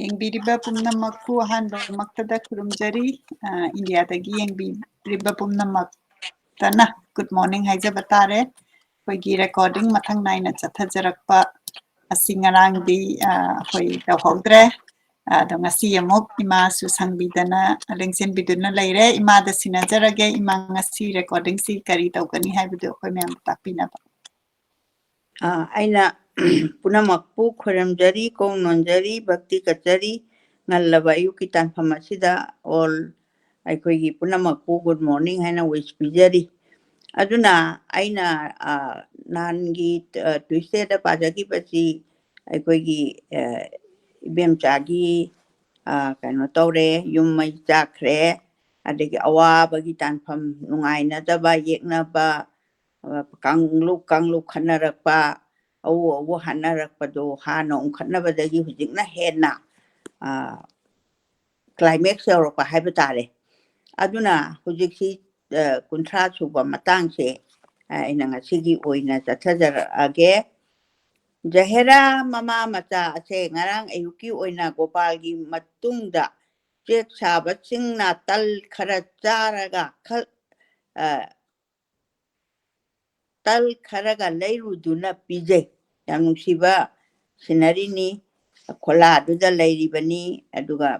ꯌꯦꯡꯕꯤꯔꯤꯕ ꯄꯨꯝꯅꯃꯛꯄꯨ ꯑꯍꯥꯟꯕꯃꯛꯇꯗ ꯈꯨꯔꯨꯝꯖꯔꯤ ꯏꯟꯗꯤꯌꯥꯗꯒꯤ ꯌꯦꯡꯕꯤꯔꯤꯕ ꯄꯨꯝꯅꯃꯛꯇꯅ good morning ꯍꯥꯏꯖꯕ ꯇꯥꯔꯦ ꯑꯩꯈꯣꯏꯒꯤ ꯔꯦꯀꯣꯔꯗꯤꯡ ꯃꯊꯪ ꯅꯥꯏꯅ ꯆꯠꯊꯖꯔꯛꯄ ꯑꯁꯤ ꯉꯔꯥꯡꯗꯤ ꯑꯩꯈꯣꯏ ꯇꯧꯍꯧꯗ꯭ꯔꯦ ꯑꯗꯣ ꯉꯁꯤ ꯑꯃꯨꯛ ꯏꯃꯥꯁꯨ ꯁꯪꯕꯤꯗꯅ ꯂꯦꯡꯁꯤꯟꯕꯤꯗꯨꯅ ꯂꯩꯔꯦ ꯏꯃꯥꯗ ꯁꯤꯟꯅꯖꯔꯒꯦ ꯏꯃꯥ ꯉꯁꯤ ꯔꯦꯀꯣꯔꯗꯤꯡꯁꯤ ꯀꯔꯤ ꯇꯧꯒꯅꯤ ꯍꯥꯏꯕꯗꯨ ꯑꯩꯈꯣꯏ ꯃꯌꯥꯝ ꯇꯥꯛꯄꯤꯅꯕ ꯑꯩꯅ ꯄꯨꯝꯅꯃꯛꯄꯨ ꯈꯨꯔꯨꯝꯖꯔꯤ ꯀꯣꯡ ꯅꯣꯟꯖꯔꯤ ꯚꯛꯇꯤ ꯀꯠꯆꯔꯤ ꯉꯜꯂꯕ ꯑꯌꯨꯛꯀꯤ ꯇꯥꯟꯐꯝ ꯑꯁꯤꯗ ꯑꯣꯜ ꯑꯩꯈꯣꯏꯒꯤ ꯄꯨꯝꯅꯃꯛꯄꯨ ꯒꯨꯗ ꯃꯣꯔꯅꯤꯡ ꯍꯥꯏꯅ ꯋꯤꯁ ꯄꯤꯖꯔꯤ ꯑꯗꯨꯅ ꯑꯩꯅ ꯅꯍꯥꯟꯒꯤ ꯇ꯭ꯌꯨꯁꯗꯦꯗ ꯄꯥꯖꯈꯤꯕꯁꯤ ꯑꯩꯈꯣꯏꯒꯤ ꯏꯕꯦꯝꯆꯥꯒꯤ ꯀꯩꯅꯣ ꯇꯧꯔꯦ ꯌꯨꯝ ꯃꯩ ꯆꯥꯛꯈ꯭ꯔꯦ ꯑꯗꯒꯤ ꯑꯋꯥꯕꯒꯤ ꯇꯥꯟꯐꯝ ꯅꯨꯡꯉꯥꯏꯅꯗꯕ ꯌꯦꯛꯅꯕ ꯀꯥꯡꯂꯨꯞ ꯈꯟꯅꯔꯛꯄ ꯑꯋꯨ ꯍꯥꯠꯅꯔꯛꯄꯗꯣ ꯍꯥꯟꯅ ꯎꯪꯈꯠꯅꯕꯗꯒꯤ ꯍꯧꯖꯤꯛꯅ ꯍꯦꯟꯅ ꯀ꯭ꯂꯥꯏꯃꯦꯛꯁ ꯌꯧꯔꯛꯄ ꯍꯥꯏꯕ ꯇꯥꯔꯦ ꯑꯗꯨꯅ ꯍꯧꯖꯤꯛꯁꯤ 30 ꯁꯨꯕ ꯃꯇꯥꯡꯁꯦ ꯑꯩꯅ ꯉꯁꯤꯒꯤ ꯑꯣꯏꯅ ꯆꯠꯊꯖꯔꯛꯑꯒꯦ ꯖꯍꯦꯔꯥ ꯃꯃꯥ ꯃꯆꯥ ꯑꯁꯦ ꯉꯔꯥꯡ ꯑꯌꯨꯛꯀꯤ ꯑꯣꯏꯅ ꯒꯣꯄꯥꯜꯒꯤ ꯃꯇꯨꯡꯗ ꯆꯦꯛ ꯁꯥꯕꯁꯤꯡꯅ ꯇꯜ ꯈꯔ ꯆꯥꯔꯒ ꯇꯜ ꯈꯔꯒ ꯂꯩꯔꯨꯗꯨꯅ ꯄꯤꯖꯩ ꯌꯥꯝ ꯅꯨꯡꯁꯤꯕ ꯁꯤꯅꯔꯤꯅꯤ ꯈꯣꯜꯂꯥꯗꯨꯗ ꯂꯩꯔꯤꯕꯅꯤ ꯑꯗꯨꯒ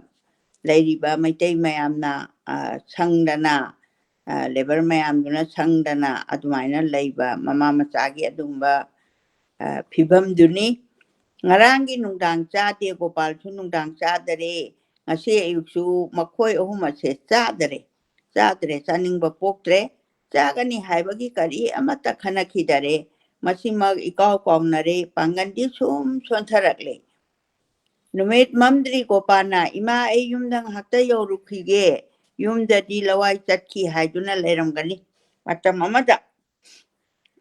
ꯂꯩꯔꯤꯕ ꯃꯩꯇꯩ ꯃꯌꯥꯝꯅ ꯁꯪꯗꯅ ꯂꯦꯕꯔ ꯃꯌꯥꯝꯗꯨꯅ ꯁꯪꯗꯅ ꯑꯗꯨꯃꯥꯏꯅ ꯂꯩꯕ ꯃꯃꯥ ꯃꯆꯥꯒꯤ ꯑꯗꯨꯒꯨꯝꯕ ꯐꯤꯕꯝꯗꯨꯅꯤ ꯉꯔꯥꯡꯒꯤ ꯅꯨꯡꯗꯥꯡ ꯆꯥꯗꯦ ꯒꯣꯄꯥꯜꯁꯨ ꯅꯨꯡꯗꯥꯡ ꯆꯥꯗꯔꯦ ꯉꯁꯤ ꯑꯌꯨꯛꯁꯨ ꯃꯈꯣꯏ ꯑꯍꯨꯝ ꯑꯁꯦ ꯆꯥꯗ꯭ꯔꯦ ꯆꯥꯅꯤꯡꯕ ꯄꯣꯛꯇ꯭ꯔꯦ ꯆꯥꯒꯅꯤ ꯍꯥꯏꯕꯒꯤ ꯀꯔꯤ ꯑꯃꯠꯇ ꯈꯟꯅꯈꯤꯗꯔꯦ ꯃꯁꯤꯃꯛ ꯏꯀꯥꯎ ꯀꯥꯎꯅꯔꯦ ꯄꯥꯡꯒꯟꯗꯤ ꯁꯨꯝ ꯁꯣꯟꯊꯔꯛꯂꯦ ꯅꯨꯃꯤꯠ ꯃꯝꯗ꯭ꯔꯤ ꯒꯣꯄꯥꯜꯅ ꯏꯃꯥ ꯑꯩ ꯌꯨꯝꯗ ꯉꯥꯏꯍꯥꯛꯇ ꯌꯧꯔꯨꯈꯤꯒꯦ ꯌꯨꯝꯗꯗꯤ ꯂꯋꯥꯏ ꯆꯠꯈꯤ ꯍꯥꯏꯗꯨꯅ ꯂꯩꯔꯝꯒꯅꯤ ꯃꯇꯝ ꯑꯃꯗ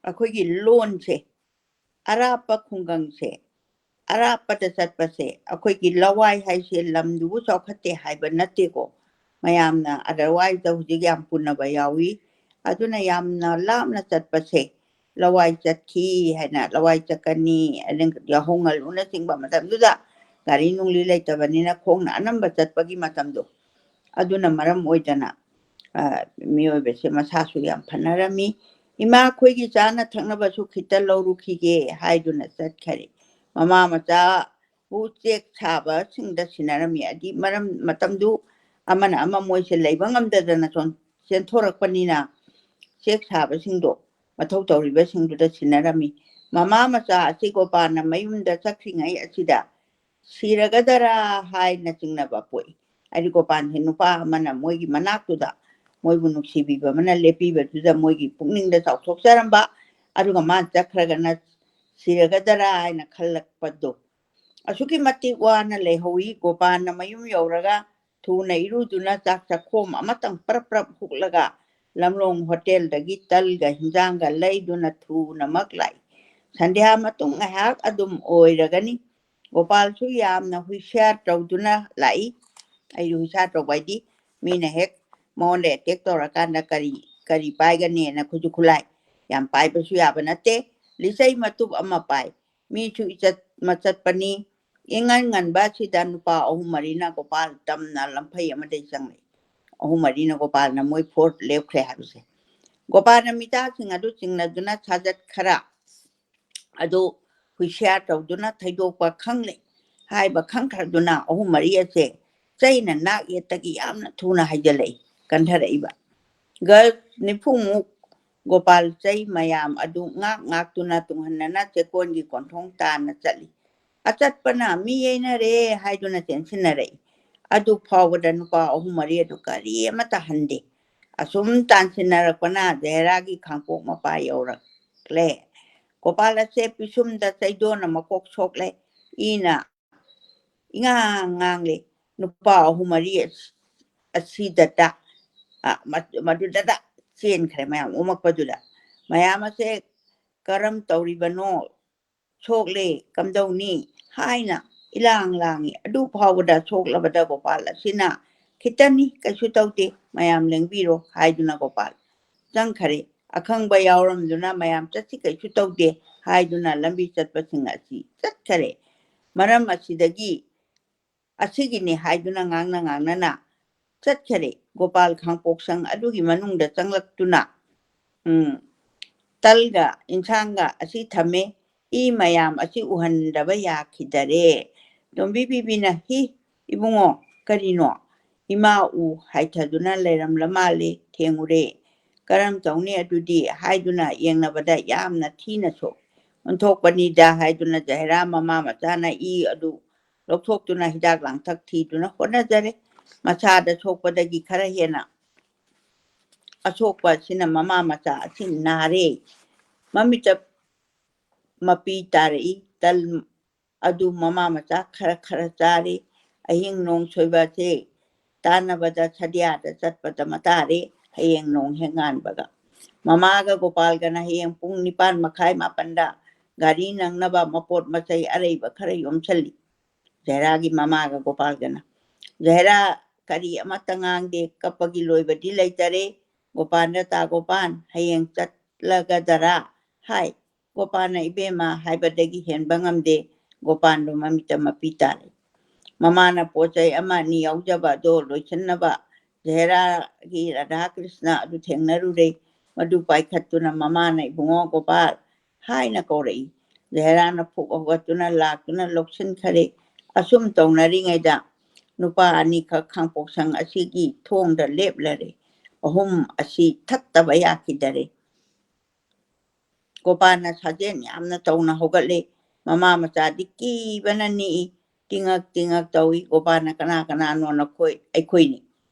ꯑꯩꯈꯣꯏꯒꯤ ꯂꯣꯟꯁꯦ ꯑꯔꯥꯞꯄ ꯈꯨꯡꯒꯪꯁꯦ ꯑꯔꯥꯞꯄꯗ ꯆꯠꯄꯁꯦ ꯑꯩꯈꯣꯏꯒꯤ ꯂꯋꯥꯏ ꯍꯥꯏꯁꯦ ꯂꯝꯗꯨꯕꯨ ꯆꯥꯎꯈꯠꯇꯦ ꯍꯥꯏꯕ ꯅꯠꯇꯦꯀꯣ ꯃꯌꯥꯝꯅ ꯑꯗꯔꯋꯥꯏꯗ ꯍꯧꯖꯤꯛ ꯌꯥꯝ ꯄꯨꯟꯅꯕ ꯌꯥꯎꯏ ꯑꯗꯨꯅ ꯌꯥꯝꯅ ꯂꯥꯞꯅ ꯆꯠꯄꯁꯦ ꯂꯋꯥꯏ ꯆꯠꯈꯤ ꯍꯥꯏꯅ ꯂꯋꯥꯏ ꯆꯠꯀꯅꯤ ꯌꯥꯍꯧ ꯉꯜꯂꯨꯅꯆꯤꯡꯕ ꯃꯇꯝꯗꯨꯗ ꯒꯥꯔꯤ ꯅꯨꯡꯂꯤ ꯂꯩꯇꯕꯅꯤꯅ ꯈꯣꯡꯅ ꯑꯅꯝꯕ ꯆꯠꯄꯒꯤ ꯃꯇꯝꯗꯣ ꯑꯗꯨꯅ ꯃꯔꯝ ꯑꯣꯏꯗꯅ ꯃꯤꯑꯣꯏꯕꯁꯦ ꯃꯁꯥꯁꯨ ꯌꯥꯝ ꯐꯅꯔꯝꯃꯤ ꯏꯃꯥ ꯑꯩꯈꯣꯏꯒꯤ ꯆꯥꯅ ꯊꯛꯅꯕꯁꯨ ꯈꯤꯇ ꯂꯧꯔꯨꯈꯤꯒꯦ ꯍꯥꯏꯗꯨꯅ ꯆꯠꯈꯔꯦ ꯃꯃꯥ ꯃꯆꯥꯕꯨ ꯆꯦꯛ ꯁꯥꯕꯁꯤꯡꯗ ꯁꯤꯟꯅꯔꯝꯃꯤ ꯑꯗꯤ ꯃꯇꯝꯗꯨ ꯑꯃꯅ ꯑꯃ ꯃꯣꯏꯁꯦ ꯂꯩꯕ ꯉꯝꯗꯗꯅ ꯆꯦꯟꯊꯣꯔꯛꯄꯅꯤꯅ ꯆꯦꯛ ꯁꯥꯕꯁꯤꯡꯗꯣ ꯃꯊꯧ ꯇꯧꯔꯤꯕꯁꯤꯡꯗꯨꯗ ꯁꯤꯟꯅꯔꯝꯃꯤ ꯃꯃꯥ ꯃꯆꯥ ꯑꯁꯤ ꯒꯣꯄꯥꯜꯅ ꯃꯌꯨꯝꯗ ꯆꯠꯈ꯭ꯔꯤꯉꯩ ꯑꯁꯤꯗ ꯁꯤꯔꯒꯗꯔꯥ ꯍꯥꯏꯅ ꯆꯤꯡꯅꯕ ꯄꯣꯛꯏ ꯍꯥꯏꯗꯤ ꯒꯣꯄꯥꯜꯁꯦ ꯅꯨꯄꯥ ꯑꯃꯅ ꯃꯣꯏꯒꯤ ꯃꯅꯥꯛꯇꯨꯗ ꯃꯣꯏꯕꯨ ꯅꯨꯡꯁꯤꯕꯤꯕ ꯑꯃꯅ ꯂꯦꯞꯄꯤꯕꯗꯨꯗ ꯃꯣꯏꯒꯤ ꯄꯨꯛꯅꯤꯡꯗ ꯆꯥꯎꯊꯣꯛꯆꯔꯝꯕ ꯑꯗꯨꯒ ꯃꯥꯅ ꯆꯠꯈ꯭ꯔꯒꯅ ꯁꯤꯔꯒꯗꯔꯥ ꯍꯥꯏꯅ ꯈꯜꯂꯛꯄꯗꯣ ꯑꯁꯨꯛꯀꯤ ꯃꯇꯤꯛ ꯋꯥꯅ ꯂꯩꯍꯧꯏ ꯒꯣꯄꯥꯜꯅ ꯃꯌꯨꯝ ꯌꯧꯔꯒ ꯊꯨꯅ ꯏꯔꯨꯗꯨꯅ ꯆꯥꯛ ꯆꯥꯈꯣꯝ ꯑꯃꯇꯪ ꯄ꯭ꯔꯞ ꯍꯨꯛꯂꯒ ꯂꯝꯂꯣꯡ ꯍꯣꯇꯦꯜꯗꯒꯤ ꯇꯜꯒ ꯍꯤꯟꯖꯥꯡꯒ ꯂꯩꯗꯨꯅ ꯊꯨꯅꯃꯛ ꯂꯥꯛꯏ ꯁꯟꯙ꯭ꯌꯥ ꯃꯇꯨꯡ ꯉꯥꯏꯍꯥꯛ ꯑꯗꯨꯝ ꯑꯣꯏꯔꯒꯅꯤ ꯒꯣꯄꯥꯜꯁꯨ ꯌꯥꯝꯅ ꯍꯨꯏꯁ꯭ꯌꯥꯔ ꯇꯧꯗꯨꯅ ꯂꯥꯛꯏ ꯑꯩꯁꯨ ꯍꯨꯏꯁ꯭ꯌꯥꯔ ꯇꯧꯕ ꯍꯥꯏꯗꯤ ꯃꯤꯅ ꯍꯦꯛ ꯃꯉꯣꯟꯗ ꯑꯦꯇꯦꯛ ꯇꯧꯔꯀꯥꯟꯗ ꯀꯔꯤ ꯄꯥꯏꯒꯅꯤꯅ ꯈꯨꯠꯁꯨ ꯈꯨꯠꯂꯥꯏ ꯌꯥꯝ ꯄꯥꯏꯕꯁꯨ ꯌꯥꯕ ꯅꯠꯇꯦ ꯂꯤꯆꯩ ꯃꯇꯨꯞ ꯑꯃ ꯄꯥꯏ ꯃꯤꯁꯨ ꯏꯆꯠ ꯃꯆꯠꯄꯅꯤ ꯉꯟꯕ ꯑꯁꯤꯗ ꯅꯨꯄꯥ 3-4ꯅ ꯒꯣꯄꯥꯜ ꯇꯝꯅ ꯂꯝꯐꯩ ꯑꯃꯗꯒꯤ ꯆꯪꯂꯛꯏ 3-4ꯅ ꯒꯣꯄꯥꯜꯅ ꯃꯣꯏ ꯐꯣꯔꯠ ꯂꯦꯞꯈ꯭ꯔꯦ ꯍꯥꯏꯕꯁꯦ ꯒꯣꯄꯥꯜꯅ ꯃꯤꯇꯥꯁꯤꯡ ꯑꯗꯨ ꯆꯤꯡꯅꯗꯨꯅ ꯁꯥꯖꯠ ꯈꯔ ꯑꯗꯨ ꯍꯨꯏꯁ꯭ꯌꯥꯔ ꯇꯧꯗꯨꯅ ꯊꯩꯗꯣꯛꯄ ꯈꯪꯂꯦ ꯍꯥꯏꯕ ꯈꯪꯈ꯭ꯔꯗꯨꯅ 3-4 ꯑꯁꯦ ꯆꯩꯅ ꯅꯥꯛ ꯌꯦꯠꯇꯒꯤ ꯌꯥꯝꯅ ꯊꯨꯅ ꯍꯥꯏꯖꯤꯜꯂꯛꯏ ꯀꯟꯊꯔꯛꯏꯕ ꯒꯔꯜ 90ꯃꯨꯛ ꯒꯣꯄꯥꯜ ꯆꯩ ꯃꯌꯥꯝ ꯑꯗꯨ ꯉꯥꯛꯇꯨꯅ ꯇꯨꯡꯍꯟꯅꯅ ꯆꯦꯛꯀꯣꯟꯒꯤ ꯀꯣꯟꯊꯣꯡ ꯇꯥꯟꯅ ꯆꯠꯂꯤ ꯑꯆꯠꯄꯅ ꯃꯤ ꯌꯩꯅꯔꯦ ꯍꯥꯏꯗꯨꯅ ꯆꯦꯟꯁꯤꯟꯅꯔꯛꯏ ꯑꯗꯨ ꯐꯥꯎꯕꯗ ꯅꯨꯄꯥ 3-4 ꯑꯗꯨ ꯀꯔꯤ ꯑꯃꯠꯇ ꯍꯟꯗꯦ ꯑꯁꯨꯝ ꯇꯥꯟꯁꯤꯟꯅꯔꯛꯄꯅ ꯖꯍꯦꯔꯥꯒꯤ ꯈꯥꯡꯄꯣꯛ ꯃꯄꯥ ꯌꯧꯔꯛꯂꯦ ꯒꯣꯄꯥꯜ ꯑꯁꯦ ꯄꯤꯁꯨꯝꯗ ꯆꯩꯗꯣꯟꯅ ꯃꯀꯣꯛ ꯁꯣꯛꯂꯦ ꯏꯅ ꯉꯥꯡꯂꯦ ꯅꯨꯄꯥ 3-4 ꯑꯁꯤꯗꯇ ꯃꯗꯨꯗꯇ ꯆꯦꯟꯈ꯭ꯔꯦ ꯃꯌꯥꯝ ꯑꯣꯝꯃꯛꯄꯗꯨꯗ ꯃꯌꯥꯝ ꯑꯁꯦ ꯀꯔꯝ ꯇꯧꯔꯤꯕꯅꯣ ꯁꯣꯛꯂꯦ ꯀꯝꯗꯧꯅꯤ ꯍꯥꯏꯅ ꯏꯂꯥꯡ ꯂꯥꯡꯉꯤ ꯑꯗꯨ ꯐꯥꯎꯕꯗ ꯁꯣꯛꯂꯕꯗ ꯒꯣꯄꯥꯜ ꯑꯁꯤꯅ ꯈꯤꯇꯅꯤ ꯀꯩꯁꯨ ꯇꯧꯗꯦ ꯃꯌꯥꯝ ꯂꯦꯡꯕꯤꯔꯣ ꯍꯥꯏꯗꯨꯅ ꯒꯣꯄꯥꯜ ꯆꯪꯈꯔꯦ ꯑꯈꯪꯕ ꯌꯥꯎꯔꯝꯗꯨꯅ ꯃꯌꯥꯝ ꯆꯠꯁꯤ ꯀꯩꯁꯨ ꯇꯧꯗꯦ ꯍꯥꯏꯗꯨꯅ ꯂꯝꯕꯤ ꯆꯠꯄꯁꯤꯡ ꯑꯁꯤ ꯆꯠꯈꯔꯦ ꯃꯔꯝ ꯑꯁꯤꯗꯒꯤ ꯑꯁꯤꯒꯤꯅꯤ ꯍꯥꯏꯗꯨꯅ ꯉꯥꯡꯅ ꯆꯠꯈꯔꯦ ꯒꯣꯄꯥꯜ ꯈꯥꯡꯄꯣꯛꯁꯪ ꯑꯗꯨꯒꯤ ꯃꯅꯨꯡꯗ ꯆꯪꯂꯛꯇꯨꯅ ꯇꯜꯒ ꯏꯟꯁꯥꯡꯒ ꯑꯁꯤ ꯊꯝꯃꯦ ꯏ ꯃꯌꯥꯝ ꯑꯁꯤ ꯎꯍꯟꯗꯕ ꯌꯥꯈꯤꯗꯔꯦ ꯇꯣꯝꯕꯤ ꯕꯤꯕꯤꯅ ꯍꯤ ꯏꯕꯨꯡꯉꯣ ꯀꯔꯤꯅꯣ ꯏꯃꯥ ꯎ ꯍꯥꯏꯊꯗꯨꯅ ꯂꯩꯔꯝꯂ ꯃꯥꯜꯂꯦ ꯊꯦꯡꯉꯨꯔꯦ ꯀꯔꯝ ꯇꯧꯅꯤ ꯑꯗꯨꯗꯤ ꯍꯥꯏꯗꯨꯅ ꯌꯦꯡꯅꯕꯗ ꯌꯥꯝꯅ ꯊꯤꯅꯁꯨ ꯑꯣꯟꯊꯣꯛꯄꯅꯤꯗ ꯍꯥꯏꯗꯨꯅ ꯖꯍꯦꯔꯥ ꯃꯃꯥ ꯃꯆꯥꯅ ꯏ ꯑꯗꯨ ꯂꯧꯊꯣꯛꯇꯨꯅ ꯍꯤꯗꯥꯛ ꯂꯥꯡꯊꯛ ꯊꯤꯗꯨꯅ ꯍꯣꯠꯅꯖꯔꯦ ꯃꯁꯥꯗ ꯁꯣꯛꯄꯗꯒꯤ ꯈꯔ ꯍꯦꯟꯅ ꯑꯁꯣꯛꯄ ꯑꯁꯤꯅ ꯃꯃꯥ ꯃꯆꯥ ꯑꯁꯤ ꯅꯥꯔꯦ ꯃꯃꯤꯠꯇ ꯃꯄꯤ ꯇꯥꯔꯛꯏ ꯇꯜ ꯑꯗꯨ ꯃꯃꯥ ꯃꯆꯥ ꯈꯔ ꯆꯥꯔꯤ ꯑꯍꯤꯡ ꯅꯣꯡ ꯁꯣꯏꯕꯁꯦ ꯇꯥꯟꯅꯕꯗ ꯁꯗꯤꯌꯥꯗ ꯆꯠꯄꯗ ꯃꯇꯥꯔꯦ ꯍꯌꯦꯡ ꯅꯣꯡ ꯍꯦꯛ ꯉꯥꯟꯕꯒ ꯃꯃꯥꯒ ꯒꯣꯄꯥꯜꯒꯅ ꯍꯌꯦꯡ ꯄꯨꯡ 9:30 ꯒꯥꯔꯤ ꯅꯪꯅꯕ ꯃꯄꯣꯠ ꯃꯆꯩ ꯑꯔꯩꯕ ꯈꯔ ꯌꯣꯝꯁꯜꯂꯤ ꯖꯍꯦꯔꯥꯒꯤ ꯃꯃꯥꯒ ꯒꯣꯄꯥꯜꯒꯅ ꯖꯍꯦꯔꯥ ꯀꯔꯤ ꯑꯃꯠꯇ ꯉꯥꯡꯗꯦ ꯀꯞꯄꯒꯤ ꯂꯣꯏꯕꯗꯤ ꯂꯩꯇꯔꯦ ꯒꯣꯄꯥꯜꯗ ꯇꯥ ꯒꯣꯄꯥꯜ ꯍꯌꯦꯡ ꯆꯠꯂꯒꯗꯔꯥ ꯍꯥꯏ ꯒꯣꯄꯥꯜꯅ ꯏꯕꯦꯝꯃ ꯍꯥꯏꯕꯗꯒꯤ ꯍꯦꯟꯕ ꯉꯝꯗꯦ ꯒꯣꯄꯥꯜꯗꯣ ꯃꯃꯤꯠꯇ ꯃꯄꯤ ꯇꯥꯔꯦ ꯃꯃꯥꯅ ꯄꯣꯠꯆꯩ ꯑꯃ ꯑꯅꯤ ꯌꯥꯎꯖꯕ ꯑꯗꯣ ꯂꯣꯏꯁꯤꯟꯅꯕ ꯖꯍꯦꯔꯥꯒꯤ ꯔꯥꯙꯥ ꯀ꯭ꯔꯤꯁꯅ ꯑꯗꯨ ꯊꯦꯡꯅꯔꯨꯔꯦ ꯃꯗꯨ ꯄꯥꯏꯈꯠꯇꯨꯅ ꯃꯃꯥꯅ ꯏꯕꯨꯡꯉꯣ ꯒꯣꯄꯥꯜ ꯍꯥꯏꯅ ꯀꯧꯔꯛꯏ ꯖꯍꯦꯔꯥꯅ ꯐꯨꯛ ꯍꯧꯒꯠꯇꯨꯅ ꯂꯥꯛꯇꯨꯅ ꯂꯧꯁꯤꯟꯈꯔꯦ ꯑꯁꯨꯝ ꯇꯧꯅꯔꯤꯉꯩꯗ ꯅꯨꯄꯥ ꯑꯅꯤꯈꯛ ꯈꯥꯡꯄꯣꯛꯁꯪ ꯑꯁꯤꯒꯤ ꯊꯣꯡꯗ ꯂꯦꯞꯂꯔꯦ ꯑꯍꯨꯝ ꯑꯁꯤ ꯊꯠꯇꯕ ꯌꯥꯈꯤꯗꯔꯦ ꯒꯣꯄꯥꯜꯅ ꯁꯥꯖꯦꯟ ꯌꯥꯝꯅ ꯇꯧꯅ ꯍꯧꯒꯠꯂꯦ ꯃꯃꯥ ꯃꯆꯥꯗꯤ ꯀꯤꯕꯅ ꯅꯤꯛꯏ ꯇꯤꯡꯉꯛ ꯇꯧꯏ ꯒꯣꯄꯥꯜꯅ ꯀꯅꯥꯅꯣ ꯅꯈꯣꯏ ꯑꯩꯈꯣꯏꯅꯤ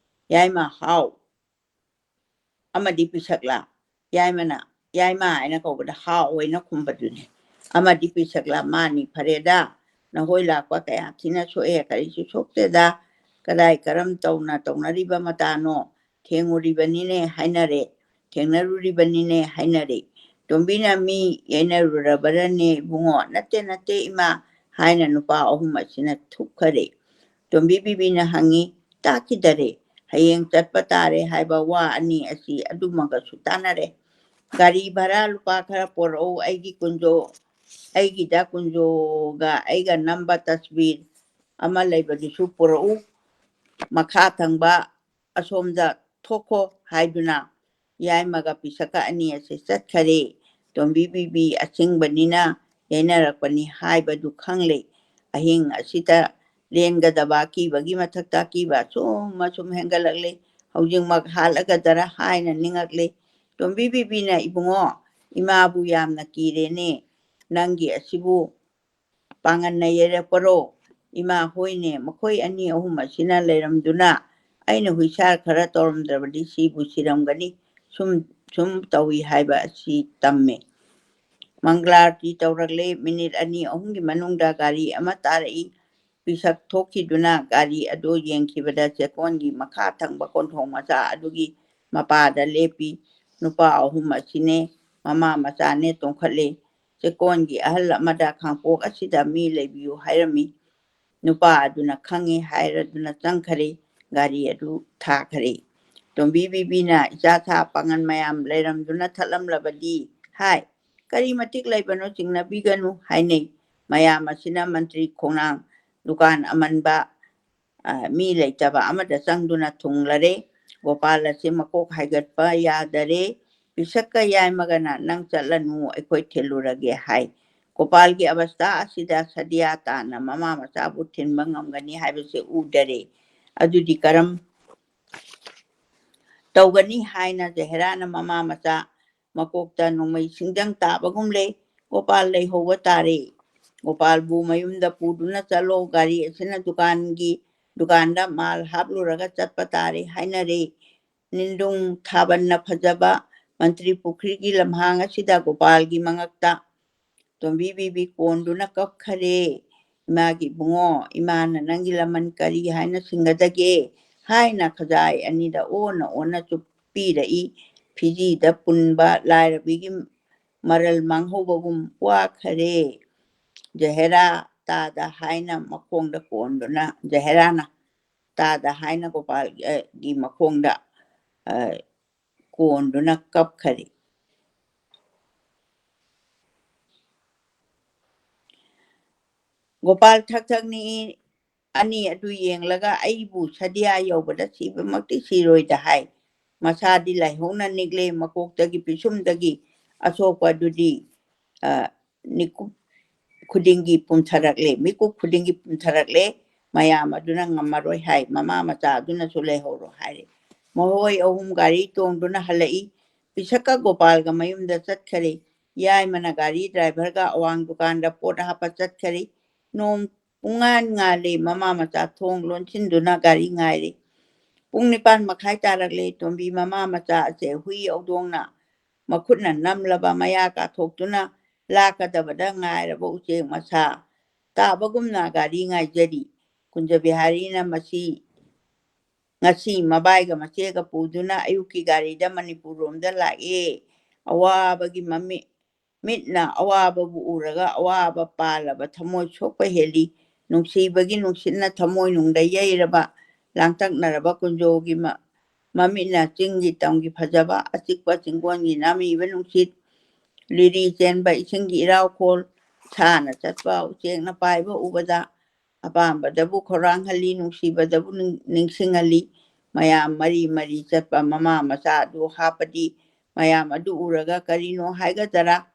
ꯌꯥꯏꯃ ꯍꯥꯎ ꯑꯃꯗꯤ ꯄꯤꯁꯛꯂꯥ ꯌꯥꯏꯃ ꯍꯥꯏꯅ ꯀꯧꯕꯗ ꯍꯥꯎ ꯑꯣꯏꯅ ꯈꯨꯝꯕꯗꯨꯅꯤ ꯑꯃꯗꯤ ꯄꯤꯁꯛꯂꯥ ꯃꯥꯅꯤ ꯐꯔꯦꯗ ꯅꯍꯣꯏ ꯂꯥꯛꯄ ꯀꯌꯥ ꯊꯤꯅ ꯁꯣꯛꯑꯦ ꯀꯔꯤꯁꯨ ꯁꯣꯛꯇꯦꯗ ꯀꯗꯥꯏ ꯀꯔꯝ ꯇꯧꯅꯔꯤꯕ ꯃꯇꯥꯅꯣ ꯊꯦꯡꯅꯔꯨꯔꯤꯕꯅꯤꯅꯦ ꯍꯥꯏꯅꯔꯦ ꯇꯣꯝꯕꯤꯅ ꯃꯤ ꯌꯩꯅꯔꯨꯔꯕꯔꯅꯦ ꯏꯕꯨꯡꯉꯣ ꯅꯠꯇꯦ ꯏꯃꯥ ꯍꯥꯏꯅ ꯅꯨꯄꯥ ꯑꯍꯨꯝ ꯑꯁꯤꯅ ꯊꯨꯞꯈꯔꯦ ꯇꯣꯝꯕꯤ ꯕꯤꯕꯤꯅ ꯍꯪꯉꯤ ꯇꯥꯈꯤꯗꯔꯦ ꯍꯌꯦꯡ ꯆꯠꯄ ꯇꯥꯔꯦ ꯍꯥꯏꯕ ꯋꯥ ꯑꯅꯤ ꯑꯁꯤ ꯑꯗꯨꯃꯒꯁꯨ ꯇꯥꯟꯅꯔꯦ ꯒꯥꯔꯤ ꯚꯔꯥ ꯂꯨꯄꯥ ꯈꯔ ꯄꯣꯔꯛꯎ ꯑꯩꯒꯤꯗ ꯀꯨꯟꯖꯣꯒ ꯑꯩꯒ ꯅꯝꯕ ꯇꯁꯕꯤꯔ ꯑꯃ ꯂꯩꯕꯗꯨꯁꯨ ꯄꯨꯔꯛꯎ ꯃꯈꯥ ꯊꯪꯕ ꯑꯁꯣꯝꯗ ꯊꯣꯛꯈꯣ ꯍꯥꯏꯗꯨꯅ ꯌꯥꯏꯃꯒ ꯄꯤꯁꯛꯀ ꯑꯅꯤ ꯑꯁꯤ ꯆꯠꯈꯔꯦ ꯇꯣꯝꯕꯤ ꯕꯤꯕꯤ ꯑꯆꯤꯡꯕꯅꯤꯅ ꯌꯩꯅꯔꯛꯄꯅꯤ ꯍꯥꯏꯕꯗꯨ ꯈꯪꯂꯦ ꯑꯍꯤꯡ ꯑꯁꯤꯗ ꯂꯦꯟꯒꯗꯕ ꯀꯤꯕꯒꯤ ꯃꯊꯛꯇ ꯀꯤꯕ ꯑꯁꯨꯝ ꯍꯦꯟꯒꯠꯂꯛꯂꯤ ꯍꯧꯖꯤꯛꯃꯛ ꯍꯥꯠꯂꯒꯗꯔ ꯍꯥꯏꯅ ꯅꯤꯡꯉꯛꯂꯤ ꯇꯣꯝꯕꯤ ꯕꯤꯕꯤꯅ ꯏꯕꯨꯡꯉꯣ ꯏꯃꯥꯕꯨ ꯌꯥꯝꯅ ꯀꯤꯔꯦꯅꯦ ꯅꯪꯒꯤ ꯑꯁꯤꯕꯨ ꯄꯥꯡꯒꯟꯅ ꯌꯩꯔꯛꯄꯔꯣ ꯏꯃꯥ ꯍꯣꯏꯅꯦ ꯃꯈꯣꯏ ꯑꯅꯤ ꯑꯍꯨꯝ ꯑꯁꯤꯅ ꯂꯩꯔꯝꯗꯨꯅ ꯑꯩꯅ ꯍꯨꯏꯁꯥꯔ ꯈꯔ ꯇꯧꯔꯝꯗ꯭ꯔꯕꯗꯤ ꯁꯤꯕꯨ ꯁꯤꯔꯝꯒꯅꯤ ꯁꯨꯝ ꯇꯧꯏ ꯍꯥꯏꯕ ꯑꯁꯤ ꯇꯝꯃꯦ ꯃꯪꯒ꯭ꯂꯥꯔꯇꯤ ꯇꯧꯔꯛꯂꯦ ꯃꯤꯅꯤꯠ 2-3ꯒꯤ ꯃꯅꯨꯡꯗ ꯒꯥꯔꯤ ꯑꯃ ꯇꯥꯔꯛꯏ ꯄꯤꯁꯛ ꯊꯣꯛꯈꯤꯗꯨꯅ ꯒꯥꯔꯤ ꯑꯗꯨ ꯌꯦꯡꯈꯤꯕꯗ ꯆꯦꯛꯀꯣꯟꯒꯤ ꯃꯈꯥ ꯊꯪꯕ ꯀꯣꯟꯊꯣꯡ ꯃꯆꯥ ꯑꯗꯨꯒꯤ ꯃꯄꯥꯗ ꯂꯦꯞꯄꯤ ꯅꯨꯄꯥ ꯑꯍꯨꯝ ꯑꯁꯤꯅꯦ ꯃꯃꯥ ꯃꯆꯥꯅꯦ ꯇꯣꯡꯈꯠꯂꯦ ꯆꯦꯛꯀꯣꯟꯒꯤ ꯑꯍꯜ ꯑꯃꯗ ꯈꯥꯡꯄꯣꯛ ꯑꯁꯤꯗ ꯃꯤ ꯂꯩꯕꯤꯌꯨ ꯍꯥꯏꯔꯝꯃꯤ ꯅꯨꯄꯥ ꯑꯗꯨꯅ ꯈꯪꯉꯤ ꯍꯥꯏꯔꯗꯨꯅ ꯆꯪꯈꯔꯦ ꯒꯥꯔꯤ ꯑꯗꯨ ꯊꯥꯈꯔꯦ ꯇꯣꯝꯕꯤ ꯕꯤꯕꯤꯅ ꯏꯆꯥ ꯄꯥꯡꯒꯟ ꯃꯌꯥꯝ ꯂꯩꯔꯝꯗꯨꯅ ꯊꯠꯂꯝꯂꯕꯗꯤ ꯍꯥꯏ ꯀꯔꯤ ꯃꯇꯤꯛ ꯂꯩꯕꯅꯣ ꯆꯤꯡꯅꯕꯤꯒꯅꯨ ꯍꯥꯏꯅꯩ ꯃꯌꯥꯝ ꯑꯁꯤꯅ ꯃꯟꯇ꯭ꯔꯤ ꯈꯣꯡꯅꯥꯡ ꯗꯨꯀꯥꯟ ꯑꯃꯟꯕ ꯃꯤ ꯂꯩꯇꯕ ꯑꯃꯗ ꯆꯪꯗꯨꯅ ꯊꯨꯡꯂꯔꯦ ꯒꯣꯄꯥꯜ ꯑꯁꯤ ꯃꯀꯣꯛ ꯍꯥꯏꯒꯠꯄ ꯌꯥꯗꯔꯦ ꯄꯤꯁꯛꯀ ꯌꯥꯏꯃꯒꯅ ꯅꯪ ꯆꯠꯂꯅꯨ ꯑꯩꯈꯣꯏ ꯊꯤꯜꯂꯨꯔꯒꯦ ꯍꯥꯏ ꯒꯣꯄꯥꯜꯒꯤ ꯑꯕꯁꯊꯥ ꯑꯁꯤꯗ ꯁꯗꯤꯌꯥ ꯇꯥꯅ ꯃꯃꯥ ꯃꯆꯥꯕꯨ ꯊꯤꯟꯕ ꯉꯝꯒꯅꯤ ꯍꯥꯏꯕꯁꯦ ꯎꯗꯔꯦ ꯑꯗꯨꯗꯤ ꯀꯔꯝ ꯇꯧꯒꯅꯤ ꯍꯥꯏꯅ ꯖꯍꯦꯔꯥꯅ ꯃꯃꯥ ꯃꯆꯥ ꯃꯀꯣꯛꯇ ꯅꯣꯡꯃꯩ ꯁꯤꯡꯖꯪ ꯇꯥꯕꯒꯨꯝ ꯂꯩ ꯒꯣꯄꯥꯜ ꯂꯩꯍꯧꯕ ꯇꯥꯔꯦ ꯒꯣꯄꯥꯜꯕꯨ ꯃꯌꯨꯝꯗ ꯄꯨꯗꯨꯅ ꯆꯠꯂꯣ ꯒꯥꯔꯤ ꯑꯁꯤꯅ ꯗꯨꯀꯥꯟꯗ ꯃꯥꯜ ꯍꯥꯞꯂꯨꯔꯒ ꯆꯠꯄ ꯇꯥꯔꯦ ꯍꯥꯏꯅꯔꯦ ꯅꯤꯡꯗꯨꯡ ꯊꯥꯕꯜꯅ ꯐꯖꯕ ꯃꯟꯇ꯭ꯔꯤ ꯄꯨꯈ꯭ꯔꯤꯒꯤ ꯂꯝꯍꯥꯡ ꯑꯁꯤꯗ ꯒꯣꯄꯥꯜꯒꯤ ꯃꯉꯛꯇ ꯇꯣꯝꯕꯤ ꯕꯤꯕꯤ ꯀꯣꯟꯗꯨꯅ ꯀꯞꯈꯔꯦ ꯏꯃꯥꯒꯤ ꯏꯕꯨꯡꯉꯣ ꯏꯃꯥꯅ ꯅꯪꯒꯤ ꯂꯃꯟ ꯀꯔꯤ ꯍꯥꯏꯅ ꯁꯤꯡꯒꯗꯒꯦ ꯍꯥꯏꯅ ꯈꯖꯥꯏ ꯑꯅꯤꯗ ꯑꯣꯟꯅ ꯆꯨꯞꯄꯤꯔꯛꯏ ꯐꯤꯖꯤꯗ ꯄꯨꯟꯕ ꯂꯥꯏꯔꯕꯤꯒꯤ ꯃꯔꯜ ꯃꯥꯡꯍꯧꯕꯒꯨꯝ ꯋꯥꯈꯔꯦ ꯖꯍꯦꯔꯥ ꯇꯥꯗ ꯍꯥꯏꯅ ꯃꯈꯣꯡꯗ ꯀꯣꯟꯗꯨꯅ ꯖꯍꯦꯔꯥꯅ ꯇꯥꯗ ꯍꯥꯏꯅ ꯒꯣꯄꯥꯜꯒꯤ ꯃꯈꯣꯡꯗ ꯀꯣꯟꯗꯨꯅ ꯀꯞꯈꯔꯦ ꯒꯣꯄꯥꯜ ꯊꯛ ꯅꯤꯛꯏ ani adu yenglaga aibu sadia yobada sibamakti siroida hai masadi lai hona nigle makoktagi pisumdagi asokwa dudi nikup khudingi pumtharakle mikuk khudingi pumtharakle mayam aduna ngamaroi hai mama macha aduna sule horo hai mohoi ohum gari tongduna halai pisaka gopal ga mayumda chatkare yai mana gari driver ga awang dukan da pot hapa chatkare nom pungan ngale mama macha thong lonchinduna gari ngaire pung nipan makhai tarakle tombi mama macha che hui odongna makhutna namlaba maya ka thoktuna lakadabada ngairaba uchek masa tabagumna gari ngaijari kunja biharina masi ngasi mabaiga machega puduna ayuki garida manipur romda lae awabagi mami mitna awababu uraga awaba palaba thamoi sokpa heli nungsibagi nungsitna thamoi nungda yairaba langtaknaraba kunjogi mamina chingi tamgi phajaba achikpa chingwangi nami iba nungsit liri chenba isingi irau khol thana chatpa uchekna paiba ubada apambadabu khorang hali nungsibadabu ningsingali mayam mari mari chatpa mama macha adu hapadi mayam adu uraga karino haiga tara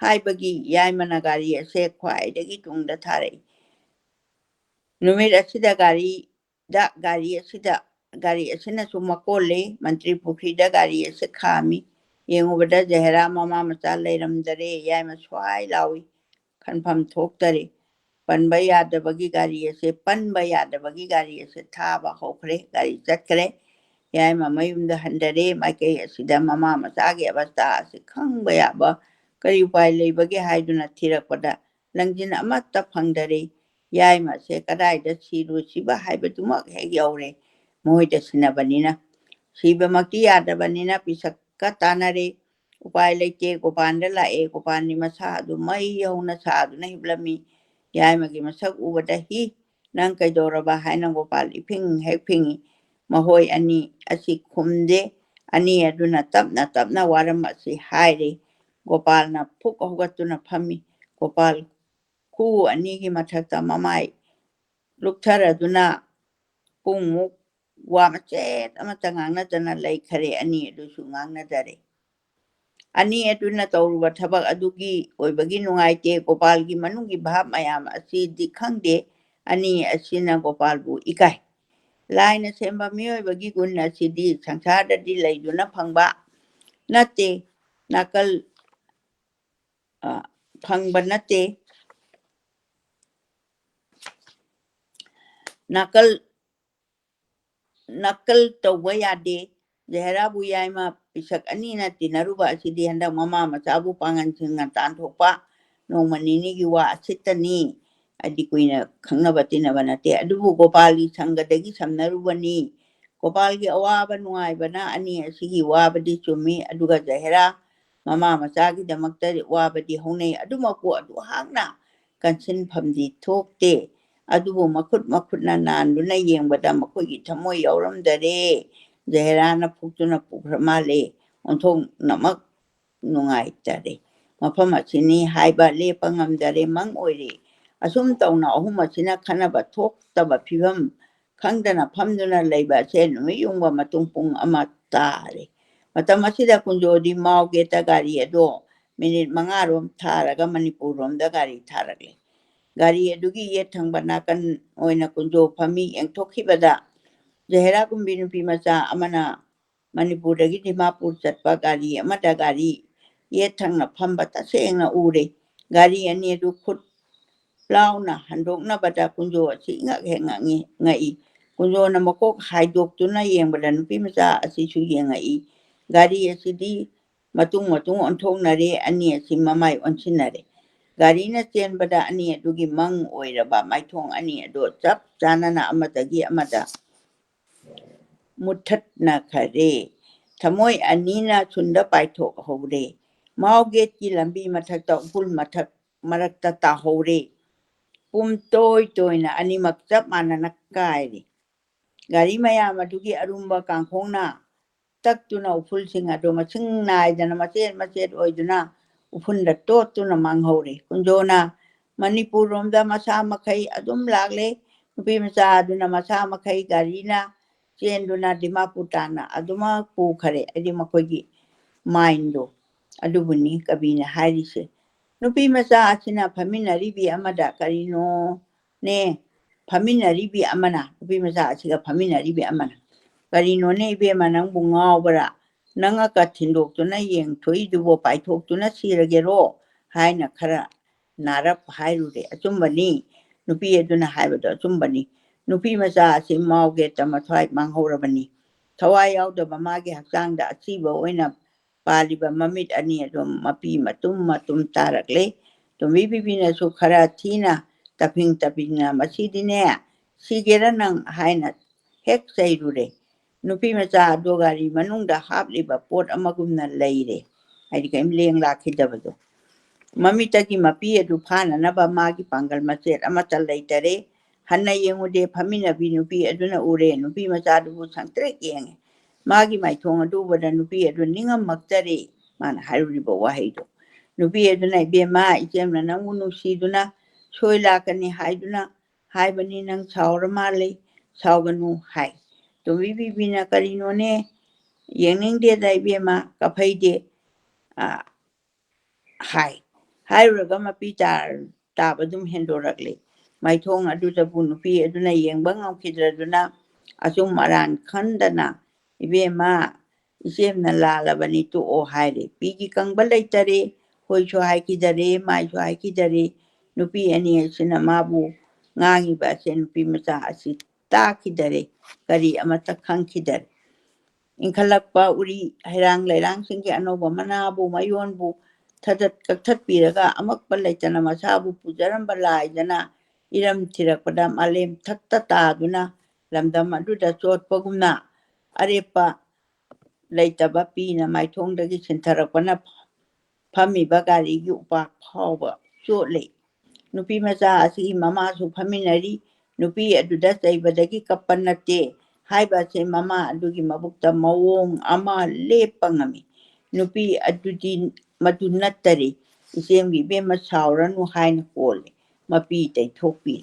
haibagi yaimana gari ase khwaidagi tungda tharai numit asida gari asina sumakole mantri pukrida gari ase khami yengubada zehra mama macha leiramdare yaima swai lawi khanpham thoktare panba yadabagi gari ase thaba hokre gari chatkre yaima mayumda handare maikei asida mama machagi abasta ase khangba yaba kari upai leibagi haiduna thirakpada langjin amatta phangdare yaima se kadaida siru siba haibadumak hek yaure moida sinabanina sibamakti yadabanina pisakka tanare upai leite gopanda lae gopani masa adu mai yauna sa adu na hiblami yaimagi masak ubada hi nang kaidoraba haina gopal iping hek pingi mahoi ani asi khumde ani aduna tapna waram asi haire gopal na phuk hogatuna phami gopal ku anigi mathakta mamai lukthara pungmuk wa machet amata ngangnadana leikhare ani adusu ngangnadare ani aduna tawruba thabak adugi oibagi nungaite gopalgi manungi bhab mayam asidi khangde ani asina gopalbu ikai laina semba miyoibagi gun asidi sangsaradi leiduna phangba nate nakal phangba nate nakal tawba yade zehra bu yaima pisak anina tinaruba asidi handak mama machabu pangan singa tan thokpa nongmanini gi wa asitani adi kuina khangnaba tinaba nate adubu gopali sangadagi samnarubani gopalgi awaba nungaibana ani asigi wabadi chumi aduga zehra mama machagi damakta wabadi honei adumaku adu hangna kansin phamdi thokte adubu makutna nanduna yengbada makoigi thamoi yauramdare zehrana phuktuna pukramale onthong namak nungaitare mafam asini haiba lepa ngamdare mang oire asum tawna ahum asina khanaba thoktaba phibam khangdana phamduna leiba se numi yungba matung pung ama tare matam asida kunjodi mauge ta gari ado minute 5 rom tharaga manipur romda gari tharakle gari adugi ye thangba nakan oina kunjo phami engthokhibada zehra kumbi nupi macha amana manipurdagi dimapur chatpa gari amada gari ye thangna phamba tasengna ure gari ani adu khut launa handokna bada kunjo asi ngak hengangi ngai kunjo na makok haidok tuna yengbada nupi macha asi su yengai gari asidi matung onthongnare ani asi mamai onsinare garina chenbada ani adugi mang oiraba maithong ani ado chap chanana amatagi amada muthatna khare thamoi anina chunda paithok hore mauget ki lambi mathakta upul mathak marakta ta hore pum toina ani makchap manana kairi gari maya madugi arumba kangkhongna taktuna upul singa do maching naidana machet oiduna upunda totuna manghore kunjona Manipur romda masa makai adum lagle nupi macha aduna masa makai garina chenduna dimaputana aduma pu khare adi makogi maindo adubuni kabina harise nupi macha asina phaminari bi amada karino ne phaminari bi amana nupi macha asiga phaminari bi amana karino ne be manang bunga obara nanga ka thindok tuna yeng thoi dubo paithok tuna siragero haina khara narap hairure achumbani nupi aduna haibado achumbani nupi macha asi mauge tamathwai manghorabani thawai yaudaba magi hakchangda achiba oina paliba mamit ani adum mapi matum tarakle tumi bibina su khara thina taping masidine sigera nang haina hek sairure nupi macha dogari manungda hapliba pot amagumna leire haidi kaim leng lakhidabado Mamitaki mapi adu phana naba magi pangal macet amata leitere hanna yengude phamina binupi aduna ure nupi machadu sangtre yenge magi mai thong adu wada nupi adu ningam maktare man haruribo wahaido nupi aduna be ma ijemna nangunu siduna soila kani haiduna haibani nang chaura male chauganu hai to bibi bina karino ne yengning de dai be ma kapaide a hai hairaga mapi tabadum hendorakle mai thong aduta bunupi aduna yengba ngamkhidraduna asum maran khandana ibema isemna lalabani to o haire pigi kangba leitare hoicho haikidare maicho haikidare nupi ani sina mabu ngangi ba sen pi mata asi takidare kari amata khangkidare inkhalakpa uri hairang lairang singki anoba manabu mayonbu Thatat kaktat piraga amak balai chana masabu pujaram balai jana iram thirakpada malem thatta taduna lamdam aduda chot pagumna arepa leitaba pina maithong dagi sintharakpana phami bagari gi upak phawba chotle nupi macha asi mama su phaminari nupi aduda saibadagi kapannate haiba se mama adugi mabukta mawong ama lepangami nupi adudi madunatari isemgi bema sauranu haina kole mapi tai thokpi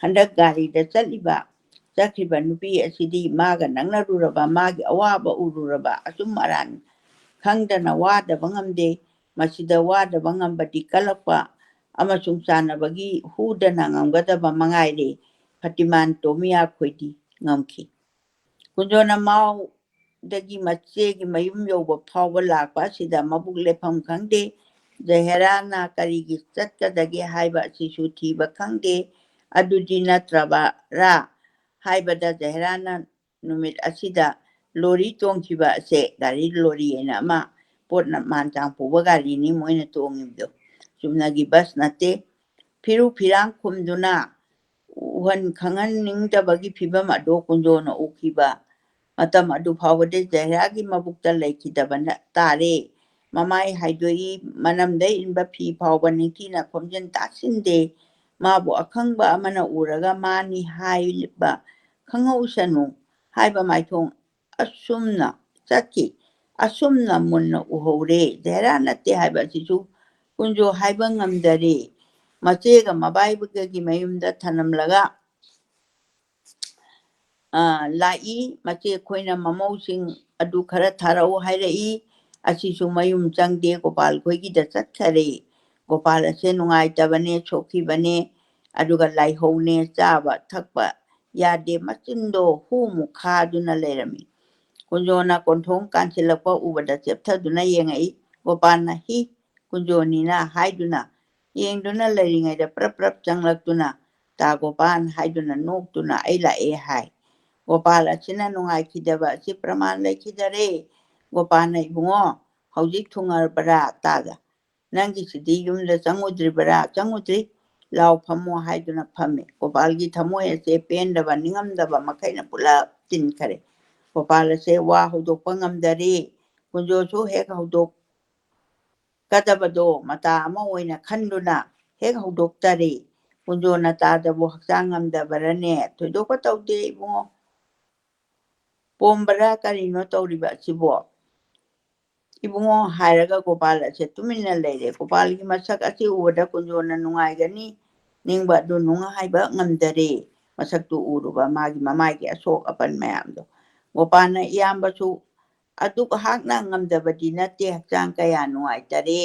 handak gari da chaliba chakriba nupi asidi maga nangna ruraba magi awaba ururaba asum maran khangdana wada bangamde masida wada bangambadi kalakpa amasung sanabagi hudana ngamgadaba mangaire Fatiman Tomia khodi ngamki kunjona mau dagi machegi mayum yoba phawba lakpa sida mabuk lefam khangde Zaherana karigi chatkadagi haiba sisu thiba khangde adudi natraba ra haibada Zaherana numit asida lori tongkiba ase gari lori ena ma potna mantang puba gari ni moina tongibdo sumnagi bas nate phiru phirang khumduna uhan khangan ningdabagi phibam ado kunjona ukiba matam adu phawade Zaheragi mabukta leikidaba tare mamai haidoi manamdai inba phi phawba ningtina khomjen tasinde mabu akhangba amana uraga mani haiba khangausanu haiba maithong asumna chaki asumna munna uhore Zahera nate haiba sisu kunjo haiba ngamdare machega mabaibugagi mayumda thanamlaga lai mache khoina mamosing adu khara tharau hairai asisu mayum changde Gopal khoigi da chathare Gopal ase nungai tabane chokhi bane aduga lai houne chaba thakpa yade machindo hu mukha duna lerami kunjona konthong kanchilakpa ubada chepthaduna yengai Gopal na hi kunjoni na haiduna yengduna leringai da prap changlakduna ta Gopal haiduna noktuna aila hai Gopal asina nungai kidaba si praman lekidare Gopal na ibungo hojik thungar bara taga nangi sidi yumda changudri bara changudri lau phamo haiduna phame Gopal gi thamoy ase pendaba ningamdaba makaina pula tin kare Gopal ase wa hodok pangamdare kunjo su hek hodok kadabado mata ama oina khanduna hek hodok tare kunjo na tadabo haksangamdabarane thoidokpa tawde ibungo Pombara karino tauriba sibo ibungo hairaga Gopal ase tumina leire Gopal gi masak ase ubada kunjona nungai gani ꯅꯤꯡꯕ ꯑꯗꯨ ꯅꯨꯡꯉꯥꯏꯕ ꯉꯝꯗꯔꯦ ꯃꯁꯛꯇꯨ ꯎꯔꯨꯕ ꯃꯥꯒꯤ ꯃꯃꯥꯏꯒꯤ ꯑꯁꯣꯛ ꯑꯄꯟ ꯃꯌꯥꯝꯗꯣ ꯒꯣꯄꯥꯜꯅ ꯏꯌꯥꯝꯕꯁꯨ ꯑꯗꯨꯛ ꯍꯥꯛꯅ ꯉꯝꯗꯕꯗꯤ ꯅꯠꯇꯦ ꯍꯛꯆꯥꯡ ꯀꯌꯥ ꯅꯨꯡꯉꯥꯏꯇꯔꯦ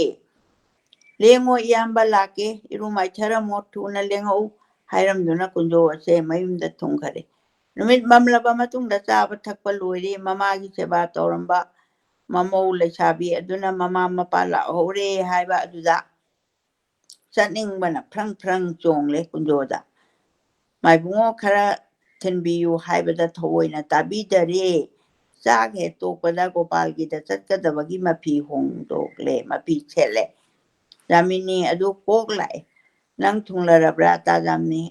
ꯂꯦꯡꯉꯣ ꯏꯌꯥꯝꯕ ꯂꯥꯛꯀꯦ ꯏꯔꯨ ꯃꯥꯏꯊꯔꯝꯃꯣ ꯊꯨꯅ ꯂꯦꯡꯉꯛꯎ ꯍꯥꯏꯔꯝꯗꯨꯅ ꯀꯨꯟꯖꯣ ꯑꯁꯦ ꯃꯌꯨꯝꯗ ꯊꯨꯡꯈꯔꯦ ꯅꯨꯃꯤꯠ ꯃꯝꯂꯕ ꯃꯇꯨꯡꯗ ꯆꯥꯕ ꯊꯛꯄ ꯂꯣꯏꯔꯦ ꯃꯃꯥꯒꯤ ꯁꯦꯕꯥ ꯇꯧꯔꯝꯕ ꯃꯃꯧ ꯂꯩꯁꯥꯕꯤ ꯑꯗꯨꯅ ꯃꯃꯥ ꯃꯄꯥ ꯂꯥꯛꯍꯧꯔꯦ ꯍꯥꯏꯕ ꯑꯗꯨꯗ ꯆꯠꯅꯤꯡꯕꯅ ꯐ꯭ꯔꯪ ꯐ꯭ꯔꯪ ꯆꯣꯡꯂꯦ ꯀꯨꯟꯖꯣꯗ ꯃꯥꯏꯕꯨꯡꯉꯣ ꯈꯔ ꯊꯤꯟꯕꯤꯌꯨ ꯍꯥꯏꯕꯗ ꯊꯑꯣꯏꯅ ꯇꯥꯕꯤꯗꯔꯦ ꯆꯥꯛ ꯍꯦꯛ ꯇꯣꯛꯄꯗ ꯒꯣꯄꯥꯜꯒꯤꯗ ꯆꯠꯀꯗꯕꯒꯤ ꯃꯐꯤ ꯍꯣꯡꯗꯣꯛꯂꯦ ꯃꯐꯤ ꯁꯦꯠꯂꯦ ꯌꯥꯃꯤꯅꯤ ꯑꯗꯨ ꯀꯣꯛ ꯂꯥꯛꯑꯦ ꯅꯪ ꯊꯨꯡꯂꯔꯕ꯭ꯔꯥ ꯇꯥꯖꯥꯝꯅꯤ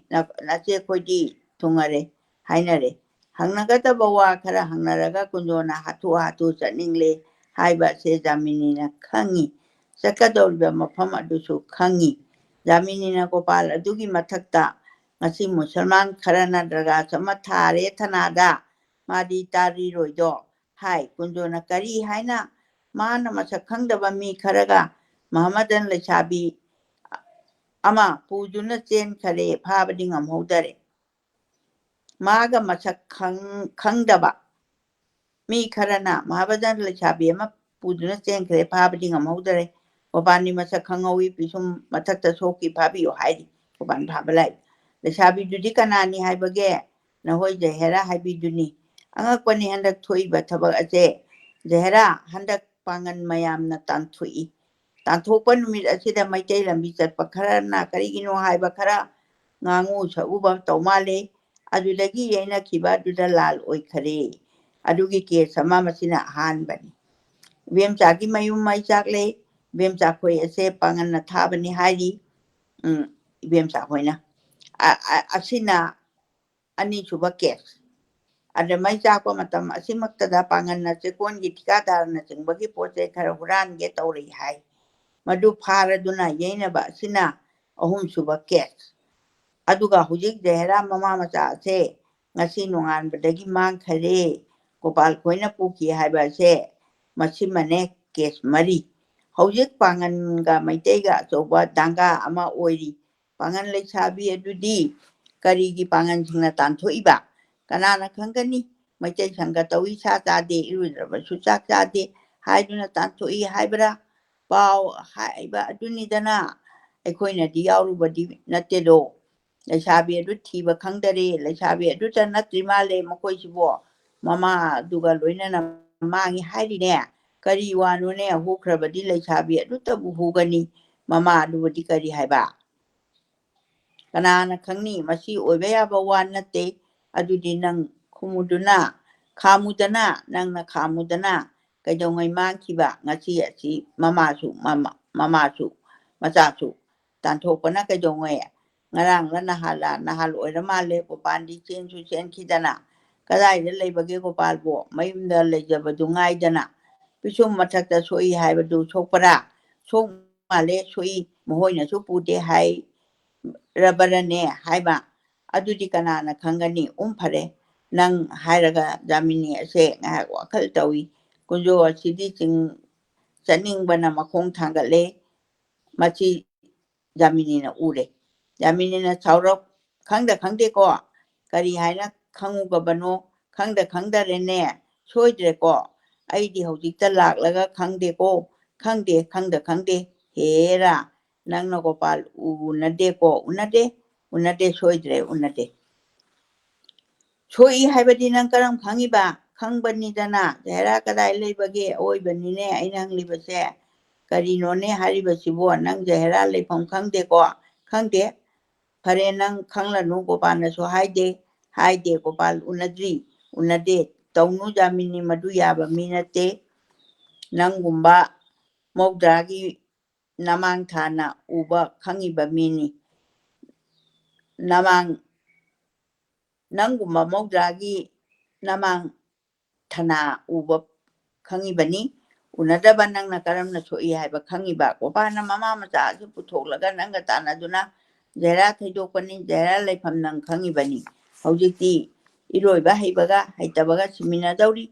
ꯅꯆꯦ ꯑꯩꯈꯣꯏꯗꯤ ꯊꯨꯡꯉꯔꯦ ꯍꯥꯏꯅꯔꯦ ꯍꯪꯅꯒꯗꯕ ꯋꯥ ꯈꯔ ꯍꯪꯅꯔꯒ ꯀꯨꯟꯖꯣꯅ ꯍꯥꯊꯨ ꯍꯥꯊꯨ ꯆꯠꯅꯤꯡꯂꯦ ꯍꯥꯏꯕ ꯑꯁꯦ ꯖꯥꯃꯤꯅꯤꯅ ꯈꯪꯉꯤ ꯆꯠꯀꯗꯧꯔꯤꯕ ꯃꯐꯝ ꯑꯗꯨꯁꯨ ꯈꯪꯉꯤ ꯖꯥꯃꯤꯅꯤꯅ ꯒꯣꯄꯥꯜ ꯑꯗꯨꯒꯤ ꯃꯊꯛꯇ ꯉꯁꯤ ꯃꯨꯁꯜꯃꯥꯟ ꯈꯔꯅ ꯗ꯭ꯔꯒꯥꯁ ꯑꯃ ꯊꯥꯔꯦ ꯊꯅꯥꯗ ꯃꯥꯗꯤ ꯇꯥꯔꯤꯔꯣꯏꯗꯣ ꯍꯥꯏ ꯀꯨꯟꯖꯣꯅ ꯀꯔꯤ ꯍꯥꯏꯅ ꯃꯥꯅ ꯃꯁꯛ ꯈꯪꯗꯕ ꯃꯤ ꯈꯔꯒ ꯃꯍꯃꯗꯟ ꯂꯩꯁꯥꯕꯤ ꯑꯃ ꯄꯨꯗꯨꯅ ꯆꯦꯟꯈꯔꯦ ꯐꯥꯕꯗꯤ ꯉꯝꯍꯧꯗꯔꯦ ꯃꯥꯒ ꯃꯁꯛ ꯈꯪꯗꯕ ꯃꯤ ꯈꯔꯅ ꯃꯍꯥꯕꯗꯟ ꯂꯩꯁꯥꯕꯤ ꯑꯃ ꯄꯨꯗꯨꯅ ꯆꯦꯟꯈꯔꯦ ꯐꯥꯕꯗꯤ ꯉꯝꯍꯧꯗꯔꯦ ꯒꯣꯄꯥꯜꯅꯤ ꯃꯁꯛ ꯈꯪꯍꯧꯋꯤ ꯄꯤꯁꯨꯝ ꯃꯊꯛꯇ ꯁꯣꯛꯈꯤ ꯐꯥꯕꯤꯌꯨ ꯍꯥꯏꯔꯤ ꯒꯣꯄꯥꯜ ꯐꯥꯕ ꯂꯥꯛꯏ ꯂꯩꯁꯥꯕꯤꯗꯨꯗꯤ ꯀꯅꯥꯅꯤ ꯍꯥꯏꯕꯒꯦ ꯅꯍꯣꯏ ꯖꯍꯦꯔꯥ ꯍꯥꯏꯕꯤꯗꯨꯅꯤ ꯑꯉꯛꯄꯅꯤ ꯍꯟꯗꯛ ꯊꯣꯛꯏꯕ ꯊꯕꯛ ꯑꯁꯦ ꯖꯍꯦꯔꯥ ꯍꯟꯗꯛ ꯄꯥꯡꯒꯟ ꯃꯌꯥꯝꯅ ꯇꯥꯟꯊꯣꯛꯏ ꯇꯥꯟꯊꯣꯛꯄ ꯅꯨꯃꯤꯠ ꯑꯁꯤꯗ ꯃꯩꯇꯩ ꯂꯝꯕꯤ ꯆꯠꯄ ꯈꯔꯅ ꯀꯔꯤꯒꯤꯅꯣ ꯍꯥꯏꯕ ꯈꯔ ꯉꯥꯡꯉꯨ ꯁꯛꯎꯕ ꯇꯧ ꯃꯥꯜꯂꯦ ꯑꯗꯨꯗꯒꯤ ꯌꯩꯅꯈꯤꯕ ꯑꯗꯨꯗ ꯂꯥꯜ ꯑꯣꯏꯈꯔꯦ ꯑꯗꯨꯒꯤ ꯀꯦꯁ ꯑꯃ ꯃꯁꯤꯅ ꯑꯍꯥꯟꯕꯅꯤ ꯏꯕꯦꯝꯆꯥꯒꯤ ꯃꯌꯨꯝ ꯃꯩ ꯆꯥꯛꯂꯦ ꯏꯕꯦꯝꯆꯥꯈꯣꯏ ꯑꯁꯦ ꯄꯥꯡꯒꯟꯅ ꯊꯥꯕꯅꯤ ꯍꯥꯏꯔꯤ ꯏꯕꯦꯝꯆꯥ ꯍꯣꯏꯅ ꯑꯁꯤꯅ ꯑꯅꯤꯁꯨꯕ ꯀꯦꯁ ꯑꯗ ꯃꯩ ꯆꯥꯛꯄ ꯃꯇꯝ ꯑꯁꯤꯃꯛꯇꯗ ꯄꯥꯡꯒꯟꯅ ꯆꯦꯛꯀꯣꯟꯒꯤ ꯊꯤꯀꯥꯗꯥꯔꯅꯆꯤꯡꯕꯒꯤ ꯄꯣꯠ ꯆꯩ ꯈꯔ ꯍꯨꯔꯥꯟꯒꯦ ꯇꯧꯔꯤ ꯍꯥꯏ ꯃꯗꯨ ꯐꯥꯔꯗꯨꯅ ꯌꯩꯅꯕ ꯑꯁꯤꯅ ꯑꯍꯨꯝꯁꯨꯕ ꯀꯦꯁ ꯑꯗꯨꯒ ꯍꯧꯖꯤꯛ ꯖꯍꯦꯔꯥ ꯃꯃꯥ ꯃꯆꯥ ꯑꯁꯦ ꯉꯁꯤ ꯅꯣꯡꯉꯥꯟꯕꯗꯒꯤ ꯃꯥꯡꯈꯔꯦ ꯒꯣꯄꯥꯜ ꯈꯣꯏꯅ ꯄꯨꯈꯤ ꯍꯥꯏꯕ ꯑꯁꯦ ꯃꯁꯤꯃꯅꯦ ꯀꯦꯁ ꯃꯔꯤ ꯍꯧꯖꯤꯛ ꯄꯥꯡꯒꯟꯒ ꯃꯩꯇꯩꯒ ꯑꯆꯧꯕ ꯗꯥꯡꯒꯥ ꯑꯃ ꯑꯣꯏꯔꯤ ꯄꯥꯡꯒꯟ ꯂꯩꯁꯥꯕꯤ ꯑꯗꯨꯗꯤ ꯀꯔꯤꯒꯤ ꯄꯥꯡꯒꯟꯁꯤꯡꯅ ꯇꯥꯟꯊꯣꯛꯏꯕ ꯀꯅꯥꯅ ꯈꯪꯒꯅꯤ ꯃꯩꯇꯩ ꯁꯪꯒ ꯇꯧꯏ ꯁꯥ ꯆꯥꯗꯦ ꯏꯔꯨꯖ꯭ꯔꯕꯁꯨ ꯆꯥꯛ ꯆꯥꯗꯦ ꯍꯥꯏꯗꯨꯅ ꯇꯥꯟꯊꯣꯛꯏ ꯍꯥꯏꯕ꯭ꯔꯥ ꯄꯥꯎ ꯍꯥꯏꯕ ꯑꯗꯨꯅꯤꯗꯅ ꯑꯩꯈꯣꯏꯅꯗꯤ ꯌꯥꯎꯔꯨꯕꯗꯤ ꯅꯠꯇꯦꯗꯣ ꯂꯩꯁꯥꯕꯤ ꯑꯗꯨ ꯊꯤꯕ ꯈꯪꯗꯔꯦ ꯂꯩꯁꯥꯕꯤ ꯑꯗꯨꯇ ꯅꯠꯇ꯭ꯔꯤ ꯃꯥꯜꯂꯦ ꯃꯈꯣꯏꯁꯤꯕꯣ ꯃꯃꯥ ꯑꯗꯨꯒ ꯂꯣꯏꯅꯅ ꯃꯥꯡꯉꯤ ꯍꯥꯏꯔꯤꯅꯦ ꯀꯔꯤ ꯋꯥꯅꯣꯅꯦ ꯍꯨꯈ꯭ꯔꯕꯗꯤ ꯂꯩꯁꯥꯕꯤ ꯑꯗꯨꯇꯕꯨ ꯍꯨꯒꯅꯤ ꯃꯃꯥ ꯑꯗꯨꯕꯨꯗꯤ ꯀꯔꯤ ꯍꯥꯏꯕ ꯀꯅꯥꯅ ꯈꯪꯅꯤ ꯃꯁꯤ ꯑꯣꯏꯕ ꯌꯥꯕ ꯋꯥ ꯅꯠꯇꯦ ꯑꯗꯨꯗꯤ ꯅꯪ ꯈꯥꯝꯃꯨꯗꯅ ꯅꯪꯅ ꯈꯥꯝꯃꯨꯗꯅ ꯀꯩꯗꯧꯉꯩ ꯃꯥꯡꯈꯤꯕ ꯉꯁꯤ ꯑꯁꯤ ꯃꯃꯥꯁꯨ ꯃꯆꯥꯁꯨ ꯇꯥꯟꯊꯣꯛꯄꯅ ꯀꯩꯗꯧꯉꯩ ꯉꯔꯥꯡꯂ ꯅꯍꯥꯜ ꯑꯣꯏꯔ ꯃꯥꯜꯂꯦ ꯒꯣꯄꯥꯜꯗꯤ ꯆꯦꯟꯁꯨ ꯆꯦꯟꯈꯤꯗꯅ ꯀꯗꯥꯏꯗ ꯂꯩꯕꯒꯦ ꯒꯣꯄꯥꯜꯕꯨ ꯃꯌꯨꯝꯗ ꯂꯩꯖꯕꯗꯨ ꯉꯥꯏꯗꯅ ꯄꯤꯁꯨꯝ ꯃꯊꯛꯇ ꯁꯣꯛꯏ ꯍꯥꯏꯕꯗꯨ ꯁꯣꯛꯄꯔꯥ ꯁꯣꯛ ꯃꯥꯜꯂꯦ ꯁꯣꯛꯏ ꯃꯈꯣꯏꯅꯁꯨ ꯄꯨꯗꯦ ꯍꯥꯏꯔꯕꯔꯅꯦ ꯍꯥꯏꯕ ꯑꯗꯨꯗꯤ ꯀꯅꯥꯅ ꯈꯪꯒꯅꯤ ꯐꯔꯦ ꯅꯪ ꯍꯥꯏꯔꯒ ꯖꯥꯃꯤꯅꯤ ꯑꯁꯦ ꯉꯥꯏꯍꯥꯛ ꯋꯥꯈꯜ ꯇꯧꯏ ꯀꯨꯟꯖꯣ ꯑꯁꯤꯗꯤ ꯆꯠꯅꯤꯡꯕꯅ ꯃꯈꯣꯡ ꯊꯥꯡꯒꯠꯂꯦ ꯃꯁꯤ ꯖꯥꯃꯤꯅꯤꯅ ꯎꯔꯦ ꯖꯥꯃꯤꯅꯤꯅ ꯁꯥꯎꯔꯞ ꯈꯪꯗꯦꯀꯣ ꯀꯔꯤ ꯍꯥꯏꯅ ꯈꯪꯉꯨꯒꯕꯅꯣ ꯈꯪꯗꯔꯦꯅꯦ ꯁꯣꯏꯗ꯭ꯔꯦꯀꯣ ꯑꯩꯗꯤ ꯍꯧꯖꯤꯛꯇ ꯂꯥꯛꯂꯒ ꯈꯪꯗꯦꯀꯣ ꯈꯪꯗꯦ ꯍꯦꯔꯥ ꯅꯪꯅ ꯒꯣꯄꯥꯜ ꯎꯅꯗꯦꯀꯣ ꯎꯅꯗꯦ ꯁꯣꯏꯗ꯭ꯔꯦ ꯎꯅꯗꯦ ꯁꯣꯛꯏ ꯍꯥꯏꯕꯗꯤ ꯅꯪ ꯀꯔꯝ ꯈꯪꯉꯤꯕ ꯈꯪꯕꯅꯤꯗꯅ ꯖꯍꯦꯔꯥ ꯀꯗꯥꯏ ꯂꯩꯕꯒꯦ ꯑꯣꯏꯕꯅꯤꯅꯦ ꯑꯩꯅ ꯍꯪꯂꯤꯕꯁꯦ ꯀꯔꯤꯅꯣꯅꯦ ꯍꯥꯏꯔꯤꯕꯁꯤꯕꯣ ꯅꯪ ꯖꯍꯦꯔꯥ ꯂꯩꯐꯝ ꯈꯪꯗꯦꯀꯣ ꯈꯪꯗꯦ ꯐꯔꯦ ꯅꯪ ꯈꯪꯂꯅꯨ ꯒꯣꯄꯥꯜꯅꯁꯨ ꯍꯥꯏꯗꯦ ꯒꯣꯄꯥꯜ ꯎꯅꯗꯦ ꯇꯧꯅꯨ ꯖꯥꯃꯤꯅꯤ ꯃꯗꯨ ꯌꯥꯕ ꯃꯤ ꯅꯠꯇꯦ ꯅꯪꯒꯨꯝꯕ ꯃꯧꯗ꯭ꯔꯥꯒꯤ ꯅꯃꯥꯡ ꯊꯥꯅ ꯎꯕ ꯈꯪꯉꯤꯕ ꯃꯤꯅꯤ ꯅꯪꯒꯨꯝꯕ ꯃꯧꯗ꯭ꯔꯥꯒꯤ ꯅꯃꯥꯡ ꯊꯅꯥ ꯎꯕ ꯈꯪꯉꯤꯕꯅꯤ ꯎꯅꯗꯕ ꯅꯪꯅ ꯀꯔꯝꯅ ꯁꯣꯛꯏ ꯍꯥꯏꯕ ꯈꯪꯉꯤꯕ ꯒꯣꯄꯥꯜꯅ ꯃꯃꯥ ꯃꯆꯥ ꯑꯗꯨ ꯄꯨꯊꯣꯛꯂꯒ ꯅꯪꯒ ꯇꯥꯟꯅꯗꯨꯅ ꯖꯍꯦꯔꯥ ꯊꯩꯗꯣꯛꯄꯅꯤ ꯖꯍꯦꯔꯥ ꯂꯩꯐꯝ ꯅꯪ ꯈꯪꯉꯤꯕꯅꯤ ꯍꯧꯖꯤꯛꯇꯤ ꯏꯔꯣꯏꯕ ꯍꯩꯕꯒ ꯍꯩꯇꯕꯒ ꯁꯤꯃꯤꯟꯅꯗꯧꯔꯤ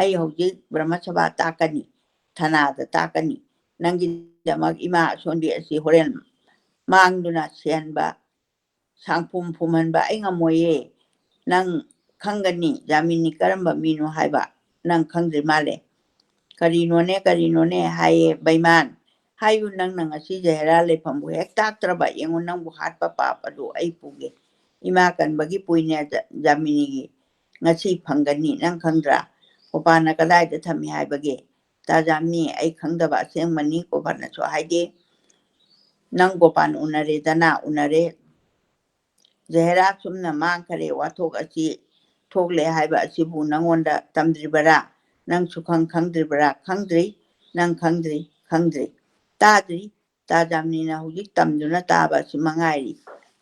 ꯑꯩ ꯍꯧꯖꯤꯛ ꯕ꯭ꯔꯍ꯭ꯃ ꯁꯚꯥ ꯇꯥꯛꯀꯅꯤ ꯊꯅꯥꯗ ꯇꯥꯛꯀꯅꯤ ꯅꯪꯒꯤꯗꯃꯛ ꯏꯃꯥ ꯑꯁꯣꯟꯕꯤ ꯑꯁꯤ ꯍꯣꯔꯦꯟ ꯃꯥꯡꯗꯨꯅ ꯁꯤꯍꯟꯕ ꯁꯥꯡꯐꯨꯝ ꯐꯨꯝꯍꯟꯕ ꯑꯩ ꯉꯝꯃꯣꯏꯌꯦ ꯅꯪ ꯈꯪꯒꯅꯤ ꯖꯥꯃꯤꯅꯤ ꯀꯔꯝꯕ ꯃꯤꯅꯣ ꯍꯥꯏꯕ ꯅꯪ ꯈꯪꯗ꯭ꯔꯤ ꯃꯥꯜꯂꯦ ꯀꯔꯤꯅꯣꯅꯦ ꯍꯥꯏꯌꯦ ꯕꯩꯃꯥꯟ ꯍꯥꯏꯌꯨ ꯅꯪꯅ ꯉꯁꯤ ꯖꯍꯦꯔꯥ ꯂꯩꯐꯝꯕꯨ ꯍꯦꯛ ꯇꯥꯛꯇ꯭ꯔꯕ ꯌꯦꯡꯉꯨ ꯅꯪꯕꯨ ꯍꯥꯠꯄ ꯄꯥꯞ ꯑꯗꯨ ꯑꯩ ꯄꯨꯒꯦ ꯏꯃꯥ ꯀꯟꯕꯒꯤ ꯄꯨꯏꯅꯦ ꯖꯥꯃꯤꯅꯤꯒꯤ ꯉꯁꯤ ꯐꯪꯒꯅꯤ ꯅꯪ ꯈꯪꯗ꯭ꯔꯥ ꯒꯣꯄꯥꯟꯅ ꯀꯗꯥꯏꯗ ꯊꯝꯃꯤ ꯍꯥꯏꯕꯒꯦ ꯇꯥꯖꯥꯃꯤ ꯑꯩ ꯈꯪꯗꯕ ꯑꯁꯦꯡꯕꯅꯤ ꯒꯣꯄꯥꯟꯅꯁꯨ ꯍꯥꯏꯗꯦ ꯅꯪ ꯒꯣꯄꯥꯟ ꯎꯅꯔꯦ ꯖꯍꯦꯔꯥ ꯁꯨꯝꯅ ꯃꯥꯡꯈꯔꯦ ꯋꯥꯊꯣꯛ ꯑꯁꯤ ꯊꯣꯛꯂꯦ ꯍꯥꯏꯕ ꯑꯁꯤꯕꯨ ꯅꯪꯉꯣꯟꯗ ꯇꯝꯗ꯭ꯔꯤꯕꯔꯥ ꯅꯪ ꯁꯨꯈꯪ ꯈꯪꯗ꯭ꯔꯤꯕꯔꯥ ꯈꯪꯗ꯭ꯔꯤ ꯅꯪ ꯈꯪꯗ꯭ꯔꯤ ꯇꯥꯗ꯭ꯔꯤ ꯇꯥꯖꯥꯃꯤꯅ ꯍꯧꯖꯤꯛ ꯇꯝꯗꯨꯅ ꯇꯥꯕ ꯑꯁꯤ ꯃꯉꯥꯏꯔꯤ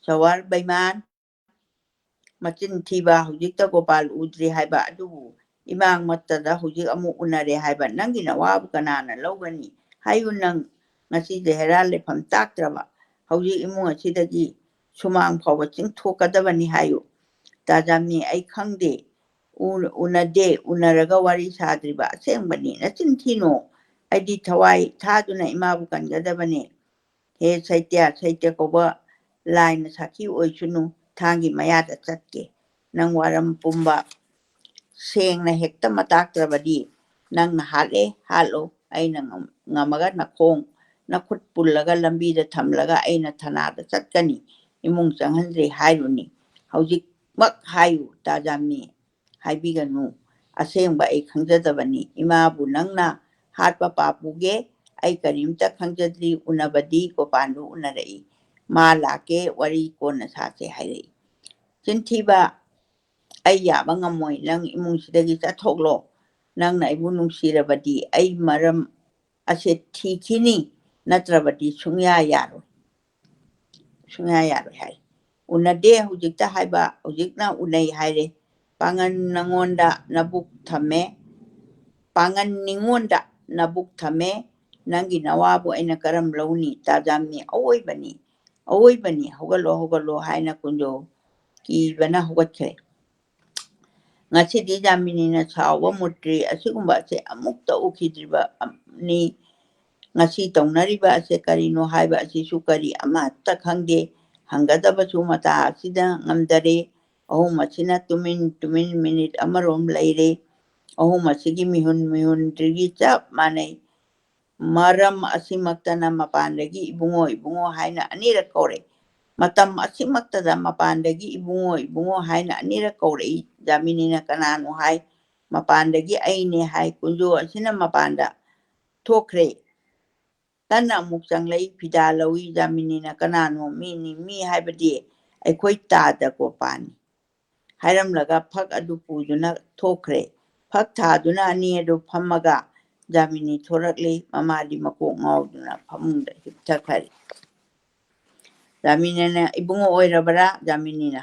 ꯁꯋꯥꯔ ꯕꯩꯃꯥꯟ ꯃꯆꯤꯟ ꯊꯤꯕ ꯍꯧꯖꯤꯛꯇ ꯒꯣꯄꯥꯜ ꯎꯗ꯭ꯔꯤ ꯍꯥꯏꯕ ꯑꯗꯨꯕꯨ ꯏꯃꯥꯡꯃꯠꯇꯗ ꯍꯧꯖꯤꯛ ꯑꯃꯨꯛ ꯎꯅꯔꯦ ꯍꯥꯏꯕ ꯅꯪꯒꯤ ꯅꯋꯥꯕꯨ ꯀꯅꯥꯅ ꯂꯧꯒꯅꯤ ꯍꯥꯏꯌꯨ ꯅꯪ ꯉꯁꯤ ꯖꯍꯦꯔꯥ ꯂꯩꯐꯝ ꯇꯥꯛꯇ꯭ꯔꯕ ꯍꯧꯖꯤꯛ ꯏꯃꯨꯡ ꯑꯁꯤꯗꯒꯤ ꯁꯨꯃꯥꯡ ꯐꯥꯎꯕ ꯆꯤꯡꯊꯣꯛꯀꯗꯕꯅꯤ ꯍꯥꯏꯌꯨ ꯇꯥꯖꯥꯃꯤ ꯑꯩ ꯈꯪꯗꯦ ꯎꯅꯗꯦ ꯎꯅꯔꯒ ꯋꯥꯔꯤ ꯁꯥꯗ꯭ꯔꯤꯕ ꯑꯁꯦꯡꯕꯅꯤ ꯅꯆꯤꯟ ꯊꯤꯅꯣ ꯑꯩꯗꯤ ꯊꯋꯥꯏ ꯊꯥꯗꯨꯅ ꯏꯃꯥꯕꯨ ꯀꯟꯒꯗꯕꯅꯦ ꯍꯦ ꯁꯩꯇ꯭ꯌ ꯀꯧꯕ ꯂꯥꯏꯅ ꯁꯥꯈꯤ ꯑꯣꯏꯁꯅꯨ ꯊꯥꯡꯒꯤ ꯃꯌꯥꯗ ꯆꯠꯀꯦ ꯅꯪ ꯋꯥꯔꯝ ꯄꯨꯝꯕ ꯁꯦꯡꯅ ꯍꯦꯛꯇ ꯃꯇꯥꯛꯇ꯭ꯔꯕꯗꯤ ꯅꯪꯅ ꯍꯥꯠꯂꯣ ꯑꯩꯅ ꯉꯝꯃꯒ ꯅꯈꯨꯠ ꯄꯨꯜꯂꯒ ꯂꯝꯕꯤꯗ ꯊꯝꯂꯒ ꯑꯩꯅ ꯊꯅꯥꯗ ꯆꯠꯀꯅꯤ ꯏꯃꯨꯡ ꯆꯪꯍꯟꯗ꯭ꯔꯤ ꯍꯥꯏꯔꯨꯅꯤ ꯍꯧꯖꯤꯛꯃꯛ ꯍꯥꯏꯌꯨ ꯇꯥꯖꯥꯃꯤ ꯍꯥꯏꯕꯤꯒꯅꯨ ꯑꯁꯦꯡꯕ ꯑꯩ ꯈꯪꯖꯗꯕꯅꯤ ꯏꯃꯥꯕꯨ ꯅꯪꯅ ꯍꯥꯠꯄ ꯄꯥꯄꯨꯒꯦ ꯑꯩ ꯀꯔꯤꯝꯇ ꯈꯪꯖꯗ꯭ꯔꯤ ꯎꯅꯕꯗꯤ ꯒꯣꯄꯥꯟꯕꯨ ꯎꯅꯔꯛꯏ ꯃꯥ ꯂꯥꯛꯀꯦ ꯋꯥꯔꯤ ꯀꯣꯟꯅ ꯁꯥꯁꯦ ꯍꯥꯏꯔꯛꯏ ꯆꯤꯟꯊꯤꯕ ꯑꯩ ꯌꯥꯕ ꯉꯝꯃꯣꯏ ꯅꯪ ꯏꯃꯨꯡꯁꯤꯗꯒꯤ ꯆꯠꯊꯣꯛꯂꯣ ꯅꯪꯅ ꯑꯩꯕꯨ ꯅꯨꯡꯁꯤꯔꯕꯗꯤ ꯑꯩ ꯃꯔꯝ ꯑꯁꯦ ꯊꯤꯈꯤꯅꯤ ꯅꯠꯇ꯭ꯔꯕꯗꯤ ꯁꯨꯡꯌꯥ ꯌꯥꯔꯣꯏ ꯍꯥꯏ ꯎꯅꯗꯦ ꯍꯧꯖꯤꯛꯇ ꯍꯥꯏꯕ ꯍꯧꯖꯤꯛꯅ ꯎꯅꯩ ꯍꯥꯏꯔꯦ ꯄꯥꯡꯒꯟ ꯅꯤꯉꯣꯟꯗ ꯅꯕꯨꯛ ꯊꯝꯃꯦ ꯅꯪꯒꯤ ꯅꯋꯥꯕꯨ ꯑꯩꯅ ꯀꯔꯝ ꯂꯧꯅꯤ ꯇꯥꯖꯥꯃꯤ ꯑꯋꯣꯏꯕꯅꯤ ꯍꯧꯒꯠꯂꯣ ꯍꯥꯏꯅ ꯀꯨꯟꯖꯣ ꯀꯤꯕꯅ ꯍꯧꯒꯠꯈ꯭ꯔꯦ ꯉꯁꯤꯗꯤ ꯖꯥꯃꯤꯅꯤꯅ ꯁꯥꯎꯕ ꯃꯨꯇ꯭ꯔꯤ ꯑꯁꯤꯒꯨꯝꯕ ꯑꯁꯦ ꯑꯃꯨꯛꯇ ꯎꯈꯤꯗ꯭ꯔꯤꯕꯅꯤ ꯉꯁꯤ ꯇꯧꯅꯔꯤꯕ ꯑꯁꯦ ꯀꯔꯤꯅꯣ ꯍꯥꯏꯕ ꯑꯁꯤꯁꯨ ꯀꯔꯤ ꯑꯃꯠꯇ ꯈꯪꯗꯦ ꯍꯪꯒꯗꯕꯁꯨ ꯃꯇꯥ ꯑꯁꯤꯗ ꯉꯝꯗꯔꯦ ꯑꯍꯨꯝ ꯑꯁꯤꯅ ꯇꯨꯃꯤꯟ ꯃꯤꯅꯤꯠ ꯑꯃꯔꯣꯝ ꯂꯩꯔꯦ ꯑꯍꯨꯝ ꯑꯁꯤꯒꯤ ꯃꯤꯍꯨꯟꯗ꯭ꯔꯤꯒꯤ ꯆꯞ ꯃꯥꯟꯅꯩ ꯃꯔꯝ ꯑꯁꯤꯃꯛꯇꯅ ꯃꯄꯥꯟꯗꯒꯤ ꯏꯕꯨꯡꯉꯣ ꯍꯥꯏꯅ ꯑꯅꯤꯔꯛ ꯀꯧꯔꯦ ꯃꯇꯝ ꯑꯁꯤꯃꯛꯇꯗ ꯃꯄꯥꯟꯗꯒꯤ ꯏꯕꯨꯡꯉꯣ ꯍꯥꯏꯅ ꯑꯅꯤꯔꯛ ꯀꯧꯔꯛꯏ ꯖꯥꯃꯤꯅꯤꯅ ꯀꯅꯥꯅꯣ ꯍꯥꯏ ꯃꯄꯥꯟꯗꯒꯤ ꯑꯩꯅꯦ ꯍꯥꯏ ꯀꯨꯟꯖꯣ ꯑꯁꯤꯅ ꯃꯄꯥꯟꯗ ꯊꯣꯛꯈ꯭ꯔꯦ ꯇꯟꯅ ꯑꯃꯨꯛ ꯆꯪꯂꯛꯏ ꯐꯤꯗꯥ ꯂꯧꯏ ꯖꯥꯃꯤꯅꯤꯅ ꯀꯅꯥꯅꯣ ꯃꯤ ꯍꯥꯏꯕꯗꯤ ꯑꯩꯈꯣꯏ ꯇꯥꯗ ꯒꯣꯄꯥꯟ ꯍꯥꯏꯔꯝꯂꯒ ꯐꯛ ꯑꯗꯨ ꯄꯨꯗꯨꯅ ꯊꯣꯛꯈ꯭ꯔꯦ ꯐꯛ ꯊꯥꯗꯨꯅ ꯑꯅꯤ ꯑꯗꯨ ꯐꯝꯃꯒ ꯖꯥꯃꯤꯅꯤ ꯊꯣꯔꯛꯂꯤ ꯃꯃꯥꯗꯤ ꯃꯀꯣꯛ ꯉꯥꯎꯗꯨꯅ ꯐꯃꯨꯡꯗ ꯍꯤꯞꯊꯈ꯭ꯔꯦ ꯖꯥꯃꯤꯅꯤꯅ ꯏꯕꯨꯡꯉꯣ ꯑꯣꯏꯔꯕꯔꯥ ꯖꯥꯃꯤꯅꯤꯅ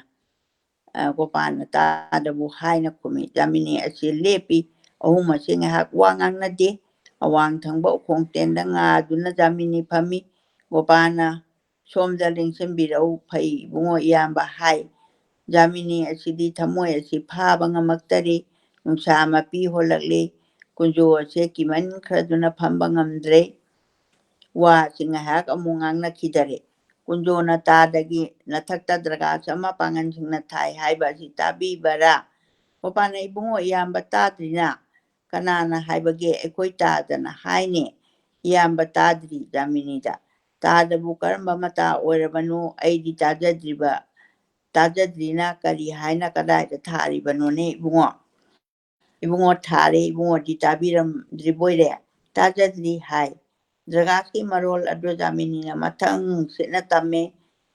ꯒꯣꯄꯥꯟꯅ ꯇꯥꯗꯕꯨ ꯍꯥꯏꯅ ꯈꯨꯝꯃꯤ ꯖꯥꯃꯤꯅꯤ ꯑꯁꯤ ꯂꯦꯞꯄꯤ ꯑꯍꯨꯝ ꯑꯁꯤ ꯉꯥꯏꯍꯥꯛ ꯋꯥ ꯉꯥꯡꯅꯗꯦ ꯑꯋꯥꯡ ꯊꯪꯕ ꯎꯈꯣꯡ ꯇꯦꯟꯗ ꯉꯥꯗꯨꯅ ꯖꯥꯃꯤꯅꯤ ꯐꯝꯃꯤ ꯒꯣꯄꯥꯟꯅ ꯁꯣꯝꯗ ꯂꯦꯡꯁꯤꯟꯕꯤꯔꯛꯎ ꯐꯩ ꯏꯕꯨꯡꯉꯣ ꯏꯌꯥꯝꯕ ꯍꯥꯏ ꯖꯥꯃꯤꯅꯤ ꯑꯁꯤꯗꯤ ꯊꯃꯣꯏ ꯑꯁꯤ ꯐꯥꯕ ꯉꯝꯃꯛꯇꯔꯤ ꯅꯨꯡꯁꯥ ꯃꯄꯤ ꯍꯣꯜꯂꯛꯂꯤ ꯀꯨꯟꯖꯣ ꯑꯁꯦ ꯀꯤꯃꯟꯈ꯭ꯔꯗꯨꯅ ꯐꯝꯕ ꯉꯝꯗ꯭ꯔꯦ ꯋꯥꯁꯤ ꯉꯥꯏꯍꯥꯛ ꯑꯃꯨꯛ ꯉꯥꯡꯅꯈꯤꯗꯔꯦ ꯀꯨꯟꯖꯣꯅ ꯇꯥꯗꯒꯤ ꯅꯊꯛꯇ ꯗ꯭ꯔꯒꯥꯁ ꯑꯃ ꯄꯥꯡꯒꯟꯁꯤꯡꯅ ꯊꯥꯏ ꯍꯥꯏꯕ ꯑꯁꯤ ꯇꯥꯕꯤꯕꯔꯥ ꯒꯣꯄꯥꯟꯅ ꯏꯕꯨꯡꯉꯣ ꯏꯌꯥꯝꯕ ꯇꯥꯗ꯭ꯔꯤꯅ ꯀꯅꯥꯅ ꯍꯥꯏꯕꯒꯦ ꯑꯩꯈꯣꯏ ꯇꯥꯗꯅ ꯍꯥꯏꯅꯦ ꯏꯌꯥꯝꯕ ꯇꯥꯗ꯭ꯔꯤ ꯖꯥꯃꯤꯅꯤꯗ ꯇꯥꯗꯕꯨ ꯀꯔꯝꯕ ꯃꯇꯥ ꯑꯣꯏꯔꯕꯅꯣ ꯑꯩꯗꯤ ꯇꯥꯖꯗ꯭ꯔꯤꯅ ꯀꯔꯤ ꯍꯥꯏꯅ ꯀꯗꯥꯏꯗ ꯊꯥꯔꯤꯕꯅꯣꯅꯦ ꯏꯕꯨꯡꯉꯣ ꯊꯥꯔꯦ ꯏꯕꯨꯡꯉꯣꯗꯤ ꯇꯥꯕꯤꯔꯝꯗ꯭ꯔꯤꯕꯣꯏꯔꯦ ꯇꯥꯖꯗ꯭ꯔꯤ ꯍꯥꯏ ꯗ꯭ꯔꯒꯥꯁꯀꯤ ꯃꯔꯣꯜ ꯑꯗꯨ ꯖꯥꯃꯤꯅꯤꯅ ꯃꯊꯪ ꯁꯤꯠꯅ ꯇꯝꯃꯦ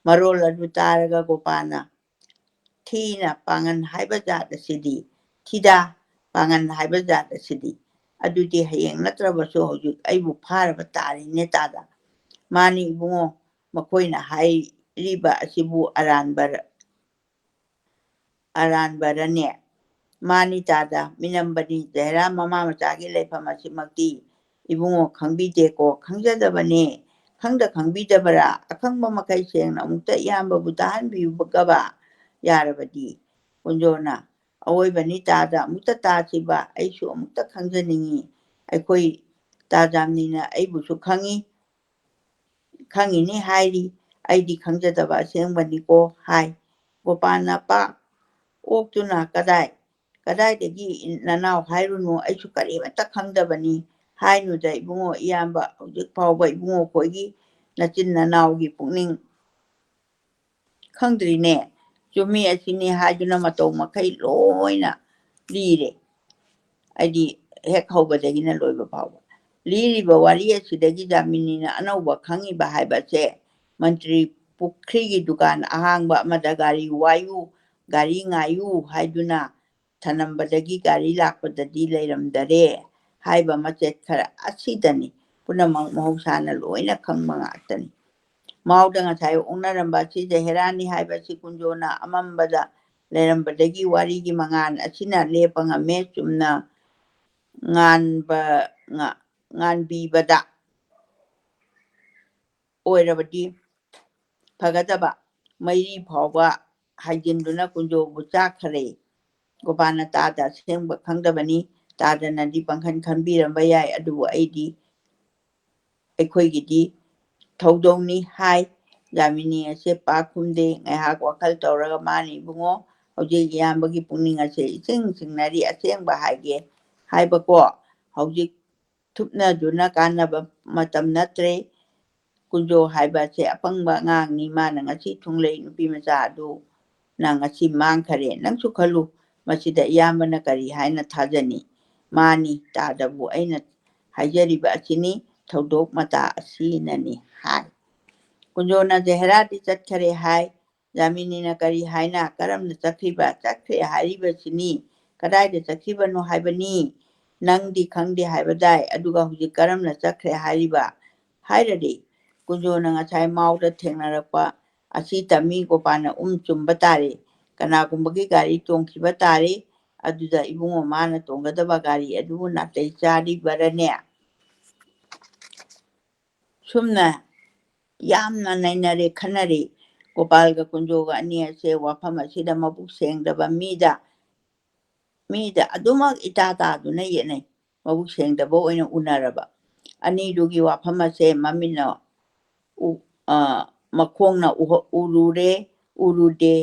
ꯃꯔꯣꯜ ꯑꯗꯨ ꯇꯥꯔꯒ ꯒꯣꯄꯥꯟꯅ ꯊꯤꯗ ꯄꯥꯡꯒꯟ ꯍꯥꯏꯕ ꯖꯥꯠ ꯑꯁꯤꯗꯤ ꯑꯗꯨꯗꯤ ꯍꯌꯦꯡ ꯅꯠꯇ꯭ꯔꯕꯁꯨ ꯍꯧꯖꯤꯛ ꯑꯩꯕꯨ ꯐꯥꯔꯕ ꯇꯥꯔꯤꯅꯦ ꯇꯥꯗ ꯃꯥꯅꯤ ꯏꯕꯨꯡꯉꯣ ꯃꯈꯣꯏꯅ ꯍꯥꯏꯔꯤꯕ ꯑꯁꯤꯕꯨ ꯑꯔꯥꯟꯕꯔꯅꯦ ꯃꯥꯅꯤ ꯇꯥꯗ ꯃꯤꯅꯝꯕꯅꯤ ꯖꯍꯦꯔꯥ ꯃꯃꯥ ꯃꯆꯥꯒꯤ ꯂꯩꯐꯝ ꯑꯁꯤꯃꯛꯇꯤ ꯏꯕꯨꯡꯉꯣ ꯈꯪꯕꯤꯗꯦꯀꯣ ꯈꯪꯖꯗꯕꯅꯦ ꯈꯪꯕꯤꯗꯕꯔꯥ ꯑꯈꯪꯕ ꯃꯈꯩ ꯁꯦꯡꯅ ꯑꯃꯨꯛꯇ ꯏꯌꯥꯝꯕꯕꯨ ꯇꯥꯍꯟꯕꯤꯌꯨꯕꯒꯕ ꯌꯥꯔꯕꯗꯤ ꯀꯨꯟꯖꯣꯅ ꯑꯋꯣꯏꯕꯅꯤ ꯇꯥꯗ ꯑꯃꯨꯛꯇ ꯇꯥꯁꯤꯕ ꯑꯩꯁꯨ ꯑꯃꯨꯛꯇ ꯈꯪꯖꯅꯤꯡꯉꯤ ꯑꯩꯈꯣꯏ ꯇꯥꯖꯥꯃꯤꯅ ꯑꯩꯕꯨꯁꯨ ꯈꯪꯉꯤꯅꯤ ꯍꯥꯏꯔꯤ ꯑꯩꯗꯤ ꯈꯪꯖꯗꯕ ꯑꯁꯦꯡꯕꯅꯤꯀꯣ ꯍꯥꯏ ꯒꯣꯄꯥꯜꯅ ꯄꯥ ꯑꯣꯛꯇꯨꯅ ꯀꯗꯥꯏꯗꯒꯤ ꯅꯅꯥꯎ ꯍꯥꯏꯔꯨꯅꯨ ꯑꯩꯁꯨ ꯀꯔꯤꯃꯠꯇ ꯈꯪꯗꯕꯅꯤ ꯍꯥꯏꯅꯨꯗ ꯏꯕꯨꯡꯉꯣ ꯏꯌꯥꯝꯕ ꯍꯧꯖꯤꯛ ꯐꯥꯎꯕ ꯏꯕꯨꯡꯉꯣ ꯈꯣꯏꯒꯤ ꯅꯆꯤꯟ ꯅꯅꯥꯎꯒꯤ ꯄꯨꯛꯅꯤꯡ ꯈꯪꯗ꯭ꯔꯤꯅꯦ ꯆꯨꯝꯃꯤ ꯑꯁꯤꯅꯤ ꯍꯥꯏꯗꯨꯅ ꯃꯇꯧ ꯃꯈꯩ ꯂꯣꯏꯅ ꯂꯤꯔꯦ ꯑꯩꯗꯤ ꯍꯦꯛ ꯍꯧꯕꯗꯒꯤꯅ ꯂꯣꯏꯕ ꯐꯥꯎꯕ ꯂꯤꯔꯤꯕ ꯋꯥꯔꯤ ꯑꯁꯤꯗꯒꯤ ꯖꯥꯃꯤꯅꯤꯅ ꯑꯅꯧꯕ ꯈꯪꯉꯤꯕ ꯍꯥꯏꯕꯁꯦ ꯃꯟꯇ꯭ꯔꯤ ꯄꯨꯈ꯭ꯔꯤꯒꯤ ꯗꯨꯀꯥꯟ ꯑꯍꯥꯡꯕ ꯑꯃꯗ ꯒꯥꯔꯤ ꯋꯥꯌꯨ ꯒꯥꯔꯤ ꯉꯥꯌꯨ ꯍꯥꯏꯗꯨꯅ ꯊꯅꯝꯕꯗꯒꯤ ꯒꯥꯔꯤ ꯂꯥꯛꯄꯗꯗꯤ ꯂꯩꯔꯝꯗꯔꯦ ꯍꯥꯏꯕ ꯃꯆꯦꯠ ꯈꯔ ꯑꯁꯤꯗꯅꯤ ꯄꯨꯝꯅꯃꯛ ꯃꯍꯧꯁꯥꯅ ꯂꯣꯏꯅ ꯈꯪꯕ ꯉꯥꯛꯇꯅꯤ ꯃꯥꯎꯗ ꯉꯁꯥꯏ ꯑꯣꯛꯅꯔꯝꯕ ꯑꯁꯤ ꯖꯍꯦꯔꯥꯅꯤ ꯍꯥꯏꯕꯁꯤ ꯀꯨꯟꯖꯣꯅ ꯑꯃꯝꯕꯗ ꯂꯩꯔꯝꯕꯗꯒꯤ ꯋꯥꯔꯤꯒꯤ ꯃꯉꯥꯜ ꯑꯁꯤꯅ ꯂꯦꯞꯄ ꯉꯝꯃꯦ ꯆꯨꯝꯅ ꯉꯥꯟꯕꯤꯕꯗ ꯑꯣꯏꯔꯕꯗꯤ ꯐꯒꯗꯕ ꯃꯩꯔꯤ ꯐꯥꯎꯕ ꯍꯥꯏꯖꯤꯟꯗꯨꯅ ꯀꯨꯟꯖꯣꯕꯨ ꯆꯥꯛꯈꯔꯦ ꯒꯣꯄꯥꯜꯅ ꯇꯥꯗ ꯑꯁꯦꯡꯕ ꯈꯪꯗꯕꯅꯤ ꯇꯥꯗꯅꯗꯤ ꯄꯪꯈꯟ ꯈꯟꯕꯤꯔꯝꯕ ꯌꯥꯏ ꯑꯗꯨꯕꯨ ꯑꯩꯈꯣꯏꯒꯤꯗꯤ ꯊꯧꯗꯧꯅꯤ ꯍꯥꯏ ꯖꯥꯃꯤꯅꯤ ꯑꯁꯦ ꯄꯥꯛ ꯈꯨꯝꯗꯦ ꯉꯥꯏꯍꯥꯛ ꯋꯥꯈꯜ ꯇꯧꯔꯒ ꯃꯥꯅ ꯏꯕꯨꯡꯉꯣ ꯍꯧꯖꯤꯛ ꯏꯌꯥꯝꯕꯒꯤ ꯄꯨꯛꯅꯤꯡ ꯑꯁꯦ ꯏꯆꯤꯡ ꯆꯤꯡꯅꯔꯤ ꯑꯁꯦꯡꯕ ꯍꯥꯏꯒꯦ ꯍꯥꯏꯕꯀꯣ ꯍꯧꯖꯤꯛ ꯊꯨꯞꯅꯗꯨꯅ ꯀꯥꯟꯅꯕ ꯃꯇꯝ ꯅꯠꯇ꯭ꯔꯦ ꯀꯨꯟꯖꯣ ꯍꯥꯏꯕ ꯑꯁꯦ ꯑꯄꯪꯕ ꯑꯉꯥꯡꯅꯤ ꯃꯥꯅ ꯉꯁꯤ ꯊꯨꯡꯂꯩ ꯅꯨꯄꯤ ꯃꯆꯥ ꯑꯗꯨ ꯅꯪ ꯉꯁꯤ ꯃꯥꯡꯈꯔꯦ ꯅꯪꯁꯨ ꯈꯜꯂꯨ ꯃꯁꯤꯗ ꯏꯌꯥꯝꯕꯅ ꯀꯔꯤ ꯍꯥꯏꯅ ꯊꯥꯖꯅꯤ ꯃꯥꯅꯤ ꯇꯥꯗꯕꯨ ꯑꯩꯅ ꯍꯥꯏꯖꯔꯤꯕ ꯑꯁꯤꯅꯤ ꯊꯧꯗꯣꯛ ꯃꯇꯥ ꯑꯁꯤꯅꯅꯤ ꯍꯥꯏ ꯀꯨꯟꯖꯣꯅ ꯖꯍꯦꯔꯥꯗꯤ ꯆꯠꯈꯔꯦ ꯍꯥꯏ ꯖꯥꯃꯤꯅꯤꯅ ꯀꯔꯤ ꯍꯥꯏꯅ ꯀꯔꯝꯅ ꯆꯠꯈ꯭ꯔꯦ ꯍꯥꯏꯔꯤꯕꯁꯤꯅꯤ ꯀꯗꯥꯏꯗ ꯆꯠꯈꯤꯕꯅꯣ ꯍꯥꯏꯕꯅꯤ ꯅꯪꯗꯤ ꯈꯪꯗꯦ ꯍꯥꯏꯕꯗꯥꯏ ꯑꯗꯨꯒ ꯍꯧꯖꯤꯛ ꯀꯔꯝꯅ ꯆꯠꯈ꯭ꯔꯦ ꯍꯥꯏꯔꯤꯕ ꯍꯥꯏꯔꯗꯤ ꯀꯨꯟꯖꯣꯅ ꯉꯁꯥꯏ ꯃꯥꯎꯗ ꯊꯦꯡꯅꯔꯛꯄ ꯑꯁꯤ ꯇꯝꯃꯤ ꯒꯣꯄꯥꯜꯅ ꯆꯨꯝꯕ ꯇꯥꯔꯦ ꯀꯅꯥꯒꯨꯝꯕꯒꯤ ꯒꯥꯔꯤ ꯇꯣꯡꯈꯤꯕ ꯇꯥꯔꯦ ꯑꯗꯨꯗ ꯏꯕꯨꯡꯉꯣ ꯃꯥꯅ ꯇꯣꯡꯒꯗꯕ ꯒꯥꯔꯤ ꯑꯗꯨꯕꯨ ꯅꯥꯇꯩ ꯆꯥꯔꯤꯕꯔꯅꯦ ꯁꯨꯝꯅ ꯌꯥꯝꯅ ꯅꯩꯅꯔꯦ ꯈꯟꯅꯔꯦ ꯒꯣꯄꯥꯜꯒ ꯀꯨꯟꯖꯣꯒ ꯑꯅꯤ ꯑꯁꯦ ꯋꯥꯐꯝ ꯑꯁꯤꯗ ꯃꯕꯨꯛ ꯁꯦꯡꯗꯕ ꯃꯤꯗ ꯑꯗꯨꯃꯛ ꯏꯇꯥ ꯇꯥꯗꯨꯅ ꯌꯦꯠꯅꯩ ꯃꯕꯨꯛ ꯁꯦꯡꯗꯕ ꯑꯣꯏꯅ ꯎꯅꯔꯕ ꯑꯅꯤꯗꯨꯒꯤ ꯋꯥꯐꯝ ꯑꯁꯦ ꯃꯈꯣꯡꯅ ꯎꯔꯨꯔꯦ ꯎꯔꯨꯗꯦ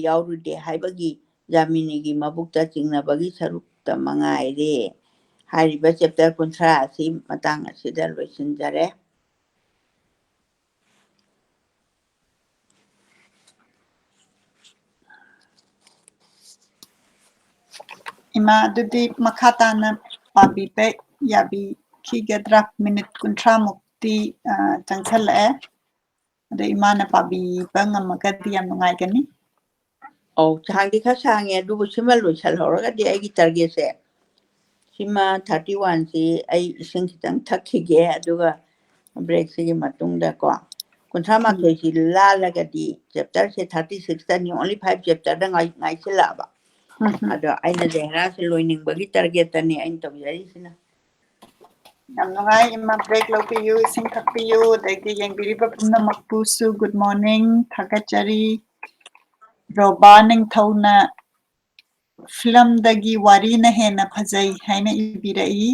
ꯌꯥꯎꯔꯨꯗꯦ ꯍꯥꯏꯕꯒꯤ ꯖꯥꯃꯤꯅꯤꯒꯤ ꯃꯕꯨꯛꯇ ꯆꯤꯡꯅꯕꯒꯤ ꯁꯔꯨꯛꯇ ꯃꯉꯥꯏꯔꯦ ꯍꯥꯏꯔꯤꯕ ꯆꯦꯞꯇꯔ 30 ꯑꯁꯤ ꯃꯇꯥꯡ ꯑꯁꯤꯗ ꯂꯣꯏꯁꯤꯟꯖꯔꯦ ꯏꯃꯥ ꯑꯗꯨꯗꯤ ꯃꯈꯥ ꯇꯥꯅ ꯄꯥꯕꯤꯕ ꯌꯥꯕꯤꯈꯤꯒꯗ꯭ꯔꯥ ꯃꯤꯅꯤꯠ 30ꯃꯨꯛꯇꯤ ꯆꯪꯁꯜꯂꯛꯑꯦ ꯑꯗ ꯏꯃꯥꯅ ꯄꯥꯕꯤꯕ ꯉꯝꯃꯒꯗꯤ ꯌꯥꯝ ꯅꯨꯡꯉꯥꯏꯒꯅꯤ ꯁꯥꯡꯗꯤ ꯈꯔ ꯁꯥꯡꯉꯦ ꯑꯗꯨꯕꯨ ꯁꯤꯃ ꯂꯣꯏꯁꯜꯍꯧꯔꯒꯗꯤ ꯑꯩꯒꯤ ꯇꯥꯔꯒꯦꯠꯁꯦ ꯁꯤꯃ 31ꯁꯤ ꯑꯩ ꯏꯁꯤꯡ ꯈꯤꯇꯪ ꯊꯛꯈꯤꯒꯦ ꯑꯗꯨꯒ ꯕ꯭ꯔꯦꯛꯁꯤꯒꯤ ꯃꯇꯨꯡꯗꯀꯣ 38ꯁꯤ ꯂꯥꯜꯂꯒꯗꯤ ꯆꯦꯞꯇꯔꯁꯦ 36ꯇꯅꯤ ꯑꯣꯟꯂꯤ 5 ꯆꯦꯞꯇꯔꯗ ꯉꯥꯏꯁꯤꯜꯂꯛꯑꯕ ꯑꯗꯣ ꯑꯩꯅ ꯖꯍꯦꯔꯥꯁꯦ ꯂꯣꯏꯅꯤꯡꯕꯒꯤ ꯇꯥꯔꯒꯦꯠꯇꯅꯤ ꯑꯩꯅ ꯇꯧꯖꯔꯤꯁꯤꯅ ꯌꯥꯝ ꯅꯨꯡꯉꯥꯏ ꯏꯃꯥ ꯕ꯭ꯔꯦꯛ ꯂꯧꯕꯤꯌꯨ ꯏꯁꯤꯡ ꯊꯛꯄꯤꯌꯨ ꯑꯗꯒꯤ ꯌꯦꯡꯕꯤꯔꯤꯕ ꯄꯨꯝꯅꯃꯛꯄꯨꯁꯨ ꯒꯨꯗ ꯃꯣꯔꯅꯤꯡ ꯊꯥꯒꯠꯆꯔꯤ ꯔꯣꯕꯥ ꯅꯤꯡꯊꯧꯅ ꯐꯤꯂꯝꯗꯒꯤ ꯋꯥꯔꯤꯅ ꯍꯦꯟꯅ ꯐꯖꯩ ꯍꯥꯏꯅ ꯏꯕꯤꯔꯛꯏ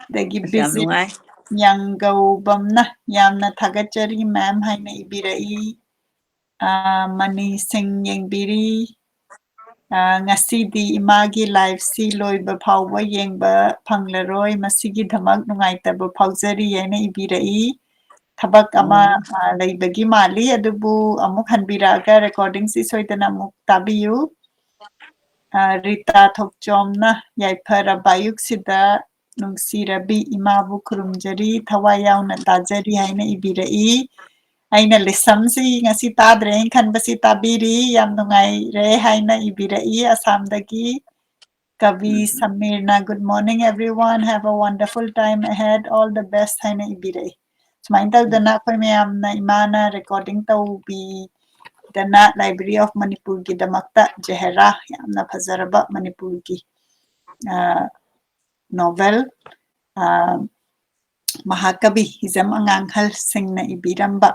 ꯑꯗꯒꯤ ꯌꯥꯝ ꯕꯤꯖꯤꯠ ꯅꯨꯡꯉꯥꯏ ꯌꯥꯡꯒꯧꯕꯝꯅ ꯌꯥꯝꯅ ꯊꯥꯒꯠꯆꯔꯤ ꯃꯦꯝ ꯍꯥꯏꯅ ꯏꯕꯤꯔꯛꯏ ꯃꯅꯤ ꯁꯤꯡ ꯌꯦꯡꯕꯤꯔꯤ ꯉꯁꯤꯗꯤ ꯏꯃꯥꯒꯤ ꯂꯥꯏꯐꯁꯤ ꯂꯣꯏꯕ ꯐꯥꯎꯕ ꯌꯦꯡꯕ ꯐꯪꯂꯔꯣꯏ ꯃꯁꯤꯒꯤꯗꯃꯛ ꯅꯨꯡꯉꯥꯏꯇꯕ ꯐꯥꯎꯖꯔꯤ ꯍꯥꯏꯅ ꯏꯕꯤꯔꯛꯏ ꯊꯕꯛ ꯑꯃ ꯂꯩꯕꯒꯤ ꯃꯥꯜꯂꯤ ꯑꯗꯨꯕꯨ ꯑꯃꯨꯛ ꯍꯟꯕꯤꯔꯛꯑꯒ ꯔꯦꯀꯣꯔꯗꯤꯡꯁꯤ ꯁꯣꯏꯗꯅ ꯑꯃꯨꯛ ꯇꯥꯕꯤꯌꯨ ꯔꯤꯇꯥ ꯊꯣꯛꯆꯣꯝꯅ ꯌꯥꯏꯐꯔꯕ ꯑꯌꯨꯛꯁꯤꯗ ꯅꯨꯡꯁꯤꯔꯕꯤ ꯏꯃꯥꯕꯨ ꯈꯨꯔꯨꯝꯖꯔꯤ ꯊꯋꯥꯏ ꯌꯥꯎꯅ ꯇꯥꯖꯔꯤ ꯍꯥꯏꯅ ꯏꯕꯤꯔꯛꯏ ꯑꯩꯅ ꯂꯤꯁꯝꯁꯤ ꯉꯁꯤ ꯇꯥꯗ꯭ꯔꯦ ꯍꯥꯏꯅ ꯈꯟꯕꯁꯤ ꯇꯥꯕꯤꯔꯤ ꯌꯥꯝ ꯅꯨꯡꯉꯥꯏꯔꯦ ꯍꯥꯏꯅ ꯏꯕꯤꯔꯛꯏ ꯑꯁꯥꯝꯗꯒꯤ ꯀꯕꯤ ꯁꯃꯤꯔꯅ ꯒꯨꯗ ꯃꯣꯔꯅꯤꯡ ꯑꯦꯚ꯭ꯔꯤꯋꯥꯟ ꯍꯦꯚ ꯑ ꯋꯟꯗꯔꯐꯨꯜ ꯇꯥꯏꯝ ꯑꯍꯦꯗ ꯑꯣꯜ ꯗ ꯕꯦꯁ ꯍꯥꯏꯅ ꯏꯕꯤꯔꯛꯏ ꯁꯨꯃꯥꯏꯅ ꯇꯧꯗꯅ ꯑꯩꯈꯣꯏ ꯃꯌꯥꯝꯅ ꯏꯃꯥꯅ ꯔꯦꯀꯣꯔꯗꯤꯡ ꯇꯧꯕꯤꯗꯅ ꯂꯥꯏꯕ꯭ꯔꯦꯔꯤ ꯑꯣꯐ ꯃꯅꯤꯄꯨꯔꯒꯤꯗꯃꯛꯇ ꯖꯦꯍꯦꯔꯥ ꯌꯥꯝꯅ ꯐꯖꯔꯕ ꯃꯅꯤꯄꯨꯔꯒꯤ ꯅꯣꯚꯦꯜ ꯃꯍꯥꯀꯕꯤ ꯍꯤꯖꯝ ꯑꯉꯥꯡꯍꯜꯁꯤꯡꯅ ꯏꯕꯤꯔꯝꯕ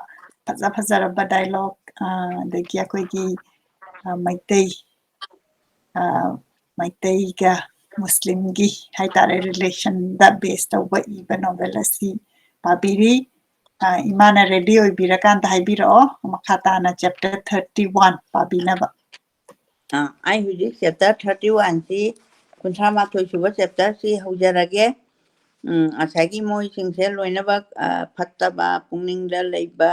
ꯐꯖꯔꯕ ꯗꯥꯏꯂꯣꯛ ꯑꯗꯒꯤ ꯑꯩꯈꯣꯏꯒꯤ ꯃꯩꯇꯩꯒ ꯃꯨꯁꯂꯤꯝꯒꯤ ꯍꯥꯏꯇꯥꯔꯦ ꯔꯤꯂꯦꯁꯟꯗ ꯕꯦꯁ ꯇꯧꯕ ꯏꯕ ꯅꯣꯚꯦꯜ ꯑꯁꯤ ꯄꯥꯕꯤꯔꯤ ꯏꯃꯥꯅ ꯔꯦꯗꯤ ꯑꯣꯏꯕꯤꯔꯀꯥꯟꯗ ꯍꯥꯏꯕꯤꯔꯛꯑꯣ ꯃꯈꯥ ꯇꯥꯅ ꯆꯦꯞꯇꯔ 31 ꯄꯥꯕꯤꯅꯕ ꯑꯩ ꯍꯧꯖꯤꯛ ꯆꯦꯞꯇꯔ 31ꯁꯤ 38 ꯁꯨꯕ ꯆꯦꯞꯇꯔꯁꯤ ꯍꯧꯖꯔꯒꯦ ꯉꯁꯥꯏꯒꯤ ꯃꯣꯏꯁꯤꯡꯁꯦ ꯂꯣꯏꯅꯃꯛ ꯐꯠꯇꯕ ꯄꯨꯛꯅꯤꯡꯗ ꯂꯩꯕ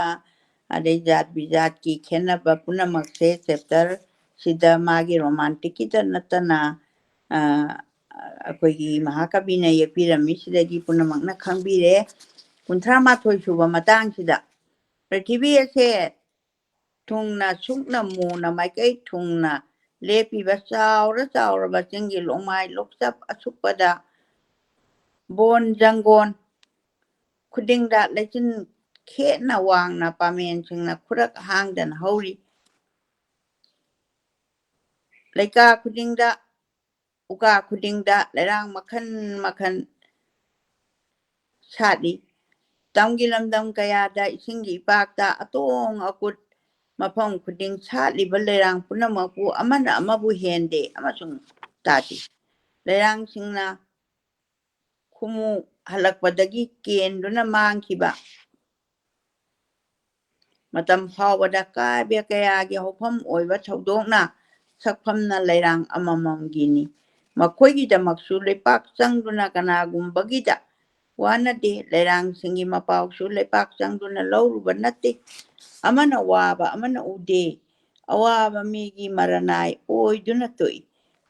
ꯑꯗꯩ ꯖꯥꯠ ꯕꯤꯖꯥꯠꯀꯤ ꯈꯦꯟꯅꯕ ꯄꯨꯝꯅꯃꯛꯁꯦ ꯆꯦꯞꯇꯔ ꯁꯤꯗ ꯃꯥꯒꯤ ꯔꯣꯃꯥꯟꯇꯤꯛꯀꯤꯇ ꯅꯠꯇꯅ ꯑꯩꯈꯣꯏꯒꯤ ꯃꯍꯥꯀꯕꯤꯅ ꯌꯦꯛꯄꯤꯔꯝꯃꯤ ꯁꯤꯗꯒꯤ ꯄꯨꯝꯅꯃꯛꯅ ꯈꯪꯕꯤꯔꯦ 38 ꯁꯨꯕ ꯃꯇꯥꯡꯁꯤꯗ ꯄ꯭ꯔꯤꯊꯤꯕꯤ ꯑꯁꯦ ꯊꯨꯡꯅ ꯁꯨꯛꯅ ꯃꯨꯅ ꯃꯥꯏꯀꯩ ꯊꯨꯡꯅ ꯂꯦꯞꯄꯤꯕ ꯆꯥꯎꯔꯕ ꯆꯤꯡꯒꯤ ꯂꯣꯡꯃꯥꯏ ꯂꯣꯛꯆꯞ ꯑꯁꯨꯛꯄꯗ ꯕꯣꯟ ꯖꯪꯒꯣꯟ ꯈꯨꯗꯤꯡꯗ ꯂꯩꯆꯤꯟ ꯈꯦꯠꯅ ꯋꯥꯡꯅ ꯄꯥꯃꯦꯟꯁꯤꯡꯅ ꯈꯨꯔꯛ ꯍꯥꯡꯗꯅ ꯍꯧꯔꯤ ꯂꯩꯀꯥ ꯈꯨꯗꯤꯡꯗ ꯎꯀꯥ ꯈꯨꯗꯤꯡꯗ ꯂꯩꯔꯥꯡ ꯃꯈꯜ ꯃꯈꯜ ꯁꯥꯠꯂꯤ ꯇꯝꯒꯤ ꯂꯝꯗꯝ ꯀꯌꯥꯗ ꯏꯁꯤꯡꯒꯤ ꯏꯄꯥꯛꯇ ꯑꯇꯣꯡ ꯑꯀꯨꯠ ꯃꯐꯝ ꯈꯨꯗꯤꯡ ꯁꯥꯠꯂꯤꯕ ꯂꯩꯔꯥꯡ ꯄꯨꯝꯅꯃꯛꯄꯨ ꯑꯃꯅ ꯑꯃꯕꯨ ꯍꯦꯟꯗꯦ ꯑꯃꯁꯨꯡ ꯇꯥꯗꯦ ꯂꯩꯔꯥꯡꯁꯤꯡꯅ ꯈꯨꯃꯨ ꯍꯜꯂꯛꯄꯗꯒꯤ ꯀꯦꯟꯗꯨꯅ ꯃꯥꯡꯈꯤꯕ ꯃꯇꯝ ꯐꯥꯎꯕꯗ ꯀꯥꯏꯕ ꯀꯌꯥꯒꯤ ꯍꯧꯐꯝ ꯑꯣꯏꯕ ꯊꯧꯗꯣꯛꯅ ꯁꯛꯐꯝꯅ ꯂꯩꯔꯥꯡ ꯑꯃꯃꯝꯒꯤꯅꯤ ꯃꯈꯣꯏꯒꯤꯗꯃꯛꯁꯨ ꯂꯩꯄꯥꯛ ꯆꯪꯗꯨꯅ ꯀꯅꯥꯒꯨꯝꯕꯒꯤꯗ ꯋꯥꯅꯗꯦ ꯂꯩꯔꯥꯡꯁꯤꯡꯒꯤ ꯃꯄꯥꯎꯁꯨ ꯂꯩꯄꯥꯛ ꯆꯪꯗꯨꯅ ꯂꯧꯔꯨꯕ ꯅꯠꯇꯦ ꯑꯃꯅ ꯋꯥꯕ ꯑꯃꯅ ꯎꯗꯦ ꯑꯋꯥꯕ ꯃꯤꯒꯤ ꯃꯔꯅꯥꯏ ꯑꯣꯏꯗꯨꯅ ꯇꯣꯛꯏ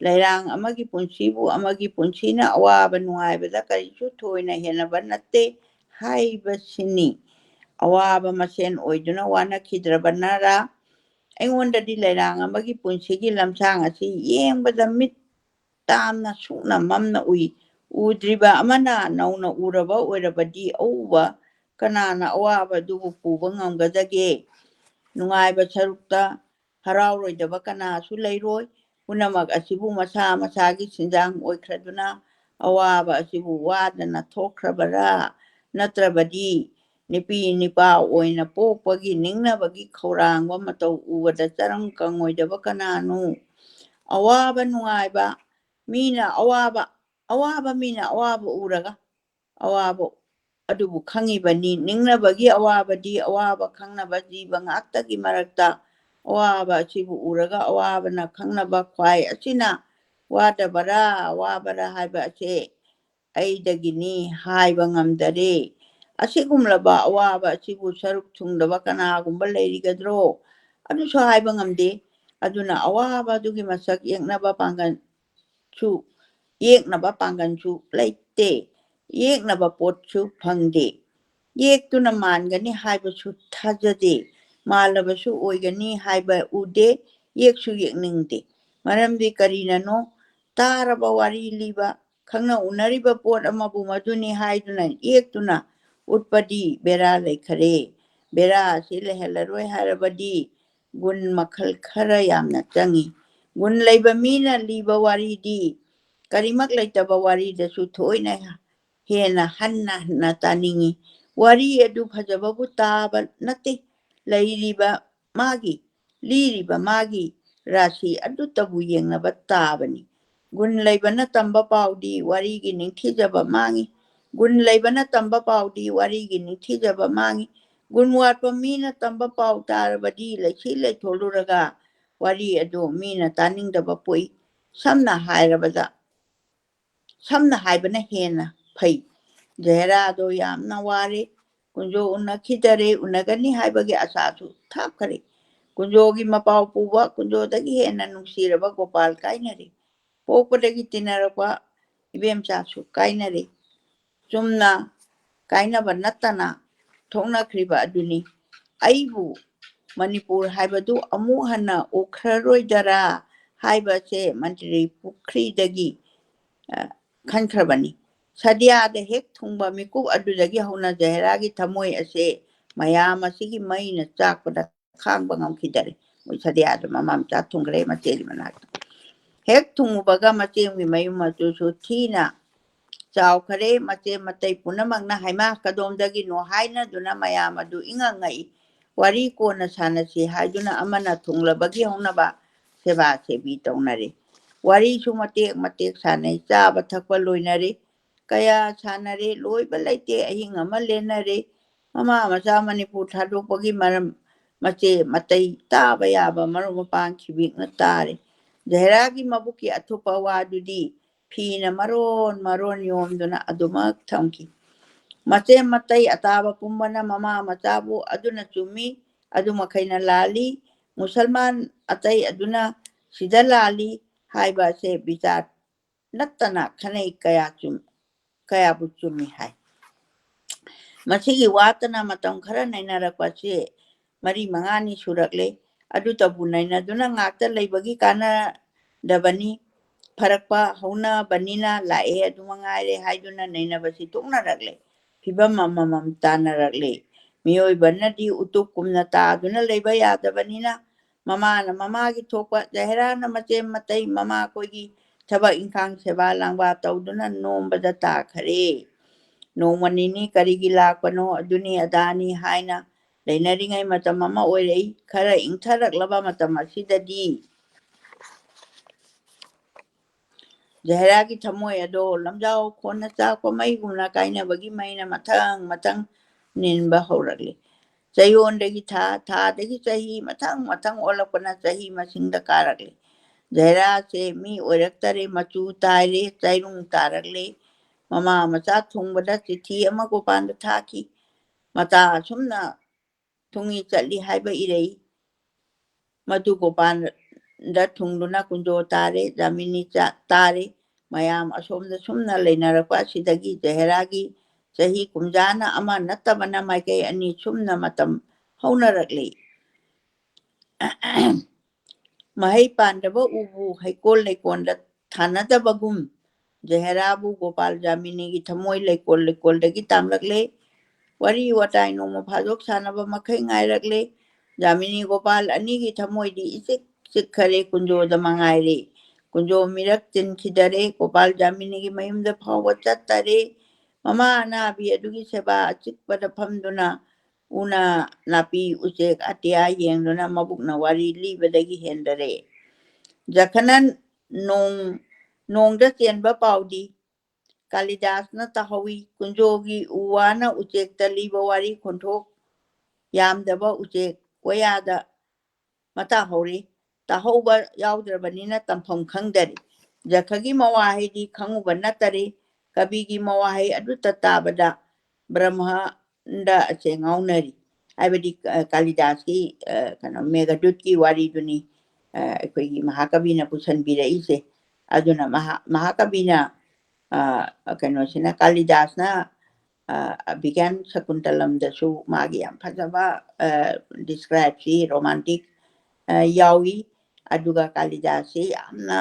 ꯂꯩꯔꯥꯡ ꯑꯃꯒꯤ ꯄꯨꯟꯁꯤꯕꯨ ꯑꯃꯒꯤ ꯄꯨꯟꯁꯤꯅ ꯑꯋꯥꯕ ꯅꯨꯡꯉꯥꯏꯕꯗ ꯀꯔꯤꯁꯨ ꯊꯣꯏꯅ ꯍꯦꯟꯅꯕ ꯅꯠꯇꯦ ꯍꯥꯏꯕꯁꯤꯅꯤ ꯑꯋꯥꯕ ꯃꯁꯦꯟ ꯑꯣꯏꯗꯨꯅ ꯋꯥꯅꯈꯤꯗ꯭ꯔꯕꯅꯔꯥ ꯑꯩꯉꯣꯟꯗꯗꯤ ꯂꯩꯔꯥꯡ ꯑꯃꯒꯤ ꯄꯨꯟꯁꯤꯒꯤ ꯂꯝꯁꯥꯡ ꯑꯁꯤ ꯌꯦꯡꯕꯗ ꯃꯤꯠ ꯇꯥꯝꯅ ꯁꯨꯛꯅ ꯃꯝꯅ ꯎꯏ ꯎꯗ꯭ꯔꯤꯕ ꯑꯃꯅ ꯅꯧꯅ ꯎꯔꯕ ꯑꯣꯏꯔꯕꯗꯤ ꯑꯎꯕ ꯀꯅꯥꯅ ꯑꯋꯥꯕ ꯑꯗꯨꯕꯨ ꯄꯨꯕ ꯉꯝꯒꯗꯒꯦ ꯅꯨꯡꯉꯥꯏꯕ ꯁꯔꯨꯛꯇ ꯍꯔꯥꯎꯔꯣꯏꯗꯕ ꯀꯅꯥꯁꯨ ꯂꯩꯔꯣꯏ ꯄꯨꯝꯅꯃꯛ ꯑꯁꯤꯕꯨ ꯃꯁꯥ ꯃꯁꯥꯒꯤ ꯁꯤꯟꯖꯥꯡ ꯑꯣꯏꯈ꯭ꯔꯗꯨꯅ ꯑꯋꯥꯕ ꯑꯁꯤꯕꯨ ꯋꯥꯗꯅ ꯊꯣꯛꯈ꯭ꯔꯕꯔꯥ ꯅꯠꯇ꯭ꯔꯕꯗꯤ ꯅꯨꯄꯤ ꯅꯤꯄꯥ ꯑꯣꯏꯅ ꯄꯣꯛꯄꯒꯤ ꯅꯤꯡꯅꯕꯒꯤ ꯈꯧꯔꯥꯡꯕ ꯃꯇꯧ ꯎꯕꯗ ꯆꯔꯝ ꯀꯪꯉꯣꯏꯗꯕ ꯀꯅꯥꯅꯣ ꯑꯋꯥꯕ ꯅꯨꯡꯉꯥꯏꯕ ꯃꯤꯅ ꯑꯋꯥꯕ ꯃꯤꯅ ꯑꯋꯥꯕ ꯎꯔꯒ ꯑꯋꯥꯕ ꯑꯗꯨꯕꯨ ꯈꯪꯉꯤꯕꯅꯤ ꯅꯤꯡꯅꯕꯒꯤ ꯑꯋꯥꯕꯗꯤ ꯑꯋꯥꯕ ꯈꯪꯅꯕ ꯖꯤꯕ ꯉꯥꯛꯇꯒꯤ ꯃꯔꯛꯇ ꯑꯋꯥꯕ ꯑꯁꯤꯕꯨ ꯎꯔꯒ ꯑꯋꯥꯕꯅ ꯈꯪꯅꯕ ꯈ꯭ꯋꯥꯏ ꯑꯁꯤꯅ ꯋꯥꯗꯕꯔꯥ ꯋꯥꯕꯔꯥ ꯍꯥꯏꯕ ꯑꯁꯤ ꯑꯩꯗꯒꯤꯅꯤ ꯍꯥꯏꯕ ꯉꯝꯗꯔꯦ ꯑꯁꯤꯒꯨꯝꯂꯕ ꯑꯋꯥꯕ ꯑꯁꯤꯕꯨ ꯁꯔꯨꯛ ꯊꯨꯡꯗꯕ ꯀꯅꯥꯒꯨꯝꯕ ꯂꯩꯔꯤꯒꯗ꯭ꯔꯣ ꯑꯗꯨꯁꯨ ꯍꯥꯏꯕ ꯉꯝꯗꯦ ꯑꯗꯨꯅ ꯑꯋꯥꯕ ꯑꯗꯨꯒꯤ ꯃꯁꯛ ꯌꯦꯛꯅꯕ ꯄꯥꯡꯒꯜꯁꯨ ꯂꯩꯇꯦ ꯌꯦꯛꯅꯕ ꯄꯣꯠꯁꯨ ꯐꯪꯗꯦ ꯌꯦꯛꯇꯨꯅ ꯃꯥꯟꯒꯅꯤ ꯍꯥꯏꯕꯁꯨ ꯊꯥꯖꯗꯦ ꯃꯥꯜꯂꯕꯁꯨ ꯑꯣꯏꯒꯅꯤ ꯍꯥꯏꯕ ꯎꯗꯦ ꯌꯦꯛꯁꯨ ꯌꯦꯛꯅꯤꯡꯗꯦ ꯃꯔꯝꯗꯤ ꯀꯔꯤꯅꯅꯣ ꯇꯥꯔꯕ ꯋꯥꯔꯤ ꯂꯤꯕ ꯈꯪꯅ ꯎꯅꯔꯤꯕ ꯄꯣꯠ ꯑꯃꯕꯨ ꯃꯗꯨꯅꯤ ꯍꯥꯏꯗꯨꯅ ꯌꯦꯛꯇꯨꯅ ꯎꯠꯄꯗꯤ ꯕꯦꯔꯥ ꯂꯩꯈꯔꯦ ꯕꯦꯔꯥ ꯑꯁꯤ ꯂꯩꯍꯜꯂꯔꯣꯏ ꯍꯥꯏꯔꯕꯗꯤ ꯒꯨꯟ ꯃꯈꯜ ꯈꯔ ꯌꯥꯝꯅ ꯆꯪꯏ ꯒꯨꯟ ꯂꯩꯕ ꯃꯤꯅ ꯂꯤꯕ ꯋꯥꯔꯤꯗꯤ ꯀꯔꯤꯃꯛ ꯂꯩꯇꯕ ꯋꯥꯔꯤꯗꯁꯨ ꯊꯣꯏꯅ ꯍꯦꯟꯅ ꯍꯟꯅ ꯇꯥꯅꯤꯡꯏ ꯋꯥꯔꯤ ꯑꯗꯨ ꯐꯖꯕꯕꯨ ꯇꯥꯕ ꯅꯠꯇꯦ ꯂꯤꯔꯤꯕ ꯃꯥꯒꯤ ꯔꯥꯁꯤ ꯑꯗꯨꯇꯕꯨ ꯌꯦꯡꯅꯕ ꯇꯥꯕꯅꯤ ꯒꯨꯟ ꯂꯩꯕꯅ ꯇꯝꯕ ꯄꯥꯎꯗꯤ ꯋꯥꯔꯤꯒꯤ ꯅꯤꯡꯊꯤꯖꯕ ꯃꯥꯡꯏ ꯒꯨꯟ ꯂꯩꯕꯅ ꯇꯝꯕ ꯄꯥꯎꯗꯤ ꯋꯥꯔꯤꯒꯤ ꯅꯤꯡꯊꯤꯖꯕ ꯃꯥꯡꯏ ꯒꯨꯟ ꯋꯥꯠꯄ ꯃꯤꯅ ꯇꯝꯕ ꯄꯥꯎ ꯇꯥꯔꯕꯗꯤ ꯂꯩꯁꯤ ꯂꯩꯊꯣꯜꯂꯨꯔꯒ ꯋꯥꯔꯤ ꯑꯗꯨ ꯃꯤꯅ ꯇꯥꯅꯤꯡꯗꯕ ꯄꯣꯛꯏ ꯁꯝꯅ ꯍꯥꯏꯕꯅ ꯍꯦꯟꯅ ꯐꯩ ꯖꯍꯦꯔꯥꯗꯣ ꯌꯥꯝꯅ ꯋꯥꯔꯦ ꯀꯨꯟꯖꯣ ꯎꯅꯈꯤꯗꯔꯦ ꯎꯅꯒꯅꯤ ꯍꯥꯏꯕꯒꯤ ꯑꯁꯥꯁꯨ ꯊꯥꯞꯈꯔꯦ ꯀꯨꯟꯖꯣꯒꯤ ꯃꯄꯥꯎ ꯄꯨꯕ ꯀꯨꯟꯖꯣꯗꯒꯤ ꯍꯦꯟꯅ ꯅꯨꯡꯁꯤꯔꯕ ꯒꯣꯄꯥꯜ ꯀꯥꯏꯅꯔꯦ ꯄꯣꯛꯄꯗꯒꯤ ꯇꯤꯟꯅꯔꯛꯄ ꯏꯕꯦꯝꯆꯥꯁꯨ ꯀꯥꯏꯅꯔꯦ ꯆꯨꯝꯅ ꯀꯥꯏꯅꯕ ꯅꯠꯇꯅ ꯊꯣꯛꯅꯈ꯭ꯔꯤꯕ ꯑꯗꯨꯅꯤ ꯑꯩꯕꯨ ꯃꯅꯤꯄꯨꯔ ꯍꯥꯏꯕꯗꯨ ꯑꯃꯨꯛ ꯍꯟꯅ ꯎꯈ꯭ꯔꯔꯣꯏꯗꯔꯥ ꯍꯥꯏꯕꯁꯦ ꯃꯟꯇ꯭ꯔꯤ ꯄꯨꯈ꯭ꯔꯤꯗꯒꯤ ꯈꯟꯈ꯭ꯔꯕꯅꯤ ꯁꯗꯤꯌꯥꯗ ꯍꯦꯛ ꯊꯨꯡꯕ ꯃꯤꯀꯨꯞ ꯑꯗꯨꯗꯒꯤ ꯍꯧꯅ ꯖꯍꯦꯔꯥꯒꯤ ꯊꯃꯣꯏ ꯑꯁꯦ ꯃꯌꯥꯝ ꯑꯁꯤꯒꯤ ꯃꯩꯅ ꯆꯥꯛꯄꯗ ꯈꯥꯡꯕ ꯉꯝꯈꯤꯗꯔꯦ ꯃꯣꯏ ꯁꯗꯤꯌꯥꯗ ꯃꯃꯥ ꯃꯆꯥ ꯊꯨꯡꯈ꯭ꯔꯦ ꯃꯆꯦꯒꯤ ꯃꯅꯥꯛꯇ ꯍꯦꯛ ꯊꯨꯡꯉꯨꯕꯒ ꯃꯆꯦꯝꯒꯤ ꯃꯌꯨꯝ ꯑꯗꯨꯁꯨ ꯊꯤꯅ ꯆꯥꯎꯈꯔꯦ ꯃꯆꯦ ꯃꯇꯩ ꯄꯨꯝꯅꯃꯛꯅ ꯍꯩꯃꯥ ꯀꯗꯣꯝꯗꯒꯤꯅꯣ ꯍꯥꯏꯅꯗꯨꯅ ꯃꯌꯥꯝ ꯑꯗꯨ ꯏꯉꯛꯉꯛꯏ ꯋꯥꯔꯤ ꯀꯣꯟꯅ ꯁꯥꯟꯅꯁꯤ ꯍꯥꯏꯗꯨꯅ ꯑꯃꯅ ꯊꯨꯡꯂꯕꯒꯤ ꯍꯧꯅꯕ ꯁꯦꯕꯥ ꯁꯦꯕꯤ ꯇꯧꯅꯔꯦ ꯋꯥꯔꯤꯁꯨ ꯃꯇꯦꯛ ꯃꯇꯦꯛ ꯁꯥꯟꯅꯩ ꯆꯥꯕ ꯊꯛꯄ ꯂꯣꯏꯅꯔꯦ ꯀꯌꯥ ꯁꯥꯟꯅꯔꯦ ꯂꯣꯏꯕ ꯂꯩꯇꯦ ꯑꯍꯤꯡ ꯑꯃ ꯂꯦꯟꯅꯔꯦ ꯃꯃꯥ ꯃꯆꯥ ꯃꯅꯤꯄꯨꯔ ꯊꯥꯗꯣꯛꯄꯒꯤ ꯃꯔꯝ ꯃꯆꯦ ꯃꯇꯩ ꯇꯥꯕ ꯌꯥꯕ ꯃꯔꯨꯞ ꯃꯄꯥꯡ ꯈꯤꯕꯤꯛꯅ ꯇꯥꯔꯦ ꯖꯍꯦꯔꯥꯒꯤ ꯃꯕꯨꯛꯀꯤ ꯑꯊꯨꯞꯄ ꯋꯥꯗꯨꯗꯤ ꯐꯤꯅ ꯃꯔꯣꯟ ꯃꯔꯣꯟ ꯌꯣꯝꯗꯨꯅ ꯑꯗꯨꯃꯛ ꯊꯝꯈꯤ ꯃꯆꯦ ꯃꯇꯩ ꯑꯇꯥꯕ ꯄꯨꯝꯕꯅ ꯃꯃꯥ ꯃꯆꯥꯕꯨ ꯑꯗꯨꯅ ꯆꯨꯝꯃꯤ ꯑꯗꯨꯃꯈꯩꯅ ꯂꯥꯜꯂꯤ ꯃꯨꯁꯜꯃꯥꯟ ꯑꯇꯩ ꯑꯗꯨꯅ ꯁꯤꯗ ꯂꯥꯜꯂꯤ ꯍꯥꯏꯕ ꯑꯁꯦ ꯕꯤꯆꯥꯔ ꯅꯠꯇꯅ ꯈꯟꯅꯩ ꯀꯌꯥꯕꯨ ꯆꯨꯝꯃꯤ ꯍꯥꯏ ꯃꯁꯤꯒꯤ ꯋꯥꯇꯅ ꯃꯇꯝ ꯈꯔ ꯅꯩꯅꯔꯛꯄꯁꯦ 4-5ꯅꯤ ꯁꯨꯔꯛꯂꯦ ꯑꯗꯨꯇꯕꯨ ꯅꯩꯅꯗꯨꯅ ꯉꯥꯛꯇ ꯂꯩꯕꯒꯤ ꯀꯥꯟꯅꯗꯕꯅꯤ ꯐꯔꯛꯄ ꯍꯧꯅꯕꯅꯤꯅ ꯂꯥꯛꯑꯦ ꯑꯗꯨꯃꯉꯥꯏꯔꯦ ꯍꯥꯏꯗꯨꯅ ꯅꯩꯅꯕꯁꯤ ꯇꯣꯛꯅꯔꯛꯂꯦ ꯐꯤꯕꯝ ꯑꯃꯃꯝ ꯇꯥꯅꯔꯛꯂꯦ ꯃꯤꯑꯣꯏꯕꯅꯗꯤ ꯎꯇꯨꯞꯀꯨꯝꯅ ꯇꯥꯗꯨꯅ ꯂꯩꯕ ꯌꯥꯗꯕꯅꯤꯅ ꯃꯃꯥꯅ ꯃꯃꯥꯒꯤ ꯊꯣꯛꯄ ꯖꯍꯦꯔꯥꯅ ꯃꯆꯦ ꯃꯇꯩ ꯃꯃꯥꯈꯣꯏꯒꯤ ꯊꯕꯛ ꯏꯪꯈꯥꯡ ꯁꯦꯕꯥ ꯂꯥꯡꯕ ꯇꯧꯗꯨꯅ ꯅꯣꯝꯕꯗ ꯇꯥꯈꯔꯦ ꯅꯣꯡꯃ ꯅꯤꯅꯤ ꯀꯔꯤꯒꯤ ꯂꯥꯛꯄꯅꯣ ꯑꯗꯨꯅꯤ ꯑꯗꯥꯅꯤ ꯍꯥꯏꯅ ꯂꯩꯅꯔꯤꯉꯩ ꯃꯇꯝ ꯑꯃ ꯑꯣꯏꯔꯛꯏ ꯈꯔ ꯏꯪꯊꯔꯛꯂꯕ ꯃꯇꯝ ꯑꯁꯤꯗꯗꯤ ꯖꯍꯦꯔꯥꯒꯤ ꯊꯃꯣꯏ ꯑꯗꯣ ꯂꯝꯖꯥꯎ ꯈꯣꯟꯅ ꯆꯥꯛꯄ ꯃꯩꯒꯨꯝꯅ ꯀꯥꯏꯅꯕꯒꯤ ꯃꯩꯅ ꯃꯊꯪ ꯅꯤꯟꯕ ꯍꯧꯔꯛꯂꯤ ꯆꯌꯣꯜꯗꯒꯤ ꯊꯥꯗꯒꯤ ꯆꯍꯤ ꯃꯊꯪ ꯑꯣꯜꯂꯛꯄꯅ ꯆꯍꯤ ꯃꯁꯤꯡꯗ ꯀꯥꯔꯛꯂꯤ ꯖꯍꯦꯔꯥꯁꯦ ꯃꯤ ꯑꯣꯏꯔꯛꯇꯔꯦ ꯃꯆꯨ ꯇꯥꯏꯔꯦ ꯆꯩꯔꯨꯡ ꯇꯥꯔꯛꯂꯦ ꯃꯃꯥ ꯃꯆꯥ ꯊꯨꯡꯕꯗ ꯆꯤꯊꯤ ꯑꯃ ꯒꯣꯄꯥꯟꯗ ꯊꯥꯈꯤ ꯃꯇꯥ ꯑꯁꯨꯝꯅ ꯊꯨꯡꯉꯤ ꯆꯠꯂꯤ ꯍꯥꯏꯕ ꯏꯔꯩ ꯃꯗꯨ ꯒꯣꯄꯥꯟꯗ ꯊꯨꯡꯗꯨꯅ ꯀꯨꯟꯖꯣ ꯇꯥꯔꯦ ꯖꯥꯃꯤꯅꯤ ꯇꯥꯔꯦ ꯃꯌꯥꯝ ꯑꯁꯣꯝꯗ ꯁꯨꯝꯅ ꯂꯩꯅꯔꯛꯄ ꯑꯁꯤꯗꯒꯤ ꯖꯍꯦꯔꯥꯒꯤ ꯆꯍꯤ ꯀꯨꯝꯖꯥꯅ ꯑꯃ ꯅꯠꯇꯕꯅ ꯃꯥꯏꯀꯩ ꯑꯅꯤ ꯁꯨꯝꯅ ꯃꯇꯝ ꯍꯧꯅꯔꯛꯂꯤ ꯃꯍꯩ ꯄꯥꯟꯗꯕ ꯎꯕꯨ ꯍꯩꯀꯣꯜ ꯂꯩꯀꯣꯜꯗ ꯊꯥꯅꯗꯕꯒꯨꯝ ꯖꯍꯦꯔꯥꯕꯨ ꯒꯣꯄꯥꯜ ꯖꯥꯃꯤꯅꯤꯒꯤ ꯊꯃꯣꯏ ꯂꯩꯀꯣꯜꯗꯒꯤ ꯇꯥꯝꯂꯛꯂꯦ ꯋꯥꯔꯤ ꯋꯥꯇꯥꯏ ꯅꯣꯡꯃ ꯐꯥꯗꯣꯛ ꯁꯥꯟꯅꯕ ꯃꯈꯩ ꯉꯥꯏꯔꯛꯂꯦ ꯖꯥꯃꯤꯅꯤ ꯒꯣꯄꯥꯜ ꯑꯅꯤꯒꯤ ꯊꯃꯣꯏꯗꯤ ꯏꯆꯤꯛ ꯆꯤꯛꯈꯔꯦ ꯀꯨꯟꯖꯣꯗ ꯃꯉꯥꯏꯔꯦ ꯀꯨꯟꯖꯣ ꯃꯤꯔꯛ ꯆꯤꯟꯈꯤꯗꯔꯦ ꯒꯣꯄꯥꯜ ꯖꯥꯃꯤꯅꯤꯒꯤ ꯃꯌꯨꯝꯗ ꯐꯥꯎꯕ ꯆꯠꯇꯔꯦ ꯃꯃꯥ ꯑꯅꯥꯕꯤ ꯑꯗꯨꯒꯤ ꯁꯦꯕꯥ ꯑꯆꯤꯛꯄꯗ ꯐꯝꯗꯨꯅ ꯎꯅ ꯅꯥꯄꯤ ꯎꯆꯦꯛ ꯑꯇꯤꯌꯥ ꯌꯦꯡꯗꯨꯅ ꯃꯕꯨꯛꯅ ꯋꯥꯔꯤ ꯂꯤꯕꯗꯒꯤ ꯍꯦꯟꯗꯔꯦ ꯖꯈꯅ ꯅꯣꯡꯗ ꯆꯦꯟꯕ ꯄꯥꯎꯗꯤ ꯀꯥꯂꯤꯗꯥꯁꯅ ꯇꯥꯍꯧꯏ ꯀꯨꯟꯖꯣꯒꯤ ꯎ ꯋꯥꯅ ꯎꯆꯦꯛꯇ ꯂꯤꯕ ꯋꯥꯔꯤ ꯈꯣꯟꯊꯣꯛ ꯌꯥꯝꯗꯕ ꯎꯆꯦꯛ ꯋꯥꯌꯥꯗ ꯃꯇꯥ ꯍꯧꯔꯤ ꯇꯥꯍꯧꯕ ꯌꯥꯎꯗ꯭ꯔꯕꯅꯤꯅ ꯇꯝꯐꯝ ꯈꯪꯗꯔꯤ ꯖꯈꯒꯤ ꯃꯋꯥꯍꯩꯗꯤ ꯈꯪꯉꯨꯕ ꯅꯠꯇꯔꯤ ꯀꯕꯤꯒꯤ ꯃꯋꯥꯍꯩ ꯑꯗꯨꯇ ꯇꯥꯕꯗ ꯕ꯭ꯔꯍ꯭ꯃꯥꯟꯗ ꯑꯁꯦ ꯉꯥꯎꯅꯔꯤ ꯍꯥꯏꯕꯗꯤ ꯀꯥꯂꯤꯗꯥꯁꯀꯤ ꯃꯦꯘꯗꯨꯠꯀꯤ ꯋꯥꯔꯤꯗꯨꯅꯤ ꯑꯩꯈꯣꯏꯒꯤ ꯃꯍꯥꯀꯕꯤꯅ ꯄꯨꯁꯟꯕꯤꯔꯛꯏꯁꯦ ꯑꯗꯨꯅ ꯃꯍꯥꯀꯕꯤꯅ ꯀꯩꯅꯣꯁꯤꯅ ꯀꯥꯂꯤꯗꯥꯁꯅ ꯕꯤꯒ꯭ꯌꯥꯟ ꯁꯀꯨꯟꯇꯂꯝꯗꯁꯨ ꯃꯥꯒꯤ ꯌꯥꯝ ꯐꯖꯕ ꯗꯤꯁꯀ꯭ꯔꯥꯏꯞꯁꯤ ꯔꯣꯃꯥꯟꯇꯤꯛ ꯌꯥꯎꯏ ꯑꯗꯨꯒ ꯀꯥꯂꯤꯗꯥꯁꯁꯤ ꯌꯥꯝꯅ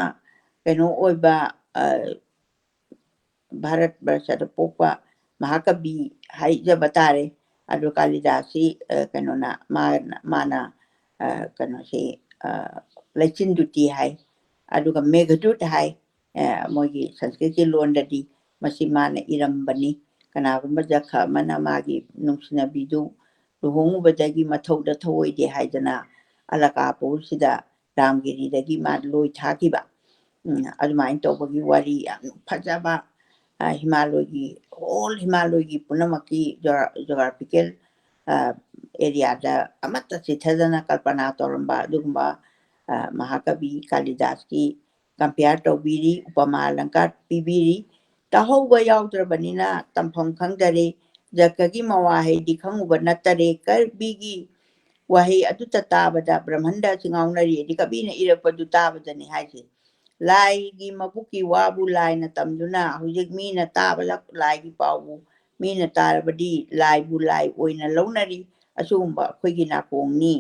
ꯀꯩꯅꯣ ꯑꯣꯏꯕ ꯚꯥꯔꯠ ꯕꯔꯁꯗ ꯄꯣꯛꯄ ꯃꯍꯥꯀꯕꯤ ꯍꯥꯏꯖꯕ ꯇꯥꯔꯦ ꯑꯗꯨ ꯀꯥꯂꯤꯗꯥꯁꯁꯤ ꯀꯩꯅꯣꯅ ꯃꯥꯅ ꯀꯩꯅꯣꯁꯤ ꯂꯩꯆꯤꯟꯗꯨꯇꯤ ꯍꯥꯏ ꯑꯗꯨꯒ ꯃꯦꯘꯗꯨꯠ ꯍꯥꯏ ꯃꯣꯏꯒꯤ ꯁꯪꯁꯀ꯭ꯔꯤꯠꯀꯤ ꯂꯣꯟꯗꯗꯤ ꯃꯁꯤ ꯃꯥꯅ ꯏꯔꯝꯕꯅꯤ ꯀꯅꯥꯒꯨꯝꯕ ꯖꯈ ꯑꯃꯅ ꯃꯥꯒꯤ ꯅꯨꯡꯁꯤꯅꯕꯤꯗꯨ ꯂꯨꯍꯣꯡꯉꯨꯕꯗꯒꯤ ꯃꯊꯧꯗ ꯊꯧꯑꯣꯏꯗꯦ ꯍꯥꯏꯗꯅ ꯑꯂꯀꯥꯄꯨꯔꯁꯤꯗ ꯔꯥꯝꯒꯤꯔꯤꯗꯒꯤ ꯃꯥ ꯂꯣꯏ ꯊꯥꯈꯤꯕ ꯑꯗꯨꯃꯥꯏꯅ ꯇꯧꯕꯒꯤ ꯋꯥꯔꯤ ꯌꯥꯝ ꯐꯖꯕ ꯍꯣꯜ ꯍꯤꯃꯥꯂꯣꯏꯒꯤ ꯄꯨꯝꯅꯃꯛꯀꯤ ꯖꯣꯒ꯭ꯔꯥꯐꯤꯀꯦꯜ ꯑꯦꯔꯤꯌꯥꯗ ꯑꯃꯠꯇ ꯆꯤꯊꯗꯅ ꯀꯜꯄꯅꯥ ꯇꯧꯔꯝꯕ ꯑꯗꯨꯒꯨꯝꯕ ꯃꯍꯥꯀꯕꯤ ꯀꯥꯂꯤꯗꯥꯁꯀꯤ ꯀꯝꯄꯤꯌꯥꯔ ꯇꯧꯕꯤꯔꯤ ꯎꯄꯃꯥ ꯑꯂꯪꯀꯥꯔ ꯄꯤꯕꯤꯔꯤ ꯇꯥꯍꯧꯕ ꯌꯥꯎꯗ꯭ꯔꯕꯅꯤꯅ ꯇꯝꯐꯝ ꯈꯪꯗꯔꯦ ꯖꯈꯒꯤ ꯃꯋꯥꯍꯩꯗꯤ ꯈꯪꯉꯨꯕ ꯅꯠꯇꯔꯦ ꯀꯕꯤꯒꯤ ꯋꯥꯍꯩ ꯑꯗꯨꯇ ꯇꯥꯕꯗ ꯕ꯭ꯔꯍ꯭ꯃꯟꯗ ꯑꯁꯤ ꯉꯥꯎꯅꯔꯤ ꯑꯗꯤ ꯀꯕꯤꯅ ꯏꯔꯛꯄꯗꯨ ꯇꯥꯕꯗꯅꯤ ꯍꯥꯏꯁꯦ ꯂꯥꯏꯒꯤ ꯃꯕꯨꯛꯀꯤ ꯋꯥꯕꯨ ꯂꯥꯏꯅ ꯇꯝꯗꯨꯅ ꯍꯧꯖꯤꯛ ꯃꯤꯅ ꯇꯥꯕꯗ ꯂꯥꯏꯒꯤ ꯄꯥꯎꯕꯨ ꯃꯤꯅ ꯇꯥꯔꯕꯗꯤ ꯂꯥꯏꯕꯨ ꯂꯥꯏ ꯑꯣꯏꯅ ꯂꯧꯅꯔꯤ ꯑꯁꯤꯒꯨꯝꯕ ꯑꯩꯈꯣꯏꯒꯤ ꯅꯥꯀꯣꯡꯅꯤ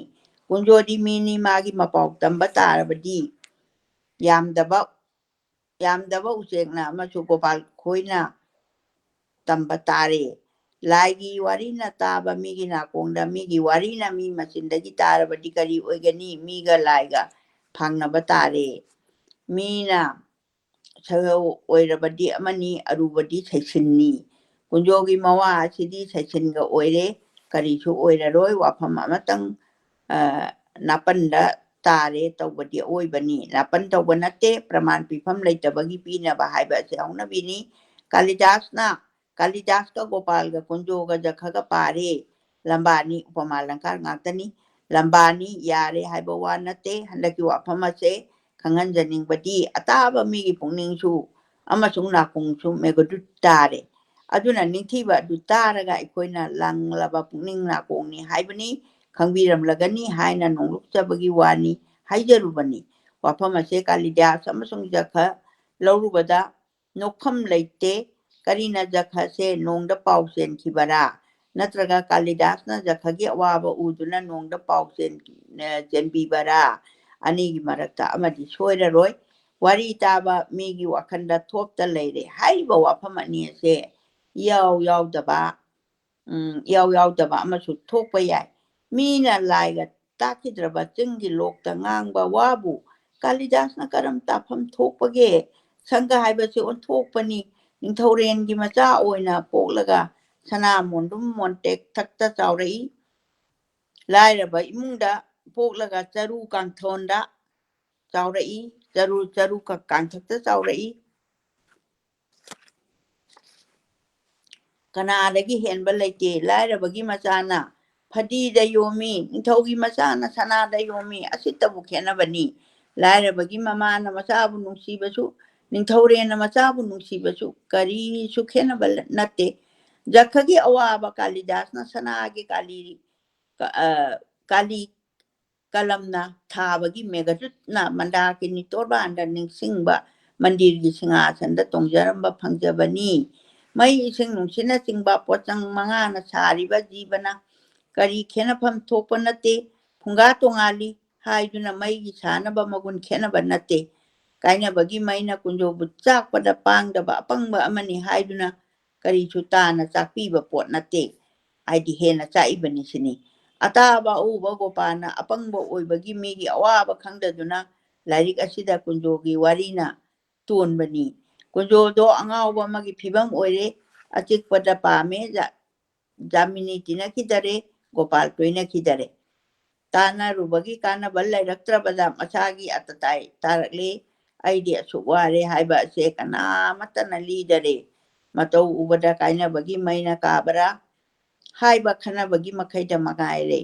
ꯀꯨꯟꯖꯣꯗꯤ ꯃꯤꯅꯤ ꯃꯥꯒꯤ ꯃꯄꯥꯎ ꯇꯝꯕ ꯇꯥꯔꯕꯗꯤ ꯌꯥꯝꯗꯕ ꯎꯆꯦꯛꯅ ꯑꯃꯁꯨ ꯒꯣꯄꯥꯜ ꯈꯣꯏꯅ ꯇꯝꯕ ꯇꯥꯔꯦ ꯂꯥꯏꯒꯤ ꯋꯥꯔꯤꯅ ꯇꯥꯕ ꯃꯤꯒꯤ ꯅꯥꯀꯣꯡꯗ ꯃꯤꯒꯤ ꯋꯥꯔꯤꯅ ꯃꯤ ꯃꯆꯤꯟꯗꯒꯤ ꯇꯥꯔꯕꯗꯤ ꯀꯔꯤ ꯑꯣꯏꯒꯅꯤ ꯃꯤꯒ ꯂꯥꯏꯒ ꯐꯪꯅꯕ ꯇꯥꯔꯦ ꯃꯤꯅ ꯁꯩꯍꯧ ꯑꯣꯏꯔꯕꯗꯤ ꯑꯃꯅꯤ ꯑꯔꯨꯕꯗꯤ ꯁꯩꯁꯤꯟꯅꯤ ꯀꯨꯟꯖꯣꯒꯤ ꯃꯋꯥ ꯑꯁꯤꯗꯤ ꯁꯩꯁꯤꯟꯒ ꯑꯣꯏꯔꯦ ꯀꯔꯤꯁꯨ ꯑꯣꯏꯔꯔꯣꯏ ꯋꯥꯐꯝ ꯑꯃꯇꯪ ꯅꯥꯄꯟꯗ ꯇꯥꯔꯦ ꯇꯧꯕꯗꯤ ꯑꯣꯏꯕꯅꯤ ꯅꯥꯄꯟ ꯇꯧꯕ ꯅꯠꯇꯦ ꯄ꯭ꯔꯃꯥꯟ ꯄꯤꯐꯝ ꯂꯩꯇꯕꯒꯤ ꯄꯤꯅꯕ ꯍꯥꯏꯕ ꯑꯁꯤ ꯍꯧꯅꯕꯤꯅꯤ ꯀꯥꯂꯤꯗꯥꯁꯀ ꯒꯣꯄꯥꯜꯒ ꯀꯨꯟꯖꯣꯒ ꯖꯈꯒ ꯄꯥꯔꯦ ꯂꯝꯕꯥꯅꯤ ꯎꯄꯃꯥ ꯂꯪꯀꯥꯔ ꯉꯥꯛꯇꯅꯤ ꯂꯝꯕꯥꯅꯤ ꯌꯥꯔꯦ ꯍꯥꯏꯕ ꯋꯥ ꯅꯠꯇꯦ ꯍꯟꯗꯛꯀꯤ ꯋꯥꯐꯝ ꯑꯁꯦ ꯈꯪꯍꯟꯖꯅꯤꯡꯕꯗꯤ ꯑꯇꯥꯕ ꯃꯤꯒꯤ ꯄꯨꯛꯅꯤꯡꯁꯨ ꯑꯃꯁꯨꯡ ꯅꯥꯀꯣꯡꯁꯨ ꯃꯦꯒꯗꯨ ꯇꯥꯔꯦ ꯑꯗꯨꯅ ꯅꯤꯡꯊꯤꯕ ꯑꯗꯨ ꯇꯥꯔꯒ ꯑꯩꯈꯣꯏꯅ ꯂꯪꯂꯕ ꯄꯨꯛꯅꯤꯡ ꯅꯥꯀꯣꯡꯅꯤ ꯍꯥꯏꯕꯅꯤ ꯈꯪꯕꯤꯔꯝꯂꯒꯅꯤ ꯍꯥꯏꯅ ꯅꯣꯡꯂꯨꯛꯆꯕꯒꯤ ꯋꯥꯅꯤ ꯍꯥꯏꯖꯔꯨꯕꯅꯤ ꯋꯥꯐꯝ ꯑꯁꯦ ꯀꯥꯂꯤꯗꯥꯁ ꯑꯃꯁꯨꯡ ꯖꯈ ꯂꯧꯔꯨꯕꯗ ꯅꯣꯛꯐꯝ ꯂꯩꯇꯦ ꯀꯔꯤꯅ ꯖꯈꯁꯦ ꯅꯣꯡꯗ ꯄꯥꯎ ꯆꯦꯟꯈꯤꯕꯔꯥ ꯅꯠꯇ꯭ꯔꯒ ꯀꯥꯂꯤꯗꯥꯁꯅ ꯖꯈꯒꯤ ꯑꯋꯥꯕ ꯎꯗꯨꯅ ꯅꯣꯡꯗ ꯄꯥꯎ ꯆꯦꯟꯕꯤꯕꯔꯥ ꯑꯅꯤꯒꯤ ꯃꯔꯛꯇ ꯑꯃꯗꯤ ꯁꯣꯏꯔꯔꯣꯏ ꯋꯥꯔꯤ ꯇꯥꯕ ꯃꯤꯒꯤ ꯋꯥꯈꯜꯗ ꯊꯣꯛꯇ ꯂꯩꯔꯦ ꯍꯥꯏꯔꯤꯕ ꯋꯥꯐꯝ ꯑꯅꯤ ꯑꯁꯦ ꯏꯌꯥꯎ ꯌꯥꯎꯗꯕ ꯑꯃꯁꯨ ꯊꯣꯛꯄ ꯌꯥꯏ ꯃꯤꯅ ꯂꯥꯏꯒ ꯇꯥꯛꯈꯤꯗ꯭ꯔꯕ ꯆꯤꯡꯒꯤ ꯂꯣꯛꯇ ꯉꯥꯡꯕ ꯋꯥꯕꯨ ꯀꯥꯂꯤꯗꯥꯁꯅ ꯀꯔꯝ ꯇꯥꯐꯝ ꯊꯣꯛꯄꯒꯦ ꯁꯪꯒ ꯍꯥꯏꯕꯁꯤ ꯑꯣꯟꯊꯣꯛꯄꯅꯤ ꯅꯤꯡꯊꯧꯔꯦꯟꯒꯤ ꯃꯆꯥ ꯑꯣꯏꯅ ꯄꯣꯛꯂꯒ ꯁꯅꯥ ꯃꯣꯟꯗꯨꯝ ꯃꯣꯟꯇꯦꯛ ꯊꯛꯇ ꯆꯥꯎꯔꯛꯏ ꯂꯥꯏꯔꯕ ꯏꯃꯨꯡꯗ ꯄꯣꯛꯂꯒ ꯆꯔꯨ ꯀꯥꯡꯊꯣꯟꯗ ꯆꯥꯎꯔꯛꯏ ꯆꯔꯨ ꯀꯥꯡꯊꯛꯇ ꯆꯥꯎꯔꯛꯏ ꯀꯅꯥꯗꯒꯤ ꯍꯦꯟꯕ ꯂꯩꯇꯦ ꯂꯥꯏꯔꯕꯒꯤ ꯃꯆꯥꯅ ꯐꯗꯤꯗ ꯌꯣꯝꯃꯤ ꯅꯤꯡꯊꯧꯒꯤ ꯃꯆꯥꯅ ꯁꯅꯥꯗ ꯌꯣꯝꯃꯤ ꯑꯁꯤꯇꯕꯨ ꯈꯦꯠꯅꯕꯅꯤ ꯂꯥꯏꯔꯕꯒꯤ ꯃꯃꯥꯅ ꯃꯆꯥꯕꯨ ꯅꯨꯡꯁꯤꯕꯁꯨ ꯅꯤꯡꯊꯧꯔꯦꯟꯅ ꯃꯆꯥꯕꯨ ꯅꯨꯡꯁꯤꯕꯁꯨ ꯀꯔꯤꯁꯨ ꯈꯦꯠꯅꯕ ꯅꯠꯇꯦ ꯖꯈꯒꯤ ꯑꯋꯥꯕ ꯀꯥꯂꯤꯗꯥꯁꯅ ꯁꯅꯥꯒꯤ ꯀꯥꯂꯤ ꯀꯂꯝꯅ ꯊꯥꯕꯒꯤ ꯃꯦꯘꯗꯨꯠꯅ ꯃꯟꯗꯥꯀꯤꯅꯤ ꯇꯣꯔꯕꯥꯟꯗ ꯅꯤꯡꯁꯤꯡꯕ ꯃꯟꯗꯤꯔꯒꯤ ꯁꯤꯡꯍꯥꯁꯟꯗ ꯇꯣꯡꯖꯔꯝꯕ ꯐꯪꯖꯕꯅꯤ ꯃꯩ ꯏꯁꯤꯡ ꯅꯨꯡꯁꯤꯠꯅꯆꯤꯡꯕ ꯄꯣꯠꯆꯪ ꯃꯉꯥꯅ ꯁꯥꯔꯤꯕ ꯖꯤꯕꯅ ꯀꯔꯤ ꯈꯦꯠꯅꯐꯝ ꯊꯣꯛꯄ ꯅꯠꯇꯦ ꯐꯨꯡꯒꯥ ꯇꯣꯉꯥꯜꯂꯤ ꯍꯥꯏꯗꯨꯅ ꯃꯩꯒꯤ ꯁꯥꯅꯕ ꯃꯒꯨꯟ ꯈꯦꯠꯅꯕ ꯅꯠꯇꯦ ꯀꯥꯏꯅꯕꯒꯤ ꯃꯩꯅ ꯀꯨꯟꯖꯣꯕꯨ ꯆꯥꯛꯄꯗ ꯄꯥꯡꯗꯕ ꯑꯄꯪꯕ ꯑꯃꯅꯤ ꯍꯥꯏꯗꯨꯅ ꯀꯔꯤꯁꯨ ꯇꯥꯅ ꯆꯥꯛꯄꯤꯕ ꯄꯣꯠ ꯅꯠꯇꯦ ꯍꯥꯏꯗꯤ ꯍꯦꯟꯅ ꯆꯥꯛꯏꯕꯅꯤ ꯁꯤꯅꯤ ꯑꯇꯥꯕ ꯑꯎꯕ ꯒꯣꯄꯥꯜꯅ ꯑꯄꯪꯕ ꯑꯣꯏꯕꯒꯤ ꯃꯤꯒꯤ ꯑꯋꯥꯕ ꯈꯪꯗꯗꯨꯅ ꯂꯥꯏꯔꯤꯛ ꯑꯁꯤꯗ ꯀꯨꯟꯖꯣꯒꯤ ꯋꯥꯔꯤꯅ ꯇꯣꯟꯕꯅꯤ ꯀꯨꯟꯖꯣꯗꯣ ꯑꯉꯥꯎꯕ ꯑꯃꯒꯤ ꯐꯤꯕꯝ ꯑꯣꯏꯔꯦ ꯑꯆꯤꯛꯄꯗ ꯄꯥꯝꯃꯦ ꯖꯥꯃꯤꯅꯤ ꯇꯤꯟꯅꯈꯤꯗꯔꯦ ꯒꯣꯄꯥꯜ ꯇꯣꯏꯅꯈꯤꯗꯔꯦ ꯇꯥꯟꯅꯔꯨꯕꯒꯤ ꯀꯥꯟꯅꯕ ꯂꯩꯔꯛꯇ꯭ꯔꯕꯗ ꯃꯁꯥꯒꯤ ꯑꯇꯇꯥꯏ ꯇꯥꯔꯛꯂꯤ ꯑꯩꯗꯤ ꯑꯁꯨꯛ ꯋꯥꯔꯦ ꯍꯥꯏꯕ ꯑꯁꯦ ꯀꯅꯥꯃꯠꯇꯅ ꯂꯤꯗꯔꯦ ꯃꯇꯧ ꯎꯕꯗ ꯀꯥꯏꯅꯕꯒꯤ ꯃꯩꯅ ꯀꯥꯕꯔꯥ ꯍꯥꯏꯕ ꯈꯟꯅꯕꯒꯤ ꯃꯈꯩꯗ ꯃꯉꯥꯏꯔꯦ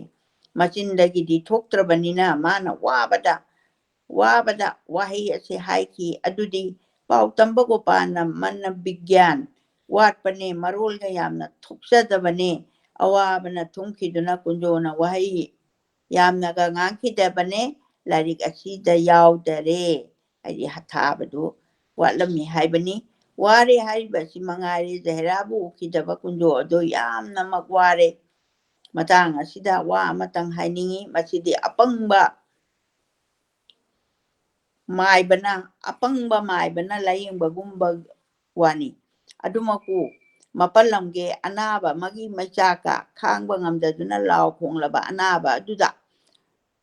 ꯃꯆꯤꯟꯗꯒꯤꯗꯤ ꯊꯣꯛꯇ꯭ꯔꯕꯅꯤꯅ ꯃꯥꯅ ꯋꯥꯕꯗ ꯋꯥꯍꯩ ꯑꯁꯤ ꯍꯥꯏꯈꯤ ꯑꯗꯨꯗꯤ ꯄꯥꯎ ꯇꯝꯕ ꯒꯣꯄꯥꯜꯅ ꯃꯟꯅ ꯕꯤꯒ꯭ꯌꯥꯟ ꯋꯥꯠꯄꯅꯦ ꯃꯔꯣꯜꯒ ꯌꯥꯝꯅ ꯊꯣꯛꯆꯗꯕꯅꯦ ꯑꯋꯥꯕꯅ ꯊꯨꯝꯈꯤꯗꯨꯅ ꯀꯨꯟꯖꯣꯅ ꯋꯥꯍꯩ ꯌꯥꯝꯅꯒ ꯉꯥꯡꯈꯤꯗꯕꯅꯦ ꯂꯥꯏꯔꯤꯛ ꯑꯁꯤꯗ ꯌꯥꯎꯗꯔꯦ ꯍꯥꯏꯗꯤ ꯍꯊꯥꯕꯗꯨ ꯋꯥꯠꯂꯝꯃꯤ ꯍꯥꯏꯕꯅꯤ ꯋꯥꯔꯦ ꯍꯥꯏꯔꯤꯕ ꯑꯁꯤ ꯃꯉꯥꯏꯔꯦ ꯖꯍꯦꯔꯥꯕꯨ ꯎꯈꯤꯗꯕ ꯀꯨꯟꯖꯣ ꯑꯗꯣ ꯌꯥꯝꯅꯃꯛ ꯋꯥꯔꯦ ꯃꯇꯥꯡ ꯑꯁꯤꯗ ꯋꯥ ꯑꯃꯇꯪ ꯍꯥꯏꯅꯤꯡꯉꯤ ꯃꯁꯤꯗꯤ ꯑꯄꯪꯕ ꯃꯥꯏꯕꯅ ꯂꯥꯏꯌꯦꯡꯕꯒꯨꯝꯕ ꯋꯥꯅꯤ ꯑꯗꯨꯃꯛꯄꯨ ꯃꯄꯜ ꯂꯝꯒꯤ ꯑꯅꯥꯕ ꯑꯃꯒꯤ ꯃꯩꯆꯥꯛꯀ ꯈꯥꯡꯕ ꯉꯝꯗꯗꯨꯅ ꯂꯥꯎ ꯈꯣꯡꯂꯕ ꯑꯅꯥꯕ ꯑꯗꯨꯗ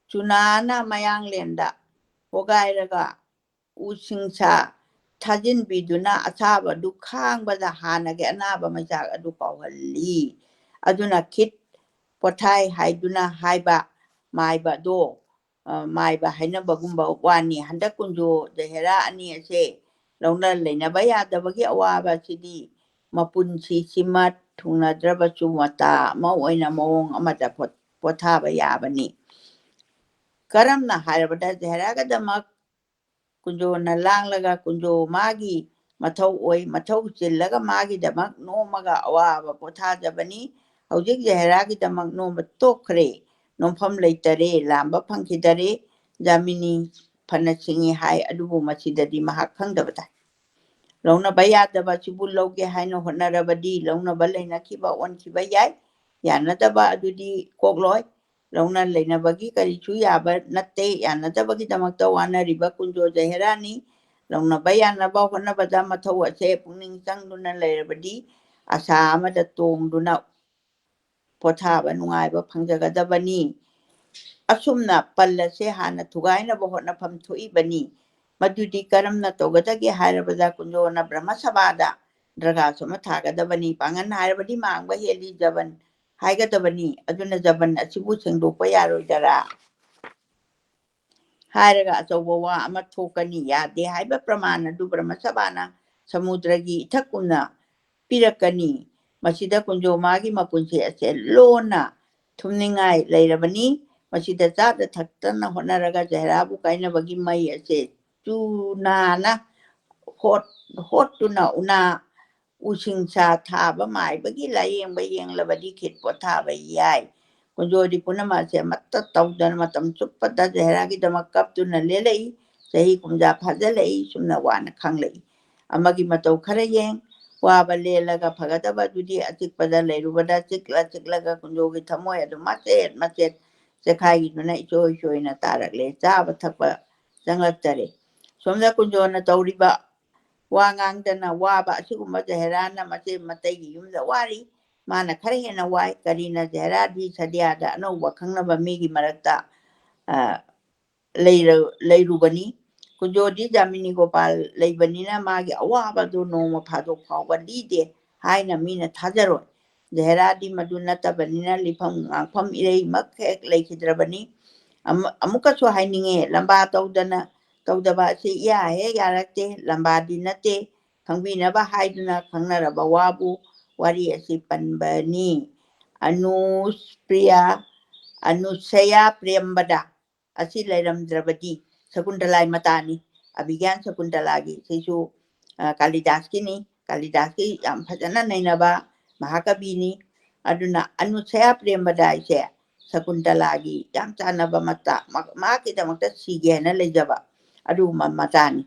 ꯆꯨꯅꯥꯅ ꯃꯌꯥꯡꯂꯦꯟꯗ ꯍꯣꯒꯥꯏꯔꯒ ꯎꯁꯤꯡꯁꯥ ꯊꯥꯖꯤꯟꯕꯤꯗꯨꯅ ꯑꯁꯥꯕ ꯑꯗꯨ ꯈꯥꯡꯕꯗ ꯍꯥꯟꯅꯒꯤ ꯑꯅꯥꯕ ꯃꯩꯆꯥꯛ ꯑꯗꯨ ꯀꯥꯎꯍꯜꯂꯤ ꯑꯗꯨꯅ ꯈꯤꯠ ꯄꯣꯊꯥꯏ ꯍꯥꯏꯗꯨꯅ ꯍꯥꯏꯕ ꯃꯥꯏꯕ ꯍꯥꯏꯅꯕꯒꯨꯝꯕ ꯋꯥꯅꯤ ꯍꯟꯗꯛ ꯀꯨꯟꯖꯣ ꯖꯍꯦꯔꯥ ꯑꯅꯤ ꯑꯁꯦ ꯂꯧꯅ ꯂꯩꯅꯕ ꯌꯥꯗꯕꯒꯤ ꯑꯋꯥꯕ ꯑꯁꯤꯗꯤ ꯃꯄꯨꯟꯁꯤꯁꯤꯃ ꯊꯨꯡꯅꯗ꯭ꯔꯕꯁꯨ ꯃꯇꯥ ꯑꯃ ꯑꯣꯏꯅ ꯃꯑꯣꯡ ꯑꯃꯗ ꯄꯣꯊꯥꯕ ꯌꯥꯕꯅꯤ ꯀꯔꯝꯅ ꯍꯥꯏꯔꯕꯗ ꯖꯍꯦꯔꯥꯒꯤꯗꯃꯛ ꯀꯨꯟꯖꯣꯅ ꯂꯥꯡꯂꯒ ꯀꯨꯟꯖꯣ ꯃꯥꯒꯤ ꯃꯊꯧ ꯆꯤꯜꯂꯒ ꯃꯥꯒꯤꯗꯃꯛ ꯅꯣꯝꯃꯒ ꯑꯋꯥꯕ ꯄꯣꯊꯥꯖꯕꯅꯤ ꯍꯧꯖꯤꯛ ꯖꯍꯦꯔꯥꯒꯤꯗꯃꯛ ꯅꯣꯝꯕ ꯇꯣꯛꯈ꯭ꯔꯦ ꯅꯣꯝꯐꯝ ꯂꯩꯇꯔꯦ ꯂꯥꯝꯕ ꯐꯪꯈꯤꯗꯔꯦ ꯖꯥꯃꯤꯅꯤ ꯐꯅ ꯁꯤꯡꯉꯤ ꯍꯥꯏ ꯑꯗꯨꯕꯨ ꯃꯁꯤꯗꯗꯤ ꯃꯍꯥꯛ ꯈꯪꯗꯕ ꯇꯥꯏ ꯂꯧꯅꯕ ꯌꯥꯗꯕ ꯑꯁꯤꯕꯨ ꯂꯧꯒꯦ ꯍꯥꯏꯅ ꯍꯣꯠꯅꯔꯕꯗꯤ ꯂꯧꯅꯕ ꯂꯩꯅꯈꯤꯕ ꯑꯣꯟꯈꯤꯕ ꯌꯥꯏ ꯌꯥꯅꯗꯕ ꯑꯗꯨꯗꯤ ꯀꯣꯛꯂꯣꯏ ꯂꯧꯅ ꯂꯩꯅꯕꯒꯤ ꯀꯔꯤꯁꯨ ꯌꯥꯕ ꯅꯠꯇꯦ ꯌꯥꯅꯗꯕꯒꯤꯗꯃꯛꯇ ꯋꯥꯅꯔꯤꯕ ꯀꯨꯟꯖꯣ ꯖꯍꯦꯔꯥꯅꯤ ꯂꯧꯅꯕ ꯌꯥꯅꯕ ꯍꯣꯠꯅꯕꯗ ꯃꯊꯧ ꯑꯁꯦ ꯄꯨꯛꯅꯤꯡ ꯆꯪꯗꯨꯅ ꯂꯩꯔꯕꯗꯤ ꯑꯁꯥ ꯑꯃꯗ ꯇꯣꯡꯗꯨꯅ ꯄꯣꯊꯥꯕ ꯅꯨꯡꯉꯥꯏꯕ ꯐꯪꯖꯒꯗꯕꯅꯤ ꯑꯁꯨꯝꯅ ꯄꯜ ꯑꯁꯦ ꯍꯥꯟꯅ ꯊꯨꯒꯥꯏꯅꯕ ꯍꯣꯠꯅꯐꯝ ꯊꯣꯛꯏꯕꯅꯤ ꯃꯗꯨꯗꯤ ꯀꯔꯝꯅ ꯇꯧꯒꯗꯒꯦ ꯍꯥꯏꯔꯕꯗ ꯀꯨꯟꯖꯣꯅ ꯕ꯭ꯔꯍ꯭ꯃ ꯁꯚꯥꯗ ꯗ꯭ꯔꯒꯥꯁꯨ ꯑꯃ ꯊꯥꯒꯗꯕꯅꯤ ꯄꯥꯡꯒꯟ ꯍꯥꯏꯔꯕꯗꯤ ꯃꯥꯡꯕ ꯍꯦꯜꯂꯤ ꯖꯕꯟ ꯍꯥꯏꯒꯗꯕꯅꯤ ꯑꯗꯨꯅ ꯖꯕꯟ ꯑꯁꯤꯕꯨ ꯁꯦꯡꯗꯣꯛꯄ ꯌꯥꯔꯣꯏꯗꯔꯥ ꯍꯥꯏꯔꯒ ꯑꯆꯧꯕ ꯋꯥ ꯑꯃ ꯊꯣꯛꯀꯅꯤ ꯌꯥꯗꯦ ꯍꯥꯏꯕ ꯄ꯭ꯔꯃꯥꯟ ꯑꯗꯨ ꯕ꯭ꯔꯍ꯭ꯃ ꯁꯚꯥꯅ ꯁꯃꯨꯗ꯭ꯔꯒꯤ ꯏꯊꯛꯀꯨꯝꯅ ꯄꯤꯔꯛꯀꯅꯤ ꯃꯁꯤꯗ ꯀꯨꯟꯖꯣ ꯃꯥꯒꯤ ꯃꯄꯨꯟꯁꯤ ꯑꯁꯦ ꯂꯣꯟꯅ ꯊꯨꯝꯅꯤꯡꯉꯥꯏ ꯂꯩꯔꯕꯅꯤ ꯃꯁꯤꯗ ꯆꯥꯗ ꯊꯛꯇꯅ ꯍꯣꯠꯅꯔꯒ ꯖꯍꯦꯔꯥꯕꯨ ꯀꯥꯏꯅꯕꯒꯤ ꯃꯩ ꯑꯁꯦ ꯆꯨꯅꯥꯅ ꯍꯣꯠꯇꯨꯅ ꯎꯅꯥ ꯎꯁꯤꯡꯁꯥ ꯊꯥꯕ ꯃꯥꯏꯕꯒꯤ ꯂꯥꯌꯦꯡꯕ ꯌꯦꯡꯂꯕꯗꯤ ꯈꯤꯠ ꯄꯣꯊꯥꯕ ꯌꯥꯏ ꯀꯨꯟꯖꯣꯗꯤ ꯄꯨꯝꯅꯃꯛ ꯑꯁꯤ ꯑꯃꯠꯇ ꯇꯧꯗꯅ ꯃꯇꯝ ꯆꯨꯞꯄꯗ ꯖꯍꯦꯔꯥꯒꯤꯗꯃꯛ ꯀꯞꯇꯨꯅ ꯂꯦꯜꯂꯛꯏ ꯆꯍꯤ ꯀꯨꯝꯖꯥ ꯐꯥꯖꯤꯜꯂꯛꯏ ꯁꯨꯝꯅ ꯋꯥꯅ ꯈꯥꯡꯂꯛꯏ ꯑꯃꯒꯤ ꯃꯇꯧ ꯈꯔ ꯌꯦꯡ ꯋꯥꯕ ꯂꯦꯜꯂꯒ ꯐꯒꯗꯕ ꯑꯗꯨꯗꯤ ꯑꯆꯤꯛꯄꯗ ꯂꯩꯔꯨꯕꯗ ꯆꯤꯛꯂꯒ ꯀꯨꯟꯖꯣꯒꯤ ꯊꯃꯣꯏ ꯑꯗꯨ ꯃꯆꯦꯠ ꯆꯦꯈꯥꯏꯈꯤꯗꯨꯅ ꯏꯆꯣꯏ ꯆꯣꯏꯅ ꯇꯥꯔꯛꯂꯦ ꯆꯥꯕ ꯊꯛꯄ ꯆꯪꯂꯛꯇꯔꯦ ꯁꯣꯝꯗ ꯀꯨꯟꯖꯣꯅ ꯇꯧꯔꯤꯕ ꯋꯥ ꯉꯥꯡꯗꯅ ꯋꯥꯕ ꯑꯁꯤꯒꯨꯝꯕ ꯖꯍꯦꯔꯥꯅ ꯃꯆꯦ ꯃꯇꯩꯒꯤ ꯌꯨꯝꯗ ꯋꯥꯔꯤ ꯃꯥꯅ ꯈꯔ ꯍꯦꯟꯅ ꯋꯥꯏ ꯀꯔꯤꯅ ꯖꯍꯦꯔꯥꯗꯤ ꯁꯗꯤꯌꯥꯗ ꯑꯅꯧꯕ ꯈꯪꯅꯕ ꯃꯤꯒꯤ ꯃꯔꯛꯇ ꯂꯩꯔꯨꯕꯅꯤ ꯀꯨꯟꯖꯣꯗꯤ ꯖꯥꯃꯤꯅꯤ ꯒꯣꯄꯥꯜ ꯂꯩꯕꯅꯤꯅ ꯃꯥꯒꯤ ꯑꯋꯥꯕꯗꯨ ꯅꯣꯡꯃ ꯐꯥꯗꯣꯛ ꯐꯥꯎꯕ ꯂꯤꯗꯦ ꯍꯥꯏꯅ ꯃꯤꯅ ꯊꯥꯖꯔꯣꯏ ꯖꯍꯦꯔꯥꯗꯤ ꯃꯗꯨ ꯅꯠꯇꯕꯅꯤꯅ ꯂꯤꯐꯝ ꯉꯥꯡꯐꯝ ꯏꯔꯩꯃꯛ ꯍꯦꯛ ꯂꯩꯈꯤꯗ꯭ꯔꯕꯅꯤ ꯑꯃꯨꯛꯀꯁꯨ ꯍꯥꯏꯅꯤꯡꯉꯦ ꯂꯝꯕꯥ ꯇꯧꯗꯕ ꯑꯁꯤ ꯏꯌꯥ ꯍꯦꯛ ꯌꯥꯔꯛꯇꯦ ꯂꯝꯕꯥꯗꯤ ꯅꯠꯇꯦ ꯈꯪꯕꯤꯅꯕ ꯍꯥꯏꯗꯨꯅ ꯈꯪꯅꯔꯕ ꯋꯥꯕꯨ ꯋꯥꯔꯤ ꯑꯁꯤ ꯄꯟꯕꯅꯤ ꯑꯅꯨꯁꯌꯥ ꯄ꯭ꯔꯦꯝꯕꯗ ꯑꯁꯤ ꯂꯩꯔꯝꯗ꯭ꯔꯕꯗꯤ ꯁꯀꯨꯟꯇꯂꯥꯏ ꯃꯇꯥꯅꯤ ꯑꯕꯤꯒ꯭ꯌꯥꯟ ꯁꯀꯨꯟꯇꯂꯥꯒꯤ ꯁꯤꯁꯨ ꯀꯥꯂꯤꯗꯥꯁꯀꯤꯅꯤ ꯀꯥꯂꯤꯗꯥꯁꯀꯤ ꯌꯥꯝ ꯐꯖꯅ ꯅꯩꯅꯕ ꯃꯍꯥꯀꯕꯤꯅꯤ ꯑꯗꯨꯅ ꯑꯅꯨꯁꯌꯥ ꯄ꯭ꯔꯦꯝꯕꯗ ꯍꯥꯏꯁꯦ ꯁꯀꯨꯟꯇꯂꯥꯒꯤ ꯌꯥꯝ ꯆꯥꯟꯅꯕ ꯃꯆꯥ ꯃꯍꯥꯛꯀꯤꯗꯃꯛꯇ ꯁꯤꯒꯦ ꯍꯥꯏꯅ ꯂꯩꯖꯕ ꯑꯗꯨꯒꯨꯝꯕ ꯃꯆꯥꯅꯤ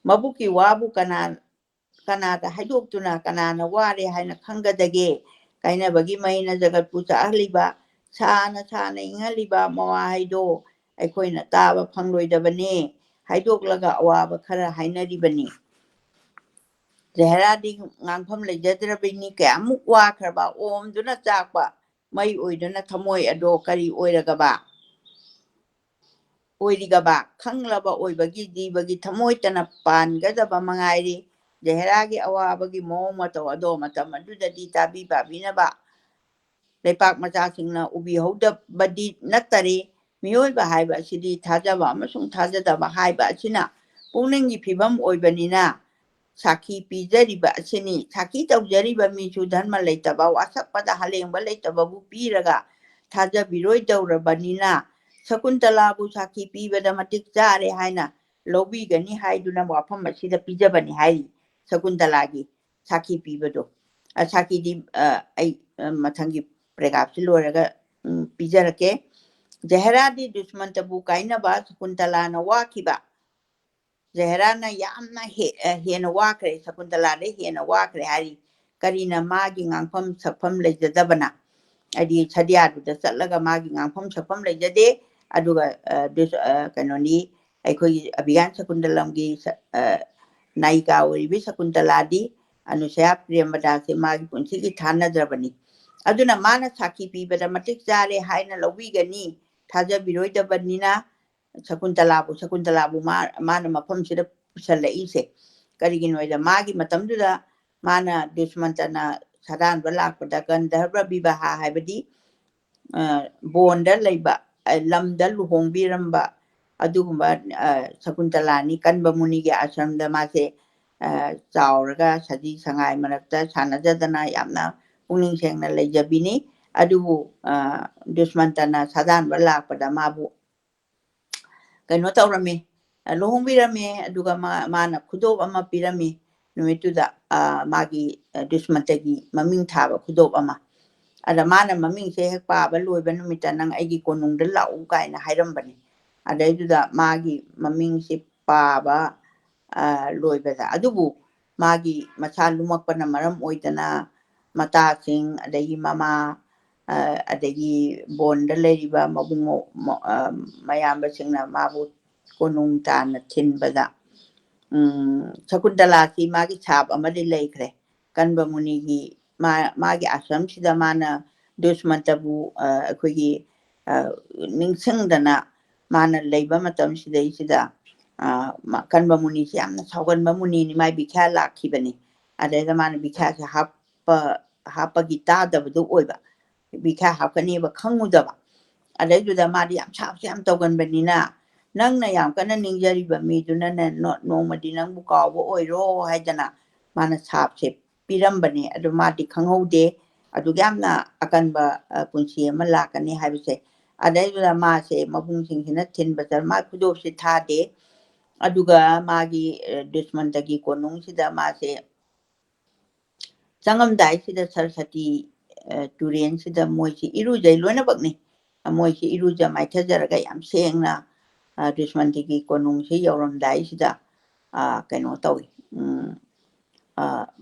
ꯃꯕꯨꯛꯀꯤ ꯋꯥꯕꯨ ꯀꯅꯥꯗ ꯍꯥꯏꯗꯣꯛꯇꯨꯅ ꯀꯅꯥꯅ ꯋꯥꯔꯦ ꯍꯥꯏꯅ ꯈꯪꯒꯗꯒꯦ ꯀꯥꯏꯅꯕꯒꯤ ꯃꯩꯅ ꯖꯒꯠꯄꯨ ꯆꯥꯛꯍꯜꯂꯤꯕ ꯁꯥꯅ ꯏꯪꯍꯜꯂꯤꯕ ꯃꯋꯥꯍꯩꯗꯣ ꯑꯩꯈꯣꯏꯅ ꯇꯥꯕ ꯐꯪꯂꯣꯏꯗꯕꯅꯤ ꯍꯥꯏꯗꯣꯛꯂꯒ ꯑꯋꯥꯕ ꯈꯔ ꯍꯥꯏꯅꯔꯤꯕꯅꯤ ꯖꯍꯦꯔꯥꯗꯤ ꯉꯥꯡꯐꯝ ꯂꯩꯖꯗ꯭ꯔꯕꯅꯤ ꯀꯌꯥꯃꯨꯛ ꯋꯥꯈ꯭ꯔꯕ ꯑꯣꯝꯗꯨꯅ ꯆꯥꯛꯄ ꯃꯩ ꯑꯣꯏꯗꯨꯅ ꯊꯃꯣꯏ ꯑꯗꯣ ꯀꯔꯤ ꯑꯣꯏꯔꯤꯒꯕ ꯈꯪꯂꯕ ꯑꯣꯏꯕꯒꯤ ꯖꯤꯕꯒꯤ ꯊꯃꯣꯏꯇꯅ ꯄꯥꯟꯒꯗꯕ ꯃꯉꯥꯏꯔꯤ ꯖꯍꯦꯔꯥꯒꯤ ꯑꯋꯥꯕꯒꯤ ꯃꯑꯣꯡ ꯃꯇꯧ ꯑꯗꯣ ꯃꯇꯝ ꯑꯗꯨꯗꯗꯤ ꯇꯥꯕꯤ ꯄꯥꯕꯤꯅꯕ ꯂꯩꯄꯥꯛ ꯃꯆꯥꯁꯤꯡꯅ ꯎꯕꯤꯍꯧꯗꯕꯗꯤ ꯅꯠꯇꯔꯤ ꯃꯤꯑꯣꯏꯕ ꯍꯥꯏꯕ ꯑꯁꯤꯗꯤ ꯊꯥꯖꯕ ꯑꯃꯁꯨꯡ ꯊꯥꯖꯗꯕ ꯍꯥꯏꯕ ꯑꯁꯤꯅ ꯄꯨꯛꯅꯤꯡꯒꯤ ꯐꯤꯕꯝ ꯑꯣꯏꯕꯅꯤꯅ ꯁꯥꯈꯤ ꯄꯤꯖꯔꯤꯕ ꯑꯁꯤꯅꯤ ꯁꯥꯈꯤ ꯇꯧꯖꯔꯤꯕ ꯃꯤꯁꯨ ꯙꯔꯃ ꯂꯩꯇꯕ ꯋꯥꯁꯛꯄꯗ ꯍꯂꯦꯡꯕ ꯂꯩꯇꯕꯕꯨ ꯄꯤꯔꯒ ꯊꯥꯖꯕꯤꯔꯣꯏꯗꯧꯔꯕꯅꯤꯅ ꯁꯀꯨꯟꯇꯂꯥꯕꯨ ꯁꯥꯈꯤ ꯄꯤꯕꯗ ꯃꯇꯤꯛ ꯆꯥꯔꯦ ꯍꯥꯏꯅ ꯂꯧꯕꯤꯒꯅꯤ ꯍꯥꯏꯗꯨꯅ ꯋꯥꯐꯝ ꯑꯁꯤꯗ ꯄꯤꯖꯕꯅꯤ ꯍꯥꯏꯔꯤ ꯁꯀꯨꯟꯇꯂꯥꯒꯤ ꯁꯥꯈꯤ ꯄꯤꯕꯗꯣ ꯁꯥꯈꯤꯗꯤ ꯑꯩ ꯃꯊꯪꯒꯤ ꯄ꯭ꯔꯦꯒꯥꯞꯁꯤ ꯂꯣꯏꯔꯒ ꯄꯤꯖꯔꯛꯀꯦ ꯖꯍꯦꯔꯥꯗꯤ ꯗꯨꯁꯃꯟꯇꯕꯨ ꯀꯥꯏꯅꯕ ꯁꯀꯨꯟꯇꯂꯥꯅ ꯋꯥꯈꯤꯕ ꯖꯍꯦꯔꯥꯅ ꯌꯥꯝꯅ ꯍꯦꯟꯅ ꯋꯥꯈ꯭ꯔꯦ ꯁꯀꯨꯟꯇꯂꯥꯗ ꯍꯦꯟꯅ ꯋꯥꯈ꯭ꯔꯦ ꯍꯥꯏꯔꯤ ꯀꯔꯤꯅ ꯃꯥꯒꯤ ꯉꯥꯡꯐꯝ ꯁꯛꯐꯝ ꯂꯩꯖꯗꯕꯅ ꯍꯥꯏꯗꯤ ꯁꯗꯤꯌꯥꯗꯨꯗ ꯆꯠꯂꯒ ꯃꯥꯒꯤ ꯉꯥꯡꯐꯝ ꯁꯛꯐꯝ ꯂꯩꯖꯗꯦ ꯑꯗꯨꯒ ꯀꯩꯅꯣꯅꯤ ꯑꯩꯈꯣꯏꯒꯤ ꯑꯕꯤꯒ꯭ꯌꯥꯟ ꯁꯀꯨꯟꯇꯂꯝꯒꯤ ꯅꯥꯌꯤꯀꯥ ꯑꯣꯏꯔꯤꯕꯤ ꯁꯀꯨꯟꯇꯂꯥꯗꯤ ꯑꯅꯨꯁꯌꯥ ꯄ꯭ꯔꯦꯃꯗꯥꯁꯦ ꯃꯥꯒꯤ ꯄꯨꯟꯁꯤꯒꯤ ꯊꯥꯅꯗ꯭ꯔꯕꯅꯤ ꯑꯗꯨꯅ ꯃꯥꯅ ꯁꯥꯈꯤ ꯄꯤꯕꯗ ꯃꯇꯤꯛ ꯆꯥꯔꯦ ꯍꯥꯏꯅ ꯂꯧꯕꯤꯒꯅꯤ ꯊꯥꯖꯕꯤꯔꯣꯏꯗꯕꯅꯤꯅ ꯁꯀꯨꯟꯇꯂꯥꯕꯨ ꯃꯥꯅ ꯃꯐꯝꯁꯤꯗ ꯄꯨꯁꯜꯂꯛꯏꯁꯦ ꯀꯔꯤꯒꯤꯅꯣꯗ ꯃꯥꯒꯤ ꯃꯇꯝꯗꯨꯗ ꯃꯥꯅ ꯗꯨꯁꯃꯟꯇꯅ ꯁꯥꯗꯥꯟꯕ ꯂꯥꯛꯄꯗ ꯒꯟꯙꯔꯕ ꯕꯤꯕꯥꯍ ꯍꯥꯏꯕꯗꯤ ꯕꯣꯟꯗ ꯂꯩꯕ ꯂꯝꯗ ꯂꯨꯍꯣꯡꯕꯤꯔꯝꯕ ꯑꯗꯨꯒꯨꯝꯕ ꯁꯀꯨꯟꯇꯂꯥꯅꯤ ꯀꯟꯕ ꯃꯨꯅꯤꯒꯤ ꯑꯥꯁ꯭ꯔꯝꯗ ꯃꯥꯁꯦ ꯆꯥꯎꯔꯒ ꯁꯖꯤ ꯁꯉꯥꯏ ꯃꯔꯛꯇ ꯁꯥꯟꯅꯖꯗꯅ ꯌꯥꯝꯅ ꯄꯨꯛꯅꯤꯡ ꯁꯦꯡꯅ ꯂꯩꯖꯕꯤꯅꯤ ꯑꯗꯨꯕꯨ ꯗꯨꯁꯃꯟꯇꯅ ꯁꯥꯗꯥꯟꯕ ꯂꯥꯛꯄꯗ ꯃꯥꯕꯨ ꯀꯩꯅꯣ ꯇꯧꯔꯝꯃꯤ ꯂꯨꯍꯣꯡꯕꯤꯔꯝꯃꯤ ꯑꯗꯨꯒ ꯃꯥꯅ ꯈꯨꯗꯣꯞ ꯑꯃ ꯄꯤꯔꯝꯃꯤ ꯅꯨꯃꯤꯠꯇꯨꯗ ꯃꯥꯒꯤ ꯗꯨꯁꯃꯟꯇꯒꯤ ꯃꯃꯤꯡ ꯊꯥꯕ ꯈꯨꯗꯣꯞ ꯑꯃ ꯑꯗ ꯃꯥꯅ ꯃꯃꯤꯡꯁꯦ ꯍꯦꯛ ꯄꯥꯕ ꯂꯣꯏꯕ ꯅꯨꯃꯤꯠꯇ ꯅꯪ ꯑꯩꯒꯤ ꯀꯣꯅꯨꯡꯗ ꯂꯥꯛꯎ ꯀꯥꯏꯅ ꯍꯥꯏꯔꯝꯕꯅꯤ ꯑꯗꯩꯗꯨꯗ ꯃꯥꯒꯤ ꯃꯃꯤꯡꯁꯤ ꯄꯥꯕ ꯂꯣꯏꯕꯗ ꯑꯗꯨꯕꯨ ꯃꯥꯒꯤ ꯃꯁꯥ ꯂꯨꯝꯃꯛꯄꯅ ꯃꯔꯝ ꯑꯣꯏꯗꯅ ꯃꯇꯥꯁꯤꯡ ꯑꯗꯒꯤ ꯃꯃꯥ ꯑꯗꯒꯤ ꯕꯣꯟꯗ ꯂꯩꯔꯤꯕ ꯃꯕꯨꯡ ꯃꯌꯥꯝꯕꯁꯤꯡꯅ ꯃꯥꯕꯨ ꯀꯣꯅꯨꯡ ꯇꯥꯟꯅ ꯊꯤꯟꯕꯗ ꯁꯀꯨꯟꯇꯂꯥꯁꯤ ꯃꯥꯒꯤ ꯁꯥꯞ ꯑꯃꯗꯤ ꯂꯩꯈ꯭ꯔꯦ ꯀꯟꯕ ꯃꯨꯅꯤꯒꯤ ꯃꯥꯒꯤ ꯑꯥꯁ꯭ꯔꯝꯁꯤꯗ ꯃꯥꯅ ꯗꯨꯁꯃꯟꯇꯕꯨ ꯑꯩꯈꯣꯏꯒꯤ ꯅꯤꯡꯁꯤꯡꯗꯅ ꯃꯥꯅ ꯂꯩꯕ ꯃꯇꯝꯁꯤꯗꯩꯁꯤꯗ ꯀꯟꯕ ꯃꯨꯅꯤꯁꯤ ꯌꯥꯝꯅ ꯁꯥꯎꯒꯟꯕ ꯃꯨꯅꯤꯅꯤ ꯃꯥꯏ ꯕꯤꯈ꯭ꯌꯥ ꯂꯥꯛꯈꯤꯕꯅꯤ ꯑꯗꯩꯗ ꯃꯥꯅ ꯕꯤꯈ꯭ꯌꯥꯁꯦ ꯍꯥꯞꯄꯒꯤ ꯇꯥꯗꯕꯗꯨ ꯑꯣꯏꯕ ꯕꯤꯈ꯭ꯌꯥ ꯍꯥꯞꯀꯅꯦꯕ ꯈꯪꯉꯨꯗꯕ ꯑꯗꯩꯗꯨꯗ ꯃꯥꯗꯤ ꯌꯥꯝ ꯁꯥꯞꯁꯦ ꯌꯥꯝ ꯇꯧꯒꯟꯕꯅꯤꯅ ꯅꯪꯅ ꯌꯥꯝ ꯀꯟꯅ ꯅꯤꯡꯖꯔꯤꯕ ꯃꯤꯗꯨꯅꯅꯦ ꯅꯣꯡꯃꯗꯤ ꯅꯪꯕꯨ ꯀꯥꯎꯕ ꯑꯣꯏꯔꯣ ꯍꯥꯏꯗꯅ ꯃꯥꯅ ꯁꯥꯞꯁꯦ ꯄꯤꯔꯝꯕꯅꯦ ꯑꯗꯨ ꯃꯥꯗꯤ ꯈꯪꯍꯧꯗꯦ ꯑꯗꯨ ꯌꯥꯝꯅ ꯑꯀꯟꯕ ꯄꯨꯟꯁꯤ ꯑꯃ ꯂꯥꯛꯀꯅꯤ ꯍꯥꯏꯕꯁꯦ ꯑꯗꯩꯗꯨꯗ ꯃꯥꯁꯦ ꯃꯕꯨꯡꯁꯤꯡꯁꯤꯅ ꯊꯤꯟꯕ ꯆꯠ ꯃꯥ ꯈꯨꯗꯣꯞꯁꯦ ꯊꯥꯗꯦ ꯑꯗꯨꯒ ꯃꯥꯒꯤ ꯗꯨꯁꯃꯟꯇꯒꯤ ꯀꯣꯅꯨꯡꯁꯤꯗ ꯃꯥꯁꯦ ꯆꯪꯉꯝꯗꯥꯏꯁꯤꯗ ꯁꯔꯁꯇꯤ ꯇꯨꯔꯦꯟꯁꯤꯗ ꯃꯣꯏꯁꯤ ꯏꯔꯨꯖꯩ ꯂꯣꯏꯅꯃꯛꯅꯤ ꯃꯣꯏꯁꯤ ꯏꯔꯨꯖ ꯃꯥꯏꯊꯖꯔꯒ ꯌꯥꯝ ꯁꯦꯡꯅ ꯗꯨꯁꯃꯟꯇꯒꯤ ꯀꯣꯅꯨꯡꯁꯤ ꯌꯧꯔꯝꯗꯥꯏꯁꯤꯗ ꯀꯩꯅꯣ ꯇꯧꯏ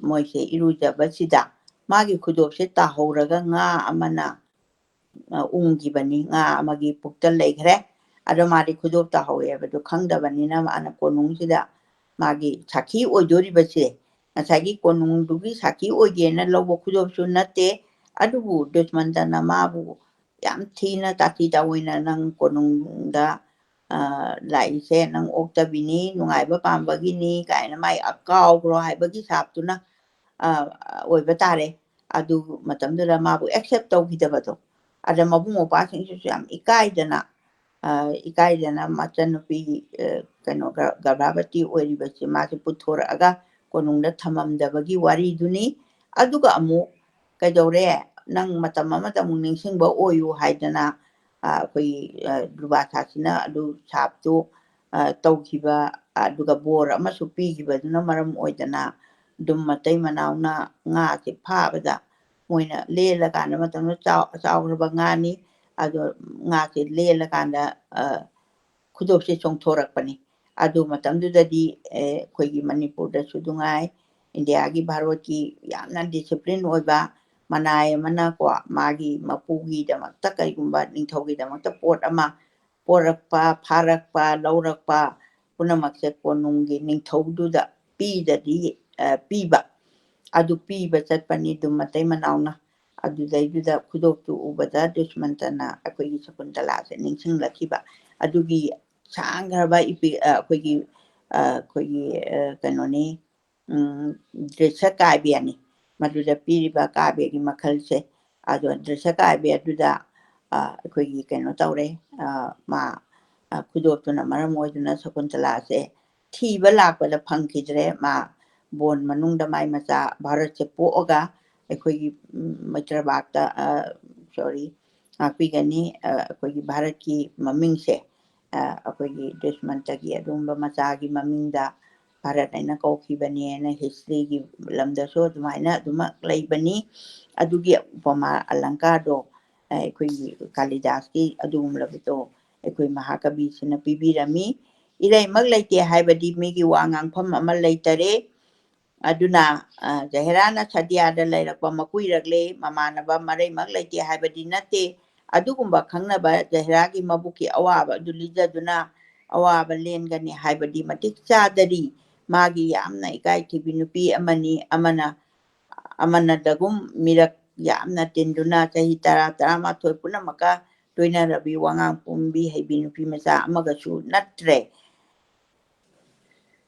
ꯃꯣꯏꯁꯦ ꯏꯔꯨꯖꯕꯁꯤꯗ ꯃꯥꯒꯤ ꯈꯨꯗꯣꯞꯁꯦ ꯇꯥꯍꯧꯔꯒ ꯉꯥ ꯑꯃꯅ ꯎꯪꯈꯤꯕꯅꯤ ꯉꯥ ꯑꯃꯒꯤ ꯄꯨꯛꯇ ꯂꯩꯈ꯭ꯔꯦ ꯑꯗꯣ ꯃꯥꯗꯤ ꯈꯨꯗꯣꯞ ꯇꯥꯍꯧꯋꯦ ꯍꯥꯏꯕꯗꯨ ꯈꯪꯗꯕꯅꯤꯅ ꯃꯥꯅ ꯀꯣꯅꯨꯡꯁꯤꯗ ꯃꯥꯒꯤ ꯁꯥꯈꯤ ꯑꯣꯏꯗꯣꯔꯤꯕꯁꯦ ꯉꯁꯥꯏꯒꯤ ꯀꯣꯅꯨꯡꯗꯨꯒꯤ ꯁꯥꯈꯤ ꯑꯣꯏꯒꯦꯅ ꯂꯧꯕ ꯈꯨꯗꯣꯞꯁꯨ ꯅꯠꯇꯦ ꯑꯗꯨꯕꯨ ꯗꯨꯁꯃꯟꯇꯅ ꯃꯥꯕꯨ ꯌꯥꯝ ꯊꯤꯅ ꯇꯥꯊꯤ ꯇꯥꯑꯣꯏꯅ ꯅꯪ ꯀꯣꯅꯨꯡꯗ ꯂꯥꯛꯏꯁꯦ ꯅꯪ ꯑꯣꯛꯇꯕꯤꯅꯤ ꯅꯨꯡꯉꯥꯏꯕ ꯄꯥꯝꯕꯒꯤꯅꯤ ꯀꯥꯏꯅ ꯃꯥꯏ ꯀꯥꯎꯈ꯭ꯔꯣ ꯍꯥꯏꯕꯒꯤ ꯁꯥꯞꯇꯨꯅ ꯑꯣꯏꯕ ꯇꯥꯔꯦ ꯑꯗꯨ ꯃꯇꯝꯗꯨꯗ ꯃꯥꯕꯨ ꯑꯦꯛꯁꯦꯞ ꯇꯧꯈꯤꯗꯕꯗꯣ ꯑꯗ ꯃꯕꯨꯡ ꯃꯧꯄ꯭ꯋꯥꯁꯤꯡꯁꯤꯁꯨ ꯌꯥꯝ ꯏꯀꯥꯏꯗꯅ ꯃꯆꯟꯅꯨꯄꯤ ꯀꯩꯅꯣ ꯒꯔꯚꯥꯕꯇꯤ ꯑꯣꯏꯔꯤꯕꯁꯤ ꯃꯥꯁꯦ ꯄꯨꯊꯣꯔꯛꯑꯒ ꯀꯣꯅꯨꯡꯗ ꯊꯝꯃꯝꯗꯕꯒꯤ ꯋꯥꯔꯤꯗꯨꯅꯤ ꯑꯗꯨꯒ ꯑꯃꯨꯛ ꯀꯩꯗꯧꯔꯦ ꯅꯪ ꯃꯇꯝ ꯑꯃꯗ ꯑꯃꯨꯛ ꯅꯤꯡꯁꯤꯡꯕ ꯑꯣꯏꯌꯨ ꯍꯥꯏꯗꯅ ꯑꯩꯈꯣꯏꯒꯤ ꯗꯨꯔꯕꯥꯁꯥꯁꯤꯅ ꯑꯗꯨ ꯁꯥꯞꯇꯨ ꯇꯧꯈꯤꯕ ꯑꯗꯨꯒ ꯕꯣꯔ ꯑꯃꯁꯨ ꯄꯤꯈꯤꯕꯗꯨꯅ ꯃꯔꯝ ꯑꯣꯏꯗꯅ ꯑꯗꯨꯝ ꯃꯇꯩ ꯃꯅꯥꯎꯅ ꯉꯥꯁꯦ ꯐꯥꯕꯗ ꯃꯣꯏꯅ ꯂꯦꯜꯂꯀꯥꯟꯗ ꯃꯇꯝꯗ ꯆꯥꯎꯈ꯭ꯔꯕ ꯉꯥꯅꯤ ꯑꯗꯣ ꯉꯥꯁꯦ ꯂꯦꯜꯂꯀꯥꯟꯗ ꯈꯨꯗꯣꯞꯁꯦ ꯆꯣꯡꯊꯣꯔꯛꯄꯅꯤ ꯑꯗꯨ ꯃꯇꯝꯗꯨꯗꯗꯤ ꯑꯩꯈꯣꯏꯒꯤ ꯃꯅꯤꯄꯨꯔꯗꯁꯨ ꯅꯨꯡꯉꯥꯏ ꯏꯟꯗꯤꯌꯥꯒꯤ ꯚꯥꯔꯠꯀꯤ ꯌꯥꯝꯅ ꯗꯤꯁꯤꯄ꯭ꯂꯤꯟ ꯑꯣꯏꯕ ꯃꯅꯥꯏ ꯑꯃꯅꯀꯣ ꯃꯥꯒꯤ ꯃꯄꯨꯒꯤꯗꯃꯛꯇ ꯀꯔꯤꯒꯨꯝꯕ ꯅꯤꯡꯊꯧꯒꯤꯗꯃꯛꯇ ꯄꯣꯠ ꯑꯃ ꯄꯣꯔꯛꯄ ꯐꯥꯔꯛꯄ ꯂꯧꯔꯛꯄ ꯄꯨꯝꯅꯃꯛꯁꯦ ꯀꯣꯅꯨꯡꯒꯤ ꯅꯤꯡꯊꯧꯗꯨꯗ ꯄꯤꯕ ꯑꯗꯨ ꯄꯤꯕ ꯆꯠꯄꯅꯤ ꯑꯗꯨꯝ ꯃꯇꯩ ꯃꯅꯥꯎꯅ ꯑꯗꯨꯗꯩꯗꯨꯗ ꯈꯨꯗꯣꯞꯇꯨ ꯎꯕꯗ ꯗꯨꯁꯃꯟꯇꯅ ꯑꯩꯈꯣꯏꯒꯤ ꯁꯀꯨꯟꯇꯂꯥꯁꯦ ꯅꯤꯡꯁꯤꯡꯂꯛꯈꯤꯕ ꯑꯗꯨꯒꯤ ꯁꯥꯡꯈ꯭ꯔꯕ ꯑꯩꯈꯣꯏꯒꯤ ꯀꯩꯅꯣꯅꯤ ꯗ꯭ꯔꯤꯁ ꯀꯥꯕ꯭ꯌꯅꯤ ꯃꯗꯨꯗ ꯄꯤꯔꯤꯕ ꯀꯥꯕ꯭ꯌꯒꯤ ꯃꯈꯜꯁꯦ ꯑꯗꯣ ꯗ꯭ꯔꯤꯁ ꯀꯥꯕ꯭ꯌ ꯑꯗꯨꯗ ꯑꯩꯈꯣꯏꯒꯤ ꯀꯩꯅꯣ ꯇꯧꯔꯦ ꯃꯥ ꯈꯨꯗꯣꯞꯇꯨꯅ ꯃꯔꯝ ꯑꯣꯏꯗꯨꯅ ꯁꯀꯨꯟꯇꯂꯥꯁꯦ ꯊꯤꯕ ꯂꯥꯛꯄꯗ ꯐꯪꯈꯤꯗ꯭ꯔꯦ ꯃꯥ ꯕꯣꯟ ꯃꯅꯨꯡꯗ ꯃꯥꯏ ꯃꯆꯥ ꯚꯥꯔꯠꯁꯦ ꯄꯣꯛꯑꯒ ꯑꯩꯈꯣꯏꯒꯤ ꯃꯩꯇ꯭ꯔꯕꯥꯛꯇ ꯁꯣꯔꯤ ꯉꯥꯛꯄꯤꯒꯅꯤ ꯑꯩꯈꯣꯏꯒꯤ ꯚꯥꯔꯠꯀꯤ ꯃꯃꯤꯡꯁꯦ ꯑꯩꯈꯣꯏꯒꯤ ꯗꯨꯁꯃꯟꯇꯒꯤ ꯑꯗꯨꯒꯨꯝꯕ ꯃꯆꯥꯒꯤ ꯃꯃꯤꯡꯗ ꯚꯥꯔꯠ ꯍꯥꯏꯅ ꯀꯧꯈꯤꯕꯅꯦꯅ ꯍꯤꯁꯇ꯭ꯔꯤꯒꯤ ꯂꯝꯗꯁꯨ ꯑꯗꯨꯃꯥꯏꯅ ꯑꯗꯨꯃꯛ ꯂꯩꯕꯅꯤ ꯑꯗꯨꯒꯤ ꯎꯄꯃꯥ ꯑꯂꯪꯀꯥꯔꯗꯣ ꯑꯩꯈꯣꯏꯒꯤ ꯀꯥꯂꯤꯗꯥꯁꯀꯤ ꯑꯗꯨꯒꯨꯝꯂꯕꯗꯣ ꯑꯩꯈꯣꯏ ꯃꯍꯥꯀꯕꯤꯁꯤꯅ ꯄꯤꯕꯤꯔꯝꯃꯤ ꯏꯔꯩꯃꯛ ꯂꯩꯇꯦ ꯍꯥꯏꯕꯗꯤ ꯃꯤꯒꯤ ꯋꯥ ꯉꯥꯡꯐꯝ ꯑꯃ ꯂꯩꯇꯔꯦ ꯑꯗꯨꯅ ꯖꯍꯦꯔꯥꯅ ꯁꯇꯤꯌꯥꯗ ꯂꯩꯔꯛꯄ ꯃꯀꯨꯏꯔꯛꯂꯦ ꯃꯃꯥꯟꯅꯕ ꯃꯔꯩꯃꯛ ꯂꯩꯇꯦ ꯍꯥꯏꯕꯗꯤ ꯅꯠꯇꯦ ꯑꯗꯨꯒꯨꯝꯕ ꯈꯪꯅꯕ ꯖꯍꯦꯔꯥꯒꯤ ꯃꯕꯨꯛꯀꯤ ꯑꯋꯥꯕ ꯑꯗꯨ ꯂꯤꯖꯗꯨꯅ ꯑꯋꯥꯕ ꯂꯦꯟꯒꯅꯤ ꯍꯥꯏꯕꯗꯤ ꯃꯇꯤꯛ ꯆꯥꯗꯔꯤ ꯃꯥꯒꯤ ꯌꯥꯝꯅ ꯏꯀꯥꯏꯊꯤꯕꯤ ꯅꯨꯄꯤ ꯑꯃꯅꯤ ꯑꯃꯅꯗꯒꯨꯝ ꯃꯤꯔꯛ ꯌꯥꯝꯅ ꯇꯤꯟꯗꯨꯅ ꯆꯍꯤ 10-11 ꯄꯨꯝꯅꯃꯛꯀ ꯂꯣꯏꯅꯔꯕꯤ ꯋꯥꯉꯥꯡ ꯄꯨꯝꯕꯤ ꯍꯩꯕꯤ ꯅꯨꯄꯤ ꯃꯆꯥ ꯑꯃꯒꯁꯨ ꯅꯠꯇ꯭ꯔꯦ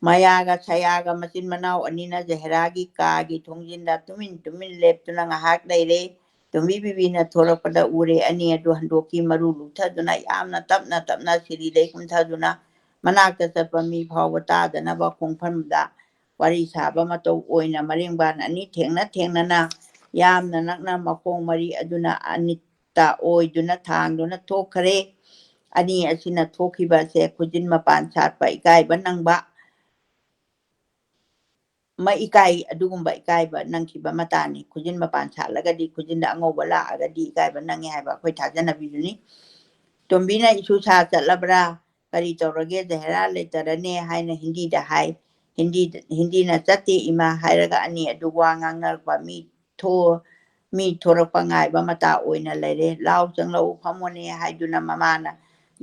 ꯃꯌꯥꯒ ꯁꯌꯥꯒ ꯃꯆꯤꯟ ꯃꯅꯥꯎ ꯑꯅꯤꯅ ꯖꯍꯦꯔꯥꯒꯤ ꯀꯥꯒꯤ ꯊꯣꯡꯖꯤꯟꯗ ꯇꯨꯃꯤꯟ ꯂꯦꯞꯇꯨꯅ ꯉꯥꯏꯍꯥꯛ ꯂꯩꯔꯦ ꯇꯣꯝꯕꯤ ꯕꯤꯕꯤꯅ ꯊꯣꯔꯛꯄꯗ ꯎꯔꯦ ꯑꯅꯤ ꯑꯗꯨ ꯍꯟꯗꯣꯛꯀꯤ ꯃꯔꯨ ꯂꯨꯞꯊꯗꯨꯅ ꯌꯥꯝꯅ ꯇꯞꯅ ꯁꯤꯔꯤꯗꯩ ꯀꯨꯝꯊꯗꯨꯅ ꯃꯅꯥꯛꯇ ꯆꯠꯄ ꯃꯤ ꯐꯥꯎꯕ ꯇꯥꯗꯅꯕ ꯈꯣꯡꯐꯝꯗ ꯋꯥꯔꯤ ꯁꯥꯕ ꯃꯇꯧ ꯑꯣꯏꯅ ꯃꯔꯦꯡꯕꯥꯟ ꯑꯅꯤ ꯊꯦꯡꯅꯅ ꯌꯥꯝꯅ ꯅꯛꯅ ꯃꯈꯣꯡ ꯃꯔꯤ ꯑꯗꯨꯅ ꯑꯅꯤꯠꯇ ꯑꯣꯏꯗꯨꯅ ꯊꯥꯡꯗꯨꯅ ꯊꯣꯛꯈꯔꯦ ꯑꯅꯤ ꯑꯁꯤꯅ ꯊꯣꯛꯈꯤꯕꯁꯦ ꯈꯨꯖꯤꯟ ꯃꯄꯥꯟ ꯁꯥꯠꯄ ꯏꯀꯥꯏꯕ ꯅꯪꯕ ꯑꯗꯨꯒꯨꯝꯕ ꯏꯀꯥꯏꯕ ꯅꯪꯈꯤꯕ ꯃꯇꯥꯅꯤ ꯈꯨꯖꯤꯟ ꯃꯄꯥꯟ ꯁꯥꯠꯂꯒꯗꯤ ꯈꯨꯖꯤꯟꯗ ꯑꯉꯧꯕ ꯂꯥꯛꯑꯒꯗꯤ ꯏꯀꯥꯏꯕ ꯅꯪꯉꯦ ꯍꯥꯏꯕ ꯑꯩꯈꯣꯏ ꯊꯥꯖꯅꯕꯤꯗꯨꯅꯤ ꯇꯣꯝꯕꯤꯅ ꯏꯁꯨ ꯁꯥ ꯆꯠꯂꯕ꯭ꯔꯥ ꯀꯔꯤ ꯇꯧꯔꯒꯦ ꯖꯍꯦꯔꯥ ꯂꯩꯇꯔꯅꯦ ꯍꯥꯏꯅ ꯍꯤꯟꯗꯤꯗ ꯍꯥꯏ ꯍꯤꯟꯗꯤꯅ ꯆꯠꯇꯦ ꯏꯃꯥ ꯍꯥꯏꯔꯒ ꯑꯅꯤ ꯑꯗꯨ ꯋꯥ ꯉꯥꯡꯅꯔꯛꯄ ꯃꯤ ꯊꯣꯔꯛꯄ ꯉꯥꯏꯕ ꯃꯇꯥ ꯑꯣꯏꯅ ꯂꯩꯔꯦ ꯂꯥꯎ ꯆꯪꯂꯛꯎ ꯐꯝꯃꯣꯅꯦ ꯍꯥꯏꯗꯨꯅ ꯃꯃꯥꯅ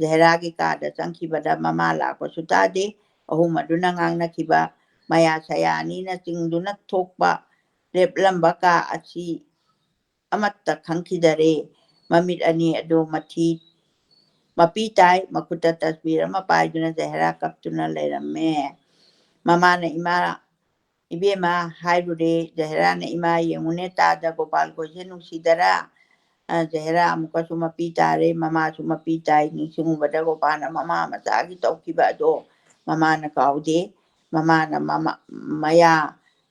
ꯖꯍꯦꯔꯥꯒꯤ ꯀꯥꯗ ꯆꯪꯈꯤꯕꯗ ꯃꯃꯥ ꯂꯥꯛꯄꯁꯨ ꯇꯥꯗꯦ ꯑꯍꯨꯝ ꯑꯗꯨꯅ ꯉꯥꯡꯅꯈꯤꯕ ꯃꯌꯥ ꯁꯌꯥ ꯑꯅꯤꯅ ꯆꯤꯡꯗꯨꯅ ꯊꯣꯛꯄ ꯂꯦꯞꯂꯝꯕ ꯀꯥ ꯑꯁꯤ ꯑꯃꯠꯇ ꯈꯪꯈꯤꯗꯔꯦ ꯃꯃꯤꯠ ꯑꯅꯤ ꯑꯗꯨ ꯃꯄꯤ ꯇꯥꯏ ꯃꯈꯨꯠꯇ ꯇꯁꯕꯤꯔ ꯑꯃ ꯄꯥꯏꯗꯨꯅ ꯖꯍꯦꯔꯥ ꯀꯞꯇꯨꯅ ꯂꯩꯔꯝꯃꯦ ꯃꯃꯥꯅ ꯏꯕꯦꯝꯃ ꯍꯥꯏꯔꯨꯔꯦ ꯖꯍꯦꯔꯥꯅ ꯏꯃꯥ ꯌꯦꯡꯉꯨꯅꯦ ꯇꯥꯗ ꯒꯣꯄꯥꯜ ꯈꯣꯏꯁꯦ ꯅꯨꯡꯁꯤꯗꯔꯥ ꯖꯍꯦꯔꯥ ꯑꯃꯨꯛꯀꯁꯨ ꯃꯄꯤ ꯇꯥꯔꯦ ꯃꯃꯥꯁꯨ ꯃꯄꯤ ꯇꯥꯏ ꯅꯤꯡꯁꯤꯡꯉꯨꯕꯗ ꯒꯣꯄꯥꯜꯅ ꯃꯃꯥ ꯃꯆꯥꯒꯤ ꯇꯧꯈꯤꯕ ꯑꯗꯣ ꯃꯃꯥꯅ ꯀꯥꯎꯗꯦ ꯃꯃꯥꯅ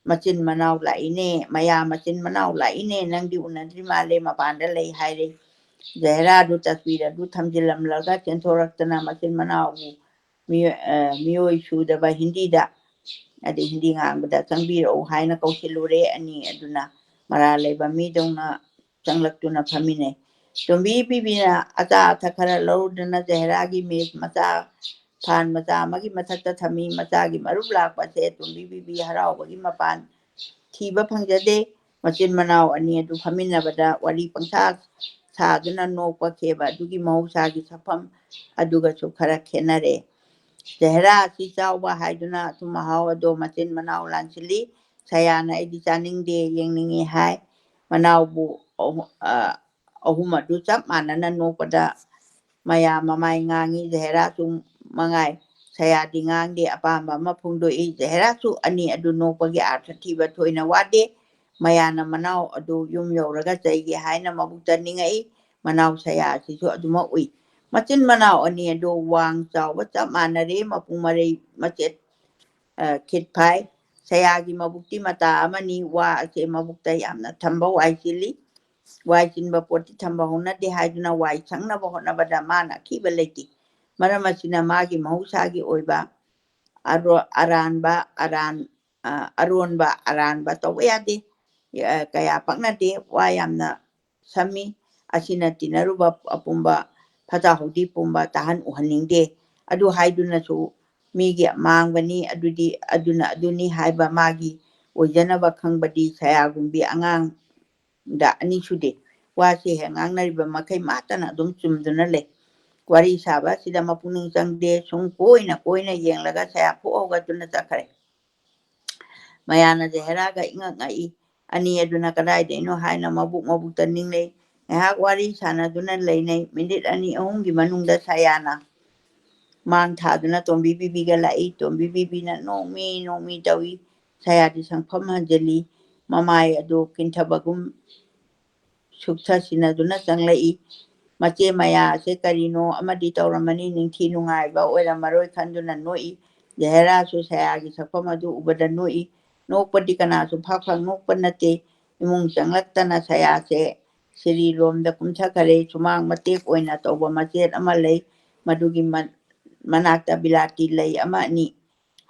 macin manau laine maya macin manau laine nangdi unadri male mapanda lei haire Zahra du tasvira du thamjilam laga chenthораktana macin manau mioi shuda ba hindi da adi hindi ngangda changbira o haina kausilure ani aduna mara leba mi dongna changlaktuna phamine tombi bibina ata thakara lordana Zahra gi me mata phan mata magi mathakta thami mata gi marub lakpa se tombi bibi harau bagi mapan thiba phangjade macin manau ani adu phaminabada wari pangsa saduna nokpa kheba adugi mahusagi sapham aduga chu khara khenare Zahra si chawba haiduna tumahau ado macin manau lansili sayana edi chaningde yengningi hai manau bu ahum adu chap manana nokpada maya mamai ngangi Zahra chu mangai saya di ngang di apa mapungdo i Zahra chu ani adu nokpagi artha thiba thoina wade mayana manau adu yum yoraga chaigi haina mabukta ningai manau saya si chu adu ma ui macin manau ani adu wang chaw chap manare mapumare macet khit phai saya gi mabukti mata amani wa ase mabukta yamna thamba wai chili wai chinba poti thamba hona de haiduna wai changna ba hona bada mana khiba leti maramasina magi mahusagi oiba aronba aranba tawa yade kaya paknade wa yamna sami asina tinaruba apumba phata hodi pumba tahan uhaningde adu haiduna su migi mangbani aduni haiba magi ojanaba khangbadi sayagumbi angang da ani sude wase hangang nariba makai matana dum chumduna le wari saba sida mapuning changde sung koina yenglaga saya phoga tuna chakare mayana Zahra ga inga ngai ani aduna kadai de no haina mabuk taning le ngahak wari sana duna leinai minit ani ahumgi manungda sayana mang thaduna tombi bibi ga lai tombi bibi na nomi tawi saya di sangpham hanjali mamai adu kinthabagum suksa sinaduna changlai mache maya se karino amadi tauramani ningthi nungaiba oiramaroi khanduna noi Zahra su sayagi sapham adu ubada noi nokpadi kana su phak nokpa nate imung changlaktana saya se siri lomda kumtha kare sumang matek oina tawba machet ama lei madugi manakta bilati lei ama ni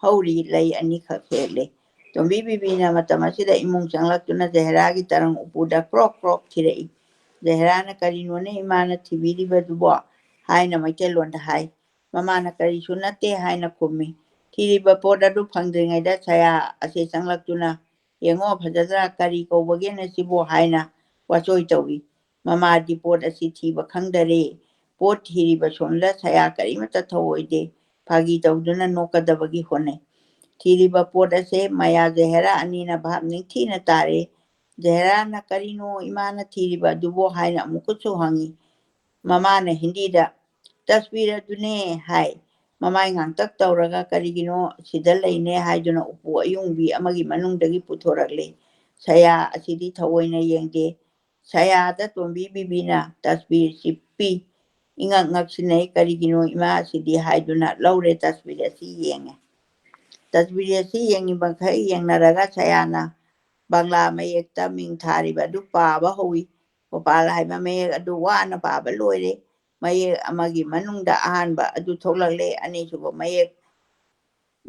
hauri lei ani khakhle tombi bibina matamasida imung changlaktuna Zahra gi tarang upuda krok thirei Zahrana karinone imana thibiriba dubo haina maitelonda hai mamana kari sunate haina kumi thiriba poda du phangdringai da saya ase changlaktuna yengo phajadra kari kobage na sibo haina wachoi tawi mama di pod asi thiba khangdare pot thiriba somla saya kari mata thoide phagi tawduna nokadabagi hone thiriba pod ase maya Zahra anina bhabning thina tare Zahra na karino imana thiriba dubo haina amukuchu hangi mamana hindi da tasvira dune hai mamai ngangtak tawraga karigino sida leine haiduna upu ayungbi amagi manungdagi puthorakle saya asidi thawoina yengde saya da tombi bibina tasvir sippi ingak sinai karigino ima asidi haiduna laure tasvir asi yenge tasvir asi yengi bangkai yengnaraga sayana Bangla mayekta ming thariba du paba howi opala haiba mayek adu wana paba loire mayek amagi manungda ahanba adu thoklagle ani suba mayek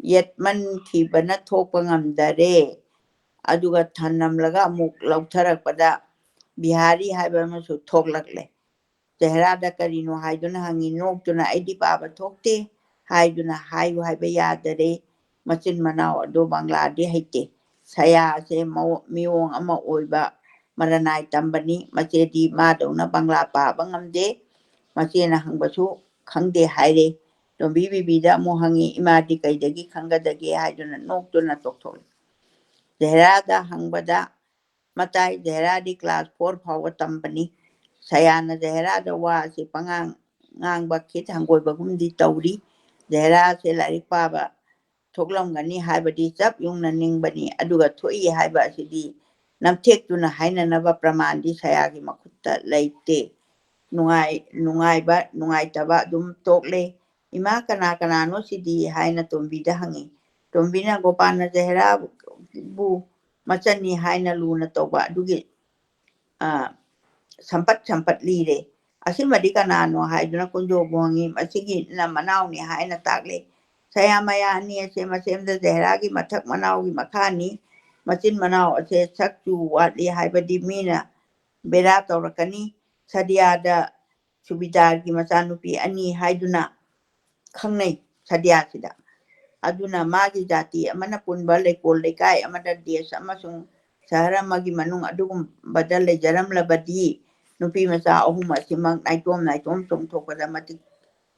yetman thibana thokpa ngamdare aduga thanamlaga amuk lautharakpada bihari haiba masu thoklagle Zahra da karino haiduna hangi noktuna aidi paba thokte haiduna hayu haiba yadare macin manau adu Bangla de haite saya se miwong ama oiba maranai tambani machedi madona Bangla paba ngamde machena hangbasu khangde haire tombi bibida mo hangi imadi kaidagi khangadagi haiduna noktuna tokthol Zahra da hangbada matai Zahra di class 4 phawa tambani sayana Zahra da wa se pangang ngangba khit hangoi bagumdi tawri Zahra se larik paba thoklamgani haibadi chap yungna ningbani aduga thoi haiba asidi namthektuna hainanaba pramandi sayagi makhutta leite nungaitaba dum tokle ima kana no sidi haina tombida hangi tombina gopana Zahra bu ꯃꯆꯟꯅꯤ ꯍꯥꯏꯅ ꯂꯨꯅ ꯇꯧꯕ ꯑꯗꯨꯒꯤ ꯁꯝꯄꯠ ꯂꯤꯔꯦ ꯑꯁꯤꯃꯗꯤ ꯀꯅꯥꯅꯣ ꯍꯥꯏꯗꯨꯅ ꯀꯨꯟꯖꯣꯕꯨ ꯍꯪꯉꯤ ꯃꯁꯤꯒꯤꯅ ꯃꯅꯥꯎꯅꯤ ꯍꯥꯏꯅ ꯇꯥꯛꯂꯦ ꯁꯌꯥ ꯃꯌꯥ ꯑꯅꯤ ꯑꯁꯦ ꯃꯁꯦꯝꯗ ꯖꯍꯦꯔꯥꯒꯤ ꯃꯊꯛ ꯃꯅꯥꯎꯒꯤ ꯃꯈꯥꯅꯤ ꯃꯆꯤꯟ ꯃꯅꯥꯎ ꯑꯁꯦ ꯁꯛ ꯆꯨ ꯋꯥꯠꯂꯤ ꯍꯥꯏꯕꯗꯤ ꯃꯤꯅ ꯕꯦꯔꯥ ꯇꯧꯔꯛꯀꯅꯤ ꯁꯗꯤꯌꯥꯗ ꯁꯨꯕꯤꯗꯥꯔꯒꯤ ꯃꯆꯥꯅꯨꯄꯤ ꯑꯅꯤ ꯍꯥꯏꯗꯨꯅ ꯈꯪꯅꯩ ꯁꯗꯤꯌꯥꯁꯤꯗ ꯑꯗꯨꯅ ꯃꯥꯒꯤ ꯖꯥꯇꯤ ꯑꯃꯅ ꯄꯨꯟꯕ ꯂꯩꯀꯣꯜ ꯂꯩꯀꯥꯏ ꯑꯃꯗ ꯗꯦꯁ ꯑꯃꯁꯨꯡ ꯁꯍꯔ ꯑꯃꯒꯤ ꯃꯅꯨꯡ ꯑꯗꯨꯒꯨꯝꯕꯗ ꯂꯩꯖꯔꯝꯂꯕꯗꯤ ꯅꯨꯄꯤ ꯃꯆꯥ ꯑꯍꯨꯝ ꯑꯁꯤꯃꯛ ꯅꯥꯏꯇꯣꯝ ꯆꯣꯡꯊꯣꯛꯄꯗ ꯃꯇꯤꯛ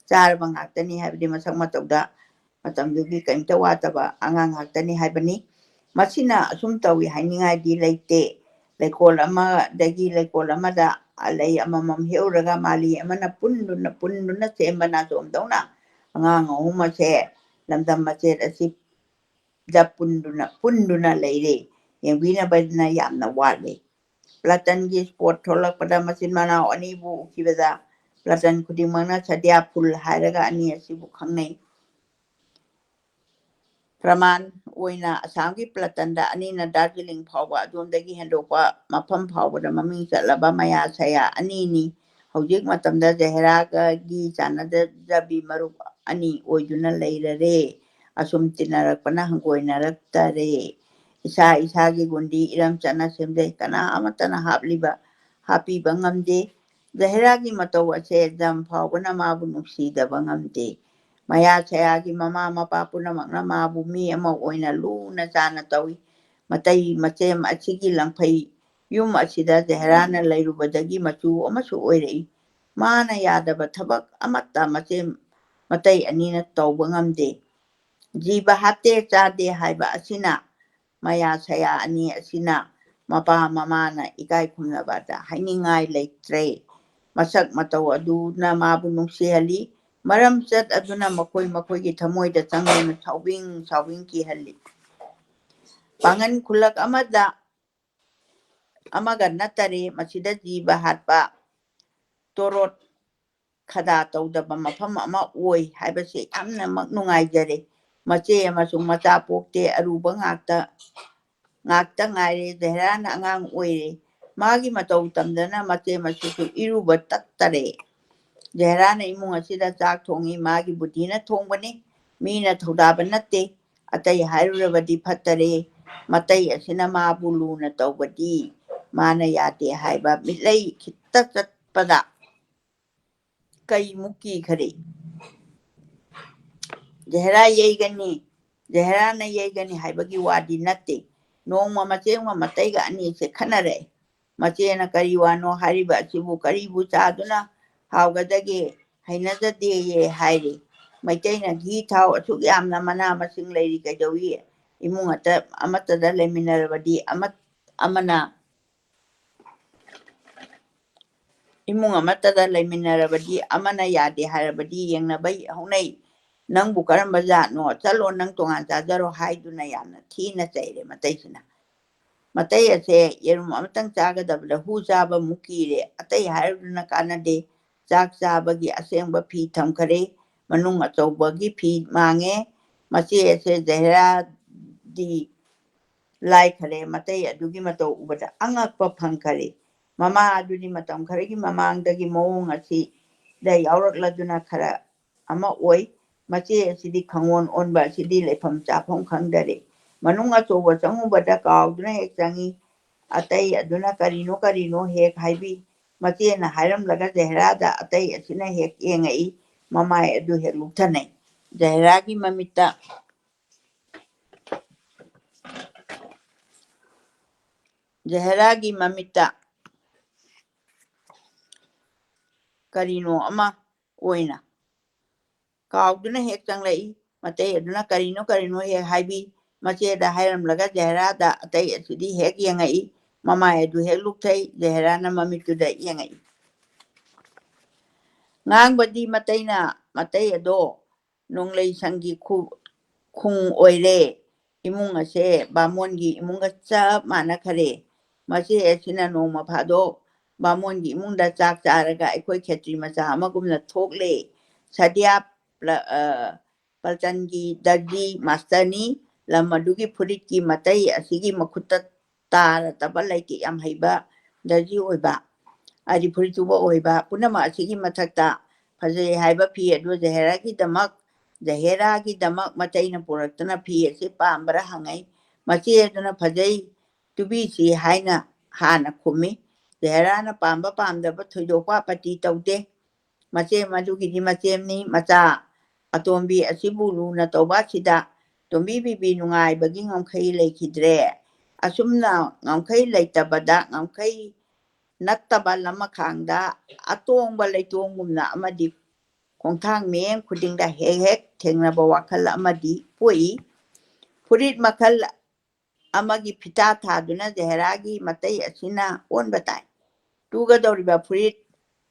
ꯆꯥꯔꯕ ꯉꯥꯛꯇꯅꯤ ꯍꯥꯏꯕꯗꯤ ꯃꯁꯛ ꯃꯇꯧꯗ ꯃꯇꯝꯗꯨꯒꯤ ꯀꯔꯤꯝꯇ ꯋꯥꯠꯇꯕ ꯑꯉꯥꯡ ꯉꯥꯛꯇꯅꯤ ꯍꯥꯏꯕꯅꯤ ꯃꯁꯤꯅ ꯑꯁꯨꯝ ꯇꯧꯏ ꯍꯥꯏꯅꯤꯡꯉꯥꯏꯗꯤ ꯂꯩꯇꯦ ꯂꯩꯀꯣꯜ ꯑꯃꯗꯒꯤ ꯂꯩꯀꯣꯜ ꯑꯃꯗ ꯂꯩ ꯑꯃꯃꯝ ꯍꯦꯛꯎꯔꯒ ꯃꯥꯂꯤ ꯑꯃꯅ ꯄꯨꯟꯗꯨꯅ ꯁꯦꯝꯕ ꯅꯥꯆꯣꯝꯗꯧꯅ ꯑꯉꯥꯡ ꯑꯍꯨꯝ ꯑꯁꯦ ꯂꯝꯗꯝ ꯃꯆꯦꯠ ꯑꯁꯤꯗ ꯄꯨꯟꯗꯨꯅ ꯂꯩꯔꯦ ꯌꯦꯡꯕꯤꯅꯕꯅ ꯌꯥꯝꯅ ꯋꯥꯠꯂꯤ ꯄ꯭ꯂꯥꯇꯟꯒꯤ ꯁ꯭ꯄꯣꯠ ꯊꯣꯛꯂꯛꯄꯗ ꯃꯆꯤꯟ ꯃꯅꯥꯎ ꯑꯅꯤꯕꯨ ꯎꯈꯤꯕꯗ ꯄ꯭ꯂꯥꯇꯟ ꯈꯨꯗꯤꯡꯃꯛꯅ ꯁꯗꯤꯌꯥ ꯐꯨꯜ ꯍꯥꯏꯔꯒ ꯑꯅꯤ ꯑꯁꯤꯕꯨ ꯈꯪꯅꯩ ꯄ꯭ꯔꯃꯥꯟ ꯑꯣꯏꯅ ꯑꯁꯥꯝꯒꯤ ꯄ꯭ꯂꯥꯇꯟꯗ ꯑꯅꯤꯅ ꯗꯥꯔꯖꯤꯂꯤꯡ ꯐꯥꯎꯕ ꯑꯗꯣꯝꯗꯒꯤ ꯍꯦꯟꯗꯣꯛꯄ ꯃꯐꯝ ꯐꯥꯎꯕꯗ ꯃꯃꯤꯡ ꯆꯠꯂꯕ ꯃꯌꯥ ꯁꯌꯥ ꯑꯅꯤꯅꯤ ꯍꯧꯖꯤꯛ ꯃꯇꯝꯗ ꯖꯍꯦꯔꯥꯒꯤ ꯆꯥꯟꯅꯖꯕꯤ ꯃꯔꯨꯞ ꯑꯅꯤ ꯑꯣꯏꯗꯨꯅ ꯂꯩꯔꯔꯦ ꯑꯁꯨꯝ ꯇꯤꯟꯅꯔꯛꯄꯅ ꯍꯪꯒꯣꯏꯅꯔꯛꯇꯔꯦ ꯏꯁꯥꯒꯤ ꯒꯨꯟꯗꯤ ꯏꯔꯝ ꯆꯠꯅ ꯁꯦꯝꯖꯩ ꯀꯅꯥ ꯑꯃꯠꯇꯅ ꯍꯥꯞꯄꯤꯕ ꯉꯝꯗꯦ ꯖꯍꯦꯔꯥꯒꯤ ꯃꯇꯧ ꯑꯁꯦ ꯖꯝ ꯐꯥꯎꯕꯅ ꯃꯥꯕꯨ ꯅꯨꯡꯁꯤꯗꯕ ꯉꯝꯗꯦ ꯃꯌꯥ ꯁꯌꯥꯒꯤ ꯃꯃꯥ ꯃꯄꯥ ꯄꯨꯝꯅꯃꯛꯅ ꯃꯥꯕꯨ ꯃꯤ ꯑꯃ ꯑꯣꯏꯅ ꯂꯨꯅ ꯆꯥꯟꯅ ꯇꯧꯏ ꯃꯇꯩ ꯃꯆꯦꯝ ꯑꯁꯤꯒꯤ ꯂꯪꯐꯩ ꯌꯨꯝ ꯑꯁꯤꯗ ꯖꯍꯦꯔꯥꯅ ꯂꯩꯔꯨꯕꯗꯒꯤ ꯃꯆꯨ ꯑꯃꯁꯨ ꯑꯣꯏꯔꯛꯏ ꯃꯥꯅ ꯌꯥꯗꯕ ꯊꯕꯛ ꯑꯃꯠꯇ ꯃꯇꯩ ꯑꯅꯤꯅ ꯇꯧꯕ ꯉꯝꯗꯦ ꯖꯤꯕ ꯍꯥꯠꯇꯦ ꯆꯥꯗꯦ ꯍꯥꯏꯕ ꯑꯁꯤꯅ ꯃꯌꯥ ꯁꯌꯥ ꯑꯅꯤ ꯑꯁꯤꯅ ꯃꯄꯥ ꯃꯃꯥꯅ ꯏꯀꯥꯏ ꯈꯨꯝꯅꯕꯗ ꯍꯥꯏꯅꯤꯡꯉꯥꯏ ꯂꯩꯇ꯭ꯔꯦ ꯃꯁꯛ ꯃꯇꯧ ꯑꯗꯨꯅ ꯃꯥꯕꯨ ꯅꯨꯡꯁꯤꯍꯜꯂꯤ ꯃꯔꯝꯆꯠ ꯑꯗꯨꯅ ꯃꯈꯣꯏꯒꯤ ꯊꯃꯣꯏꯗ ꯆꯪꯗꯨꯅ ꯁꯥꯎꯕꯤꯡ ꯀꯤꯍꯜꯂꯤ ꯄꯥꯡꯒꯟ ꯈꯨꯜꯂꯛ ꯑꯃꯒ ꯅꯠꯇꯔꯦ ꯃꯁꯤꯗ ꯖꯤꯕ ꯍꯥꯠꯄ ꯇꯣꯔꯣꯠ ꯈꯗꯥ ꯇꯧꯗꯕ ꯃꯐꯝ ꯑꯃ ꯑꯣꯏ ꯍꯥꯏꯕꯁꯦ ꯌꯥꯝꯅꯃꯛ ꯅꯨꯡꯉꯥꯏꯖꯔꯦ ꯃꯆꯦ ꯑꯃꯁꯨꯡ ꯃꯆꯥ ꯄꯣꯛꯇꯦ ꯑꯔꯨꯕ ꯉꯥꯛꯇ ꯉꯥꯏꯔꯦ ꯖꯍꯦꯔꯥꯅ ꯑꯉꯥꯡ ꯑꯣꯏꯔꯦ ꯃꯥꯒꯤ ꯃꯇꯧ ꯇꯝꯗꯅ ꯃꯆꯦ ꯃꯁꯨꯁꯨ ꯏꯔꯨꯕ ꯇꯛꯇꯔꯦ ꯖꯍꯦꯔꯥꯅ ꯏꯃꯨꯡ ꯑꯁꯤꯗ ꯆꯥꯛ ꯊꯣꯡꯉꯤ ꯃꯥꯒꯤ ꯕꯨꯙꯤꯅ ꯊꯣꯡꯕꯅꯤ ꯃꯤꯅ ꯊꯧꯗꯥꯕ ꯅꯠꯇꯦ ꯑꯇꯩ ꯍꯥꯏꯔꯨꯔꯕꯗꯤ ꯐꯠꯇꯔꯦ ꯃꯇꯩ ꯑꯁꯤꯅ ꯃꯥꯕꯨ ꯂꯨꯅ ꯇꯧꯕꯗꯤ ꯃꯥꯅ ꯌꯥꯗꯦ ꯍꯥꯏꯕ ꯃꯤꯠꯂꯩ ꯈꯤꯇ ꯆꯠꯄꯗ ꯀꯩꯃꯨꯛ ꯀꯤꯈꯔꯦ ꯖꯍꯦꯔꯥꯅ ꯌꯩꯒꯅꯤ ꯍꯥꯏꯕꯒꯤ ꯋꯥꯗꯤ ꯅꯠꯇꯦ ꯅꯣꯡꯃ ꯃꯆꯦꯝꯒ ꯃꯇꯩꯒ ꯑꯅꯤꯁꯦ ꯈꯠꯅꯔꯛꯑꯦ ꯃꯆꯦꯅ ꯀꯔꯤ ꯋꯥꯅꯣ ꯍꯥꯏꯔꯤꯕ ꯑꯁꯤꯕꯨ ꯀꯔꯤꯕꯨ ꯆꯥꯗꯨꯅ ꯍꯥꯎꯒꯗꯒꯦ ꯍꯩꯅꯖꯗꯦꯌꯦ ꯍꯥꯏꯔꯤ ꯃꯩꯇꯩꯅ ꯘꯤ ꯊꯥꯎ ꯑꯁꯨꯛ ꯌꯥꯝꯅ ꯃꯅꯥ ꯃꯁꯤꯡ ꯂꯩꯔꯤ ꯀꯩꯗꯧꯏ ꯏꯃꯨꯡ ꯑꯃꯠꯇꯗ ꯂꯩꯃꯤꯟꯅꯔꯕꯗꯤ ꯑꯃꯅ ꯌꯥꯗꯦ ꯍꯥꯏꯔꯕꯗꯤ ꯌꯦꯡꯅꯕ ꯍꯧꯅꯩ ꯅꯪꯕꯨ ꯀꯔꯝꯕ ꯖꯥꯠꯅꯣ ꯆꯠꯂꯣ ꯅꯪ ꯇꯣꯉꯥꯟ ꯆꯥꯖꯔꯣ ꯍꯥꯏꯗꯨꯅ ꯌꯥꯝꯅ ꯊꯤꯅ ꯆꯩꯔꯦ ꯃꯇꯩ ꯑꯁꯦ ꯌꯦꯔꯨꯝ ꯑꯃꯇꯪ ꯆꯥꯒꯗꯕꯗ ꯍꯨ ꯆꯥꯕꯃꯨꯛ ꯀꯤꯔꯦ ꯑꯇꯩ ꯍꯥꯏꯔꯨꯗꯨꯅ ꯀꯥꯟꯅꯗꯦ ꯆꯥꯛ ꯆꯥꯕꯒꯤ ꯑꯁꯦꯡꯕ ꯐꯤ ꯊꯝꯈꯔꯦ ꯃꯅꯨꯡ ꯑꯆꯧꯕꯒꯤ ꯐꯤ ꯃꯥꯡꯉꯦ ꯃꯆꯦ ꯑꯁꯦ ꯖꯍꯦꯔꯥꯗꯤ ꯂꯥꯏꯈꯔꯦ ꯃꯇꯩ ꯑꯗꯨꯒꯤ ꯃꯇꯧ ꯎꯕꯗ ꯑꯉꯛꯄ ꯐꯪꯈꯔꯦ ꯃꯃꯥ ꯑꯗꯨꯗꯤ ꯃꯇꯝ ꯈꯔꯒꯤ ꯃꯃꯥꯡꯗꯒꯤ ꯃꯑꯣꯡ ꯑꯁꯤꯗ ꯌꯥꯎꯔꯛꯂꯗꯨꯅ ꯈꯔ ꯑꯃ ꯑꯣꯏ ꯃꯆꯦ ꯑꯁꯤꯗꯤ ꯈꯪꯑꯣꯟ ꯑꯣꯟꯕ ꯑꯁꯤꯗꯤ ꯂꯩꯐꯝ ꯆꯥꯐꯝ ꯈꯪꯗꯔꯦ ꯃꯅꯨꯡ ꯑꯆꯧꯕ ꯆꯪꯉꯨꯕꯗ ꯀꯥꯎꯗꯨꯅ ꯍꯦꯛ ꯆꯪꯉꯤ ꯑꯇꯩ ꯑꯗꯨꯅ ꯀꯔꯤꯅꯣ ꯍꯦꯛ ꯍꯥꯏꯕꯤ ꯃꯆꯦꯅ ꯍꯥꯏꯔꯝꯂꯒ ꯖꯍꯦꯔꯥꯗ ꯑꯇꯩ ꯑꯁꯤꯅ ꯍꯦꯛ ꯌꯦꯡꯉꯛꯏ ꯃꯃꯥꯏ ꯑꯗꯨ ꯍꯦꯛ ꯂꯨꯛꯊꯅꯩ ꯖꯍꯦꯔꯥꯒꯤ ꯃꯃꯤꯠꯇ ꯀꯔꯤꯅꯣ ꯑꯃ ꯑꯣꯏꯅ ꯀꯥꯎꯗꯨꯅ ꯍꯦꯛ ꯆꯪꯂꯛꯏ ꯃꯇꯩ ꯑꯗꯨꯅ ꯀꯔꯤꯅꯣ ꯍꯦꯛ ꯍꯥꯏꯕꯤ ꯃꯆꯦꯗ ꯍꯥꯏꯔꯝꯂꯒ ꯖꯍꯦꯔꯥꯗ ꯑꯇꯩ ꯑꯁꯤꯗꯤ ꯍꯦꯛ ꯌꯦꯡꯉꯛꯏ ꯃꯃꯥꯏ ꯑꯗꯨ ꯍꯦꯛ ꯂꯨꯛꯊꯩ ꯖꯍꯦꯔꯥꯅ ꯃꯃꯤꯠꯇꯨꯗ ꯌꯦꯡꯉꯛꯏ ꯉꯥꯡꯕꯗꯤ ꯃꯇꯩ ꯑꯗꯣ ꯅꯣꯡꯂꯩ-ꯁꯪꯒꯤ ꯈꯨꯡ ꯑꯣꯏꯔꯦ ꯏꯃꯨꯡ ꯑꯁꯦ ꯕꯥꯃꯣꯟꯒꯤ ꯏꯃꯨꯡꯒ ꯆꯞ ꯃꯥꯟꯅꯈꯔꯦ ꯃꯆꯦ ꯑꯁꯤꯅ ꯅꯣꯡꯃ ꯐꯥꯗꯣꯛ ꯕꯥꯃꯣꯟꯒꯤ ꯏꯃꯨꯡꯗ ꯆꯥꯛ ꯆꯥꯔꯒ ꯑꯩꯈꯣꯏ ꯈꯦꯇ꯭ꯔꯤ ꯃꯆꯥ ꯑꯃꯒꯨꯝꯅ ꯊꯣꯛꯂꯦ ꯁꯗꯤꯌꯥ ꯄꯜꯆꯟꯒꯤ ꯗꯔꯖꯤ ꯃꯥꯁꯇꯔꯅꯤ ꯂꯝ ꯑꯗꯨꯒꯤ ꯐꯨꯔꯤꯠꯀꯤ ꯃꯇꯩ ꯑꯁꯤꯒꯤ ꯃꯈꯨꯠꯇ ꯇꯥꯔꯇꯕ ꯂꯩꯇꯦ ꯌꯥꯝ ꯍꯩꯕ ꯗꯔꯖꯤ ꯑꯣꯏꯕ ꯍꯥꯏꯗꯤ ꯐꯨꯔꯤꯠ ꯇꯨꯕ ꯑꯣꯏꯕ ꯄꯨꯝꯅꯃꯛ ꯑꯁꯤꯒꯤ ꯃꯊꯛꯇ ꯐꯖꯩ ꯍꯥꯏꯕ ꯐꯤ ꯑꯗꯨ ꯖꯍꯦꯔꯥꯒꯤꯗꯃꯛ ꯃꯆꯩꯅ ꯄꯨꯔꯛꯇꯨꯅ ꯐꯤ ꯑꯁꯤ ꯄꯥꯝꯕꯔ ꯍꯪꯉꯩ ꯃꯆꯦ ꯑꯗꯨꯅ ꯐꯖꯩ ꯇꯨꯕꯤꯁꯤ ꯍꯥꯏꯅ ꯍꯥꯟꯅ ꯈꯨꯝꯃꯤ ꯖꯍꯦꯔꯥꯅ ꯄꯥꯝꯕ ꯄꯥꯝꯗꯕ ꯊꯣꯏꯗꯣꯛꯄ ꯑꯄꯠꯇꯤ ꯇꯧꯗꯦ ꯃꯆꯦ ꯃꯗꯨꯒꯤꯗꯤ ꯃꯆꯦꯝꯅꯤ ꯃꯆꯥ ꯑꯇꯣꯝꯕꯤ ꯑꯁꯤꯕꯨ ꯂꯨꯅ ꯇꯧꯕ ꯑꯁꯤꯗ ꯇꯣꯝꯕꯤ ꯕꯤꯕꯤ ꯅꯨꯡꯉꯥꯏꯕꯒꯤ ꯉꯝꯈꯩ ꯂꯩꯈꯤꯗ꯭ꯔꯦ ꯑꯁꯨꯝꯅ ꯉꯝꯈꯩ ꯂꯩꯇꯕꯗ ꯉꯝꯈꯩ ꯅꯠꯇꯕ ꯂꯃꯈꯥꯡꯗ ꯑꯇꯣꯡꯕ ꯂꯩꯇꯣꯡꯒꯨꯝꯅ ꯑꯃꯗꯤ ꯈꯣꯡꯊꯥꯡ ꯃꯤꯠꯌꯦꯡ ꯈꯨꯗꯤꯡꯗ ꯍꯦꯛ ꯍꯦꯛ ꯊꯦꯡꯅꯕ ꯋꯥꯈꯜ ꯑꯃꯗꯤ ꯄꯣꯛꯏ ꯐꯨꯔꯤꯠ ꯃꯈꯜ ꯑꯃꯒꯤ ꯐꯤꯇꯥ ꯊꯥꯗꯨꯅ ꯖꯍꯦꯔꯥꯒꯤ ꯃꯇꯩ ꯑꯁꯤꯅ ꯑꯣꯟꯕ ꯇꯥꯏ ꯇꯨꯒꯗꯧꯔꯤꯕ ꯐꯨꯔꯤꯠ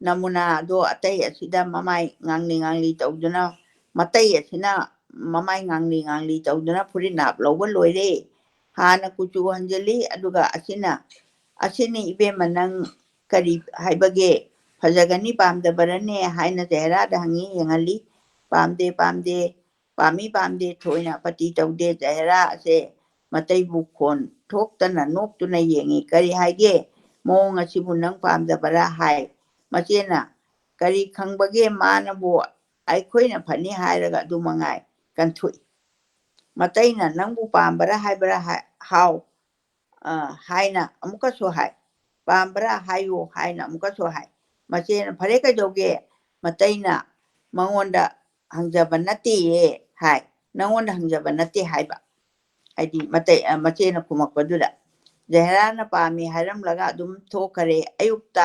ꯅꯃꯨꯅꯥ ꯑꯗꯣ ꯑꯇꯩ ꯑꯁꯤꯗ ꯃꯃꯥꯏ ꯉꯥꯡꯂꯤ ꯇꯧꯗꯨꯅ ꯃꯇꯩ ꯑꯁꯤꯅ ꯃꯃꯥꯏ ꯉꯥꯡꯂꯤ ꯇꯧꯗꯨꯅ ꯐꯨꯔꯤꯠ ꯅꯥꯞ ꯂꯧꯕ ꯂꯣꯏꯔꯦ ꯍꯥꯟꯅ ꯀꯨꯆꯨ ꯍꯟꯖꯤꯜꯂꯤ ꯑꯗꯨꯒ ꯑꯁꯤꯅꯤ ꯏꯕꯦꯝꯃ ꯅꯪ ꯀꯔꯤ ꯍꯥꯏꯕꯒꯦ ꯐꯖꯒꯅꯤ ꯄꯥꯝꯗꯕꯔꯅꯦ ꯍꯥꯏꯅ ꯖꯍꯦꯔꯥꯗ ꯍꯪꯉꯤ ꯌꯦꯡꯍꯜꯂꯤ ꯄꯥꯝꯗꯦ ꯄꯥꯝꯃꯤ ꯊꯣꯏꯅ ꯑꯄꯠꯇꯤ ꯇꯧꯗꯦ ꯖꯍꯦꯔꯥ ꯑꯁꯦ ꯃꯇꯩꯕꯨ ꯈꯣꯟ ꯊꯣꯛꯇꯅ ꯅꯣꯛꯇꯨꯅ ꯌꯦꯡꯉꯤ ꯀꯔꯤ ꯍꯥꯏꯒꯦ ꯃꯑꯣꯡ ꯑꯁꯤꯕꯨ ꯅꯪ ꯄꯥꯝꯗꯕꯔꯥ ꯍꯥꯏ ꯃꯆꯦꯅ ꯀꯔꯤ ꯈꯪꯕꯒꯦ ꯃꯥꯅꯕꯨ ꯑꯩꯈꯣꯏꯅ ꯐꯅꯤ ꯍꯥꯏꯔꯒ ꯑꯗꯨ ꯃꯉꯥꯏ ꯀꯟꯊꯣꯛꯏ ꯃꯇꯩꯅ ꯅꯪꯕꯨ ꯄꯥꯝꯕꯔꯥ ꯍꯥꯏꯕꯔꯥ ꯍꯥꯎ ꯍꯥꯏꯅ ꯑꯃꯨꯛꯀꯁꯨ ꯍꯥꯏ ꯄꯥꯝꯕꯔꯥ ꯍꯥꯏꯌꯨ ꯍꯥꯏꯅ ꯑꯃꯨꯛꯀꯁꯨ ꯍꯥꯏ ꯃꯆꯦꯅ ꯐꯔꯦ ꯀꯩꯗꯧꯒꯦ ꯃꯇꯩꯅ ꯃꯉꯣꯟꯗ ꯍꯪꯖꯕ ꯅꯠꯇꯦꯌꯦ ꯍꯥꯏ ꯅꯪꯉꯣꯟꯗ ꯍꯪꯖꯕ ꯅꯠꯇꯦ ꯍꯥꯏꯕ ꯍꯥꯏꯗꯤ ꯃꯆꯦꯅ ꯈꯨꯝꯃꯛꯄꯗꯨꯗ ꯖꯍꯦꯔꯥꯅ ꯄꯥꯝꯃꯤ ꯍꯥꯏꯔꯝꯂꯒ ꯑꯗꯨꯝ ꯊꯣꯛꯈꯔꯦ ꯑꯌꯨꯛꯇ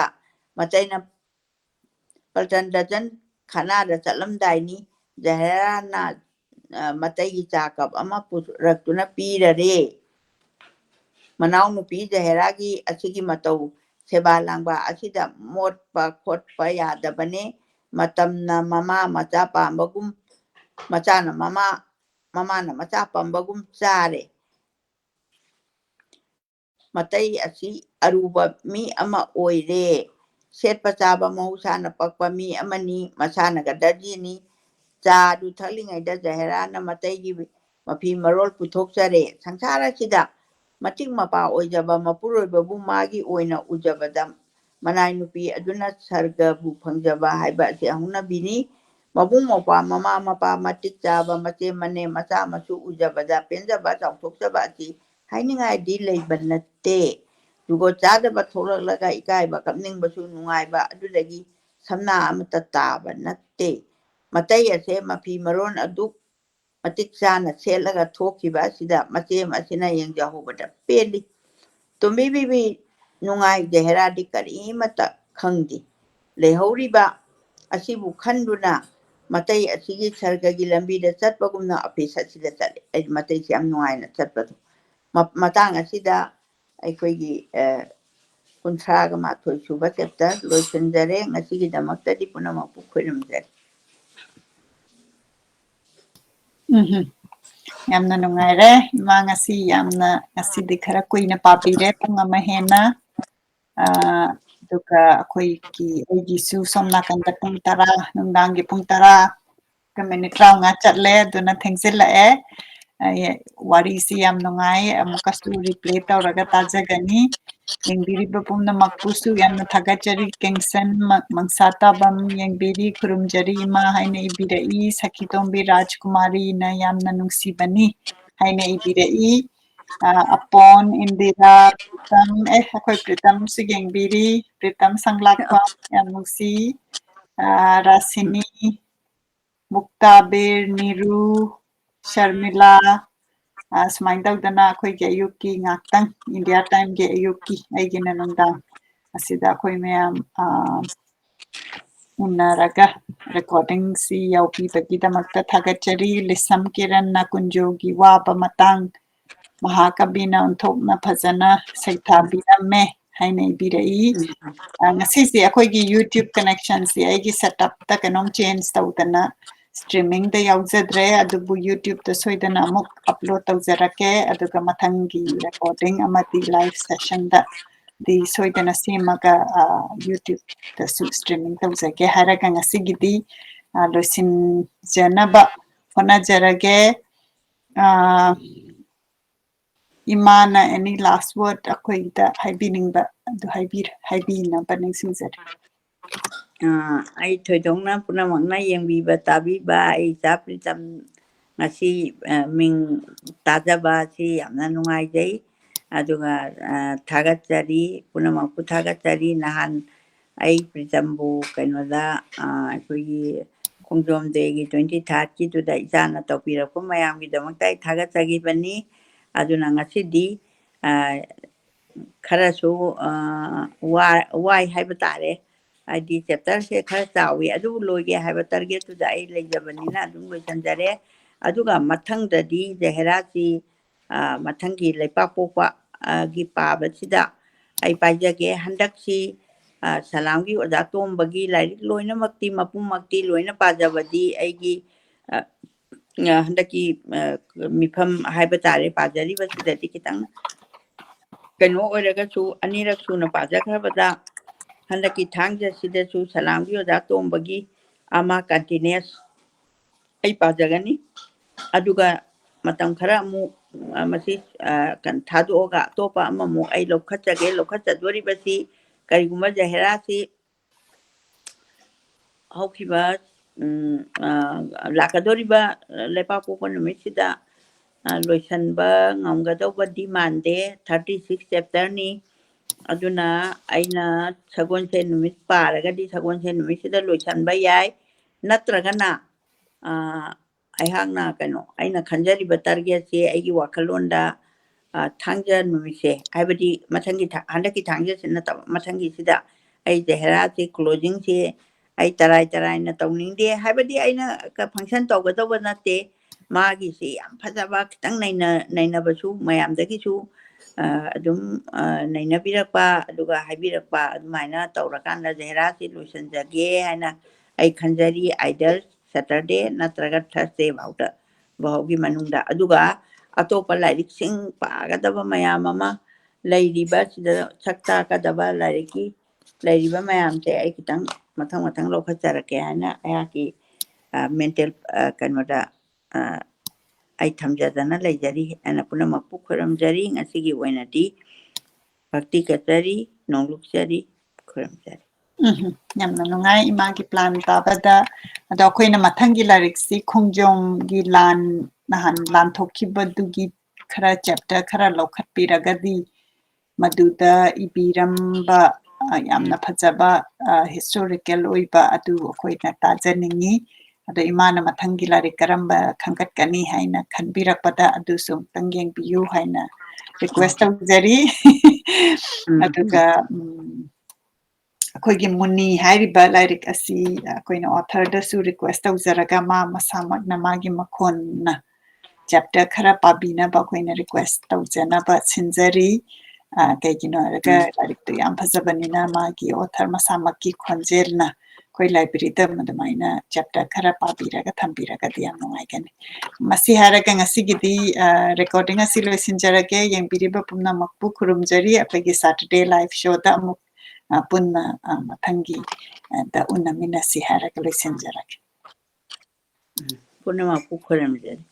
ꯃꯆꯩꯅ ꯄꯜꯇꯟ ꯗꯖꯟ ꯈꯅꯥꯗ ꯆꯠꯂꯝꯗꯥꯏꯅꯤ ꯖꯍꯦꯔꯥꯅ ꯃꯇꯩꯒꯤ ꯆꯥ ꯀꯞ ꯑꯃ ꯄꯨꯔꯛꯇꯨꯅ ꯄꯤꯔꯔꯦ ꯃꯅꯥꯎꯅꯨꯄꯤ ꯖꯍꯦꯔꯥꯒꯤ ꯑꯁꯤꯒꯤ ꯃꯇꯧ ꯁꯦꯕꯥ ꯂꯥꯡꯕ ꯑꯁꯤꯗ ꯃꯣꯠꯄ ꯈꯣꯠꯄ ꯌꯥꯗꯕꯅꯦ ꯃꯇꯝꯅ ꯃꯃꯥ ꯃꯆꯥ ꯄꯥꯝꯕꯒꯨꯝ ꯃꯆꯥꯅ ꯃꯃꯥꯅ ꯃꯆꯥ ꯄꯥꯝꯕꯒꯨꯝ ꯆꯥꯔꯦ ꯃꯇꯩ ꯑꯁꯤ ꯑꯔꯨꯕ ꯃꯤ ꯑꯃ ꯑꯣꯏꯔꯦ ꯁꯦꯠꯄ ꯆꯥꯕ ꯃꯍꯧꯁꯥꯅ ꯄꯛꯄ ꯃꯤ ꯑꯃꯅꯤ ꯃꯁꯥꯅꯒ ꯗꯔꯖꯤꯅꯤ ꯆꯥꯗꯨ ꯊꯛꯂꯤꯉꯩꯗ ꯖꯍꯦꯔꯥꯅ ꯃꯇꯩꯒꯤ ꯃꯐꯤ ꯃꯔꯣꯜ ꯄꯨꯊꯣꯛꯆꯔꯦ ꯁꯪꯁꯥꯔ ꯑꯁꯤꯗ ꯃꯇꯤꯛ ꯃꯄꯥ ꯑꯣꯏꯖꯕ ꯃꯄꯨꯔꯣꯏꯕꯕꯨ ꯃꯥꯒꯤ ꯑꯣꯏꯅ ꯎꯖꯕꯗ ꯃꯅꯥꯏ ꯅꯨꯄꯤ ꯑꯗꯨꯅ ꯁꯔꯒꯕꯨ ꯐꯪꯖꯕ ꯍꯥꯏꯕ ꯑꯁꯤ ꯍꯧꯅꯕꯤꯅꯤ ꯃꯕꯨꯡ ꯃꯧꯄ꯭ꯋꯥ ꯃꯃꯥ ꯃꯄꯥ ꯃꯇꯤꯛ ꯆꯥꯕ ꯃꯆꯦ ꯃꯅꯦ ꯃꯆꯥ ꯃꯁꯨ ꯎꯖꯕꯗ ꯄꯦꯟꯖꯕ ꯆꯥꯎꯊꯣꯛꯆꯕ ꯑꯁꯤ ꯍꯥꯏꯅꯤꯡꯉꯥꯏꯗꯤ ꯂꯩꯕ ꯅꯠꯇꯦ ꯖꯨꯒꯣꯠ ꯆꯥꯗꯕ ꯊꯣꯛꯂꯛꯂꯒ ꯏꯀꯥꯏꯕ ꯀꯞꯅꯤꯡꯕꯁꯨ ꯅꯨꯡꯉꯥꯏꯕ ꯑꯗꯨꯗꯒꯤ ꯁꯝꯅꯥ ꯑꯃꯠꯇ ꯇꯥꯕ ꯅꯠꯇꯦ ꯃꯇꯩ ꯑꯁꯦ ꯃꯐꯤ ꯃꯔꯣꯟ ꯑꯗꯨꯛ ꯃꯇꯤꯛ ꯆꯥꯅ ꯁꯦꯠꯂꯒ ꯊꯣꯛꯈꯤꯕ ꯑꯁꯤꯗ ꯃꯆꯦꯝ ꯑꯁꯤꯅ ꯌꯦꯡꯖꯍꯧꯕꯗ ꯄꯦꯜꯂꯤ ꯇꯣꯝꯕꯤ ꯕꯤꯕꯤ ꯅꯨꯡꯉꯥꯏ ꯖꯍꯦꯔꯥꯗꯤ ꯀꯔꯤꯃꯠꯇ ꯈꯪꯗꯦ ꯂꯩꯍꯧꯔꯤꯕ ꯑꯁꯤꯕꯨ ꯈꯟꯗꯨꯅ ꯃꯇꯩ ꯑꯁꯤꯒꯤ ꯁꯔꯒꯒꯤ ꯂꯝꯕꯤꯗ ꯆꯠꯄꯒꯨꯝꯅ ꯑꯣꯐꯤꯁ ꯑꯁꯤꯗ ꯆꯠꯂꯤ ꯑꯩ ꯃꯇꯩꯁꯤ ꯌꯥꯝ ꯅꯨꯡꯉꯥꯏꯅ ꯆꯠꯄꯗꯣ ꯃꯇꯥꯡ ꯑꯁꯤꯗ ꯑꯩꯈꯣꯏꯒꯤ 31 ꯁꯨꯕ ꯆꯦꯞꯇꯔ ꯂꯣꯏꯁꯤꯟꯖꯔꯦ ꯉꯁꯤꯒꯤꯗꯃꯛꯇꯗꯤ ꯄꯨꯝꯅꯃꯛꯄꯨ ꯈꯨꯔꯨꯝꯖꯔꯤ ꯌꯥꯝꯅ ꯅꯨꯡꯉꯥꯏꯔꯦ ꯏꯃꯥ ꯉꯁꯤꯗꯤ ꯈꯔ ꯀꯨꯏꯅ ꯄꯥꯕꯤꯔꯦ ꯄꯨꯡ ꯑꯃ ꯍꯦꯟꯅ ꯑꯗꯨꯒ ꯑꯩꯒꯤꯁꯨ ꯁꯣꯝ ꯅꯥꯀꯟꯗ ꯄꯨꯡ 10 ꯅꯨꯡꯗꯥꯡꯒꯤ ꯄꯨꯡ 10 ꯃꯤꯅꯤꯠ 35 ꯆꯠꯂꯦ ꯑꯗꯨꯅ ꯊꯦꯡꯖꯤꯜꯂꯛꯑꯦ ꯋꯥꯔꯤꯁꯤ ꯌꯥꯝ ꯅꯨꯡꯉꯥꯏ ꯑꯃꯨꯛꯀꯁꯨ ꯔꯤꯄ꯭ꯂꯦ ꯇꯧꯔꯒ ꯇꯥꯖꯒꯅꯤ ꯌꯦꯡꯕꯤꯔꯤꯕ ꯄꯨꯝꯅꯃꯛꯄꯨꯁꯨ ꯌꯥꯝꯅ ꯊꯥꯒꯠꯆꯔꯤ ꯀꯦꯡꯁꯟ ꯃꯪꯁꯥꯇꯥꯕꯝ ꯌꯦꯡꯕꯤꯔꯤ ꯈꯨꯔꯨꯝꯖꯔꯤ ꯏꯃꯥ ꯍꯥꯏꯅ ꯏꯕꯤꯔꯛꯏ ꯁꯈꯤꯇꯣꯝꯕꯤ ꯔꯥꯖꯀꯨꯃꯥꯔꯤꯅ ꯌꯥꯝꯅ ꯅꯨꯡꯁꯤꯕꯅꯤ ꯍꯥꯏꯅ ꯏꯕꯤꯔꯛꯏ ꯑꯄꯣꯟ ꯏꯟꯗꯤꯔꯥ ꯄ꯭ꯔꯤꯇꯝ ꯑꯩꯈꯣꯏ ꯄ꯭ꯔꯤꯇꯝꯁꯨ ꯌꯦꯡꯕꯤꯔꯤ ꯄ꯭ꯔꯤꯇꯝ ꯁꯪꯂꯥꯛꯄ ꯌꯥꯝ ꯅꯨꯡꯁꯤ ꯔꯥꯁꯤꯅꯤ ꯃꯨꯛꯇꯥꯕꯤꯔ ꯅꯤꯔꯨ ꯁꯔꯃꯤꯂꯥ ꯁꯨꯃꯥꯏꯅ ꯇꯧꯗꯅ ꯑꯩꯈꯣꯏꯒꯤ ꯑꯌꯨꯛꯀꯤ ꯉꯥꯛꯇꯪ ꯏꯟꯗꯤꯌꯥ ꯇꯥꯏꯝꯒꯤ ꯑꯌꯨꯛꯀꯤ ꯑꯩꯒꯤꯅ ꯅꯨꯡꯗꯥꯡ ꯑꯁꯤꯗ ꯑꯩꯈꯣꯏ ꯃꯌꯥꯝ ꯎꯅꯔꯒ ꯔꯦꯀꯣꯔꯗꯤꯡꯁꯤ ꯌꯥꯎꯕꯤꯕꯒꯤꯗꯃꯛꯇ ꯊꯥꯒꯠꯆꯔꯤ ꯂꯤꯁꯝ ꯀꯤꯔꯟꯅ ꯀꯨꯟꯖꯣꯒꯤ ꯋꯥꯕ ꯃꯇꯥꯡ ꯃꯍꯥꯀꯕꯤꯅ ꯑꯣꯟꯊꯣꯛꯅ ꯐꯖꯅ ꯁꯩꯊꯥꯕꯤꯔꯝꯃꯦ ꯍꯥꯏꯅ ꯏꯕꯤꯔꯛꯏ ꯉꯁꯤꯁꯦ ꯑꯩꯈꯣꯏꯒꯤ ꯌꯨꯇ꯭ꯌꯨꯕ ꯀꯅꯦꯛꯁꯟꯁꯤ ꯑꯩꯒꯤ ꯁꯦꯠꯑꯞꯇ ꯀꯩꯅꯣꯝ ꯆꯦꯟꯖ ꯇꯧꯗꯅ ꯁ꯭ꯇ꯭ꯔꯤꯃꯤꯡꯗ ꯌꯥꯎꯖꯗ꯭ꯔꯦ ꯑꯗꯨꯕꯨ ꯌꯨꯇ꯭ꯌꯨꯕꯇ ꯁꯣꯏꯗꯅ ꯑꯃꯨꯛ ꯑꯞꯂꯣꯗ ꯇꯧꯖꯔꯛꯀꯦ ꯑꯗꯨꯒ ꯃꯊꯪꯒꯤ ꯔꯦꯀꯣꯔꯗꯤꯡ ꯑꯃꯗꯤ ꯂꯥꯏꯚ ꯁꯦꯁꯟꯗ ꯁꯣꯏꯗꯅ ꯁꯦꯝꯃꯒ ꯌꯨꯇ꯭ꯌꯨꯕꯇꯁꯨ ꯁ꯭ꯇ꯭ꯔꯤꯃꯤꯡ ꯇꯧꯖꯒꯦ ꯍꯥꯏꯔꯒ ꯉꯁꯤꯒꯤꯗꯤ ꯂꯣꯏꯁꯤꯟꯖꯅꯕ ꯍꯣꯠꯅꯖꯔꯒꯦ Imana any last word akoida haibiningba adu haibinaba ningsinjari. Ai thoidongna punamangna yengbiba tabiba ai Pritam ngasi ming tajaba si yamna nungaijai aduga thagatsari punamangpu thagatsari nahan ai Pritambu kainoda aikogi khongjom degi 23rd ki tuda ijana tawpirakpa mayamgidamakta ai thagatsagibani aduna ngasidi kharasu wai haiba tare adi chapter se khara chawi adu loige haiba target tu dai lejabanina adum loisanjare aduga mathang dadi zehra si mathangi leipak pokpa gi paba sida ai paijage handak si salamgi oda tombagi lairik loina makti mapum makti loina pajabadi aigi handaki mifam haiba tare pajari basidati kitang kano oiragasu anirak suna pajakrabada handaki thangja sidasu salamgi oda tombagi ama continuous ai pajagani aduga matam khara mu masi kan thadoga topa ama mu ai lokhatchadori basi kariguma jaherasi haukiba lakadoriba lepapopa numisida loisanba ngamgadauba mande 36 chapter ni aduna aina sagonse numit paragadi sagonse numisida loisanba yai natragana aihangna kano aina khanjariba target se aigi wakalonda thangja numise haibadi mathangi handaki thangja sina mathangi sida ai zehra se closing se ai tarai na tawningde haibadi aina ka function tawgadaba nate magi se yam phajaba kitang nainabasu mayamdagisu adum nainabirapa aduga haibirakpa adumaina tawrakanda zehra se loisanjage haina ai khanjari either Saturday natraga Thursday bauta bahaugi manungda aduga atopa lairik sing pagadaba mayam ama lairiba sida sakta kadaba lairiki lairiba mayam te ai kitang mathang lokhatjarake haina ayaki mental kanoda ai thamjadana laijari ana punamakpu khoramjari ngasigi oinadi bhakti katari nonglukjari khoramjari. Yamna nungai imagi plan tabada ado akoina mathangi lariksi khongjomgi lan nahan lan thokhibadugi khara chapter khara lokhatpiragadi maduda ibiramba yamna phajaba historical oiba adu akoina tajaningi ado imana mathangi larik karamba khangatkani haina khanbirakpada adu sumtang yengbiyu haina request tawjari aduga akoigi muni hairiba lairik asi akoina author da su request tawjaraga masamakna magi makhonna chapter khara pabina ba akoina request tawjana ba sinjari kaigino raga lairik tu yam phajabanina magi author masamakki khonjelna koi library da madamaina chapter khara pabiraga thambiraga diam nungaigani masi haraga ngasigidi recording asi loisinjarage yengbiriba pumnamakpu khurumjari apagi Saturday live show da amuk punna mathangi da unamina si haraga loisinjarage Punamakpu khoramjari.